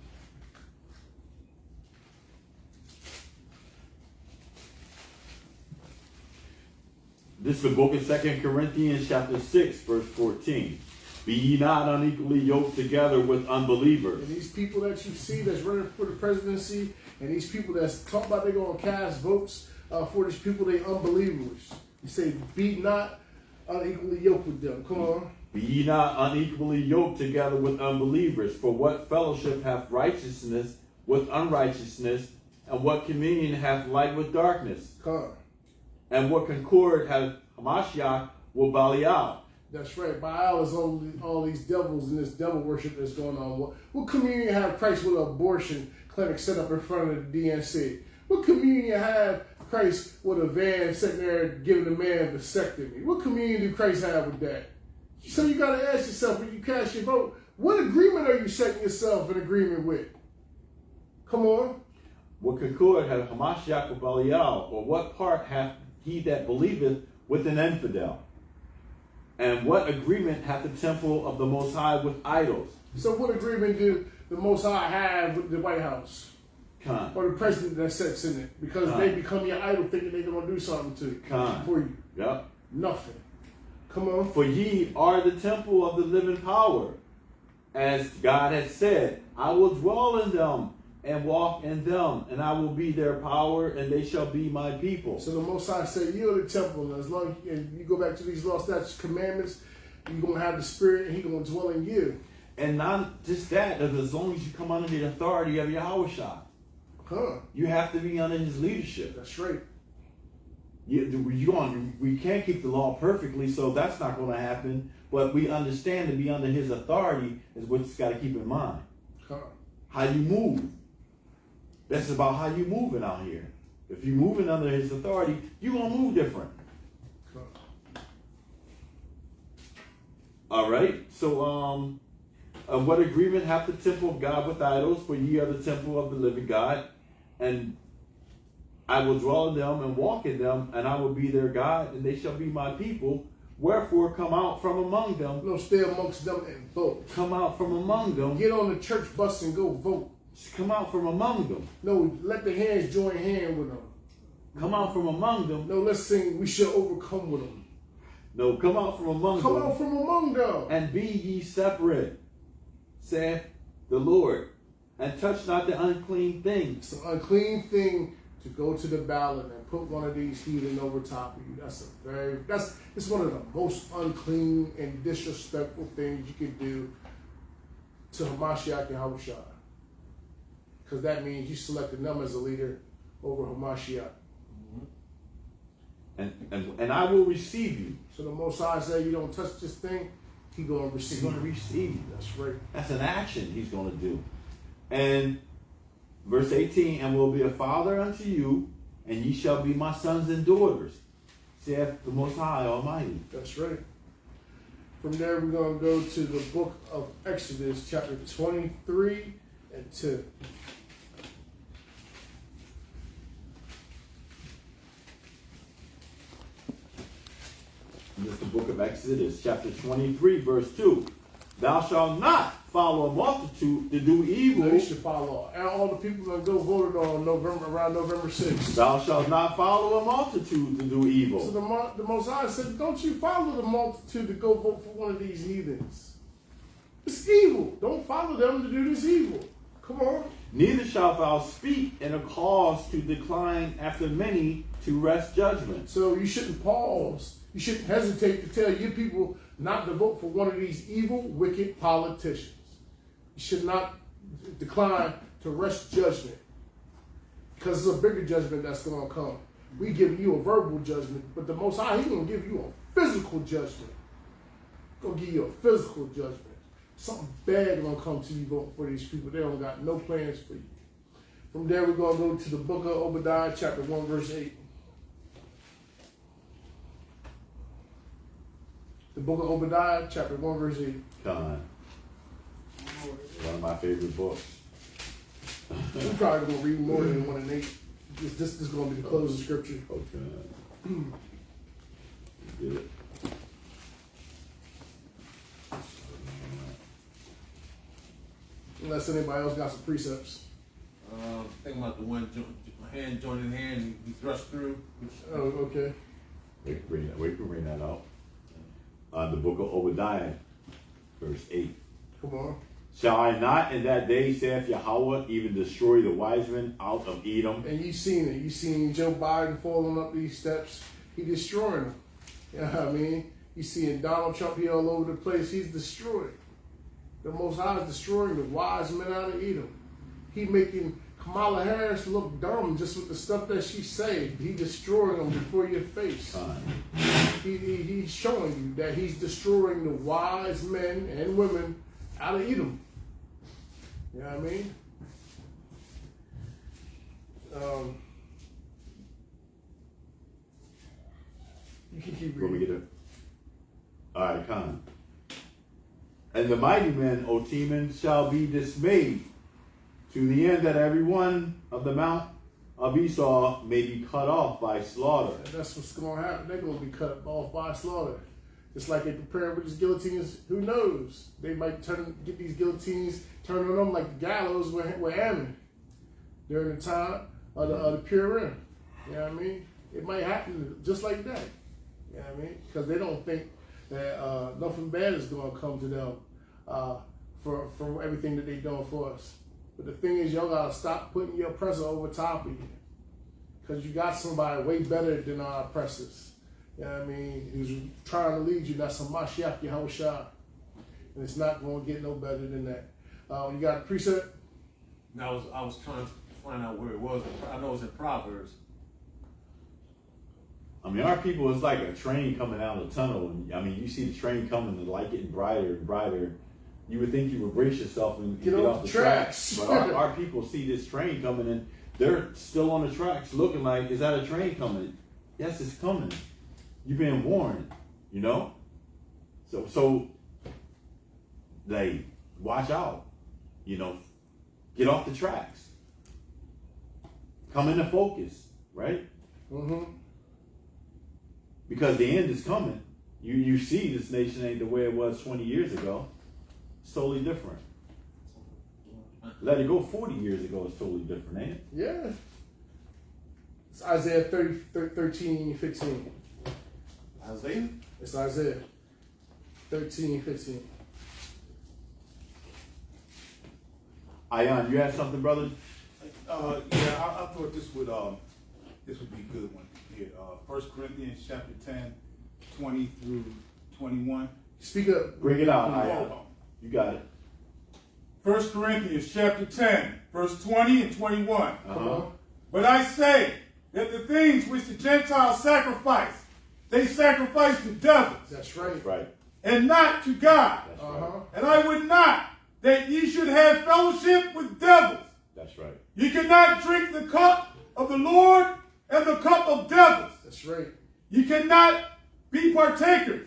This is the book of 2 Corinthians chapter 6, verse 14. Be ye not unequally yoked together with unbelievers. And these people that you see that's running for the presidency, and these people that's talking about they're going to cast votes for these people, they unbelievers. You say, be not unequally yoked with them. Come on. Be ye not unequally yoked together with unbelievers. For what fellowship hath righteousness with unrighteousness? And what communion hath light with darkness? Come on. And what concord hath Hamashiach with Belial? That's right. Baal is all these devils and this devil worship that's going on. What communion have Christ with an abortion clinic set up in front of the DNC? What communion have Christ with a van sitting there giving a man a vasectomy? What communion do Christ have with that? So you got to ask yourself when you cast your vote, what agreement are you setting yourself in agreement with? Come on. What concord hath Hamashiach with Belial? Or what part hath he that believeth with an infidel? And what agreement hath the temple of the Most High with idols? So what agreement do the Most High have with the White House? Or the president that sits in it? Because they become your idol thinking they're going to do something for you. Yep. Nothing. Come on. For ye are the temple of the living power. As God has said, I will dwell in them and walk in them, and I will be their power, and they shall be my people. So the Most High said, you're the temple, and as long as you go back to these law, statutes, commandments, you're going to have the Spirit, and He's going to dwell in you. And not just that, as long as you come under the authority of Yahushua. You have to be under His leadership. That's right. We can't keep the law perfectly, so that's not going to happen. But we understand to be under His authority is what you've got to keep in mind. How you move. That's about how you moving out here. If you're moving under His authority, you're going to move different. All right. So, what agreement hath the temple of God with idols? For ye are the temple of the living God. And I will dwell in them and walk in them, and I will be their God, and they shall be my people. Wherefore, come out from among them. No, stay amongst them and vote. Come out from among them. Get on the church bus and go vote. Come out from among them. No, let the hands join hand with them. Come out from among them. No, let's sing, we shall overcome with them. No, come out from among them. Come out from among them. And be ye separate, saith the Lord, and touch not the unclean thing. It's an unclean thing to go to the ballot and put one of these heathen over top of you. It's one of the most unclean and disrespectful things you can do to Hamashiach and Yahushua. Because that means you selected them as a leader over Hamashiach. And I will receive you. So the Most High said, you don't touch this thing, He's going to receive. He's going to receive you. That's right. That's an action He's going to do. And verse 18, and will be a father unto you, and ye shall be my sons and daughters, saith the Most High Almighty. That's right. From there, we're going to go to the book of Exodus, chapter 23 and 2. This is the book of Exodus, chapter 23, verse 2. Thou shalt not follow a multitude to do evil. No, you should follow all the people that go voted on around November 6th. Thou shalt not follow a multitude to do evil. So the Most High said, don't you follow the multitude to go vote for one of these heathens. It's evil. Don't follow them to do this evil. Come on. Neither shalt thou speak in a cause to decline after many to wrest judgment. So you shouldn't pause. You shouldn't hesitate to tell your people not to vote for one of these evil, wicked politicians. You should not decline to wrest judgment, because it's a bigger judgment that's going to come. We give you a verbal judgment, but the Most High, He's going to give you a physical judgment. He's going to give you a physical judgment. Something bad going to come to you voting for these people. They don't got no plans for you. From there, we're going to go to the book of Obadiah, chapter 1, verse 8. The book of Obadiah, chapter 1, verse 8. Con. One of my favorite books. We're probably going to read more than 1 and 8. This is going to be the closing scripture. Okay. Get it. Unless anybody else got some precepts. Think about the one hand joined in hand, you thrust through. Oh, okay. We can bring that out. The book of Obadiah, verse 8. Come on. Shall I not in that day, saith Yahweh, even destroy the wise men out of Edom? And you seen it. You seen Joe Biden falling up these steps. He destroying them. You know what I mean? You seeing Donald Trump here all over the place. He's destroyed. The Most High is destroying the wise men out of Edom. He making Kamala Harris look dumb just with the stuff that she said. He destroying them before your face. He's showing you that he's destroying the wise men and women out of Edom. You know what I mean? You can keep Where we reading. get it? All right, Con. And the mighty men, O Teman, shall be dismayed, to the end that every one of the mount of Esau may be cut off by slaughter. And that's what's going to happen. They're going to be cut off by slaughter. Just like they prepare with these guillotines, who knows? They might get these guillotines turned on them like the gallows with Ammon during the time of the Purim. You know what I mean? It might happen just like that. You know what I mean? Because they don't think that nothing bad is going to come to them for everything that they're doing for us. But the thing is, y'all got to stop putting your oppressor over top of you. Because you got somebody way better than our oppressors. You know what I mean? Who's trying to lead you. That's a Mashiach Yahushua. And it's not going to get no better than that. You got a precept? Now I was trying to find out where it was. I know it's in Proverbs. I mean, our people, it's like a train coming out of the tunnel. And, I mean, you see the train coming, the light getting brighter and brighter. You would think you would brace yourself and get off the tracks. But our people see this train coming and they're still on the tracks looking like, is that a train coming? Yes, it's coming. You've been warned, you know? So they watch out, you know, get off the tracks. Come into focus, right? Mm-hmm. Because the end is coming. You see this nation ain't the way it was 20 years ago. It's totally different. Let it go 40 years ago, it's totally different, ain't it? Yeah. It's Isaiah 13:15. Isaiah? It's Isaiah 13:15. Ayan, you have something, brother? Yeah, I thought this would be a good one here. 1 Corinthians chapter 10, 20 through 21. Speak up. Bring it out, Ayan. You got it. 1 Corinthians chapter 10, verse 20 and 21. Uh-huh. But I say that the things which the Gentiles sacrifice, they sacrifice to devils. That's right. That's right. And not to God. That's right. And I would not that ye should have fellowship with devils. That's right. You cannot drink the cup of the Lord and the cup of devils. That's right. You cannot be partakers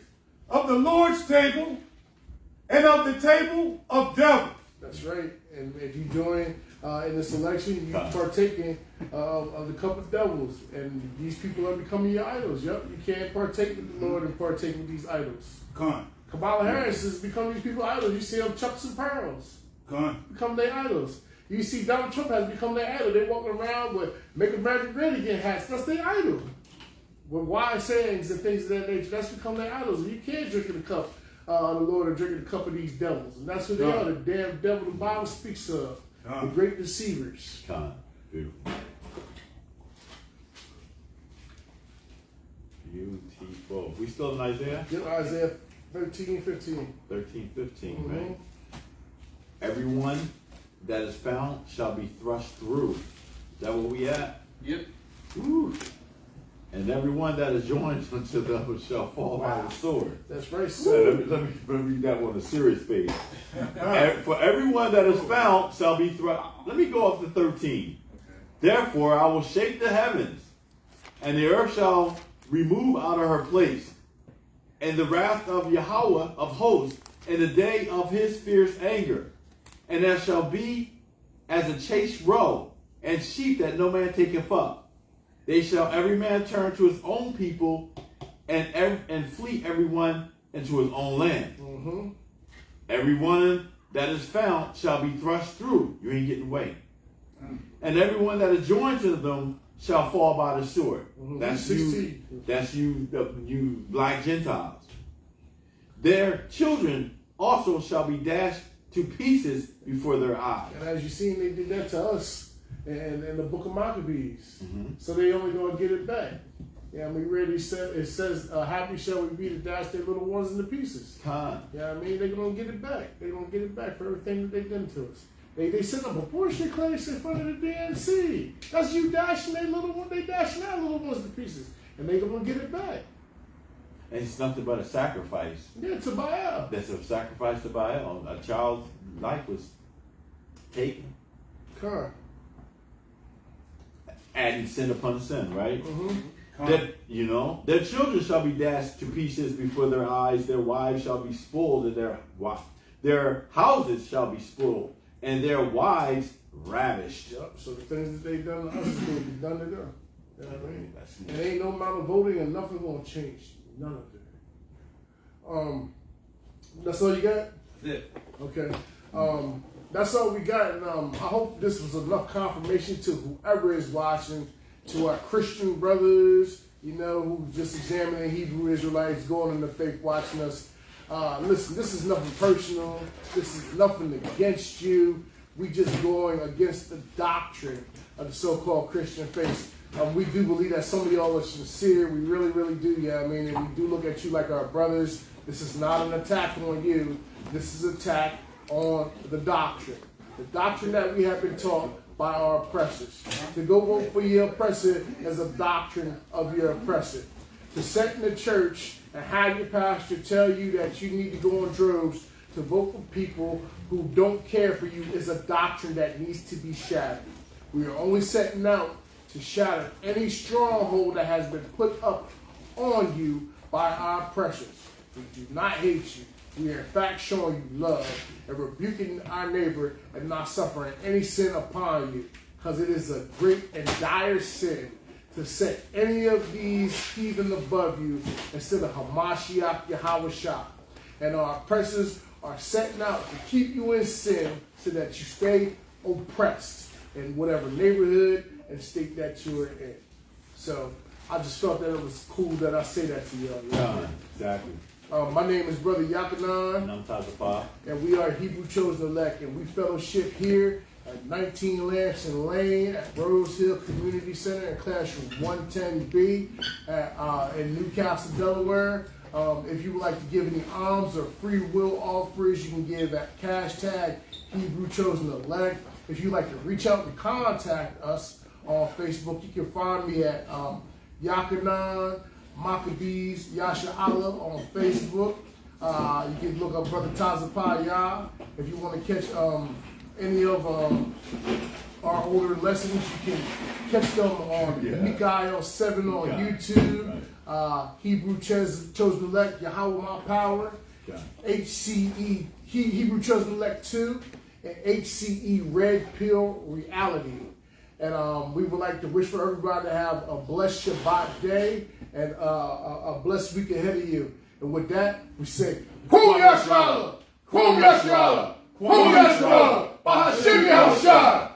of the Lord's table and of the table of devils. That's right. And if you join in this election, you partaking of the cup of devils. And these people are becoming your idols. Yep. You can't partake with the Lord and partake with these idols. Kamala Harris has become these people idols. You see them chucks and pearls. Become their idols. You see Donald Trump has become their idol. They're walking around with Make America Great Again hats. That's their idol. With wise sayings and things of that nature. That's become their idols. And you can't drink in the cup of the Lord or drink in the cup of these devils. And that's who they are, the damn devil the Bible speaks of. the great deceivers. Beautiful. Beautiful. We still in Isaiah? Yep, Isaiah 13:15. 13:15, right? Everyone that is found shall be thrust through. Is that where we at? Yep. Woo. And everyone that is joined unto them shall fall by the sword. That's right, So sir. let me read that one a serious page. For everyone that is found shall be thrust. Let me go up to 13. Therefore I will shake the heavens, and the earth shall remove out of her place, and the wrath of Yahweh of hosts, in the day of his fierce anger. And there shall be as a chased roe, and sheep that no man taketh up. They shall every man turn to his own people, and flee everyone into his own land. Mm-hmm. Everyone that is found shall be thrust through. You ain't getting away. And everyone that is joined to them shall fall by the sword. Mm-hmm. That's 16. you. That's you. You black Gentiles. Their children also shall be dashed to pieces before their eyes. And as you seen, they did that to us in the book of Maccabees. Mm-hmm. So they only going to get it back. Yeah, we already said, it says, happy shall we be to dash their little ones into pieces. Con. Yeah, I mean, they're going to get it back. They're going to get it back for everything that they've done to us. They set up abortion clinics in front of the DNC. That's you dashing their little one. They dashing our little ones to pieces. And they're going to get it back. And it's nothing but a sacrifice. Yeah, to Baal. That's a sacrifice to Baal. A child's life was taken. Car. Adding sin upon sin, right? Mm-hmm. That, you know, their children shall be dashed to pieces before their eyes. Their wives shall be spoiled, and their houses shall be spoiled, and their wives ravished. Yep. So the things that they've done to us is going to be done to them. You know what I mean? And ain't no amount of voting and nothing going to change. None of it. That's all you got? That's it. Okay. That's all we got. And I hope this was enough confirmation to whoever is watching, to our Christian brothers, you know, who just examining Hebrew Israelites, going in the faith, watching us. Listen, this is nothing personal. This is nothing against you. We just going against the doctrine of the so-called Christian faith. We do believe that some of y'all are sincere. We really, really do. Yeah, I mean, and we do look at you like our brothers. This is not an attack on you. This is an attack on the doctrine. The doctrine that we have been taught by our oppressors. To go vote for your oppressor is a doctrine of your oppressor. To sit in the church and have your pastor tell you that you need to go in droves to vote for people who don't care for you is a doctrine that needs to be shattered. We are only setting out to shatter any stronghold that has been put up on you by our oppressors. We do not hate you. We are in fact showing you love and rebuking our neighbor and not suffering any sin upon you, because it is a great and dire sin to set any of these heathen above you instead of Hamashiach Yahweh. And our oppressors are setting out to keep you in sin so that you stay oppressed in whatever neighborhood and state that you're in. So I just felt that it was cool that I say that to y'all. Yeah, exactly. My name is Brother Yakanan. And I'm Tazapah. And we are Hebrew Chosen Elect. And we fellowship here at 19 Lamson Lane at Rose Hill Community Center in Classroom 110B in Newcastle, Delaware. If you would like to give any alms or free will offerings, you can give at hashtag Hebrew Chosen Elect. If you'd like to reach out and contact us on Facebook, you can find me at Yakanan Maccabees Yasha Allah on Facebook. You can look up Brother Tazapah Yah. If you want to catch any of our older lessons, you can catch them on Mikael 7 on YouTube. Hebrew Chosen Elect, Yahweh My Power, HCE, Hebrew Chosen Elect 2, and HCE Red Pill Reality. And we would like to wish for everybody to have a blessed Shabbat day and a blessed week ahead of you. And with that, we say, Kwam Yasha'Allah! Kwam Yasha'Allah! Kwam Yasha'Allah! Bahashim Yahushua!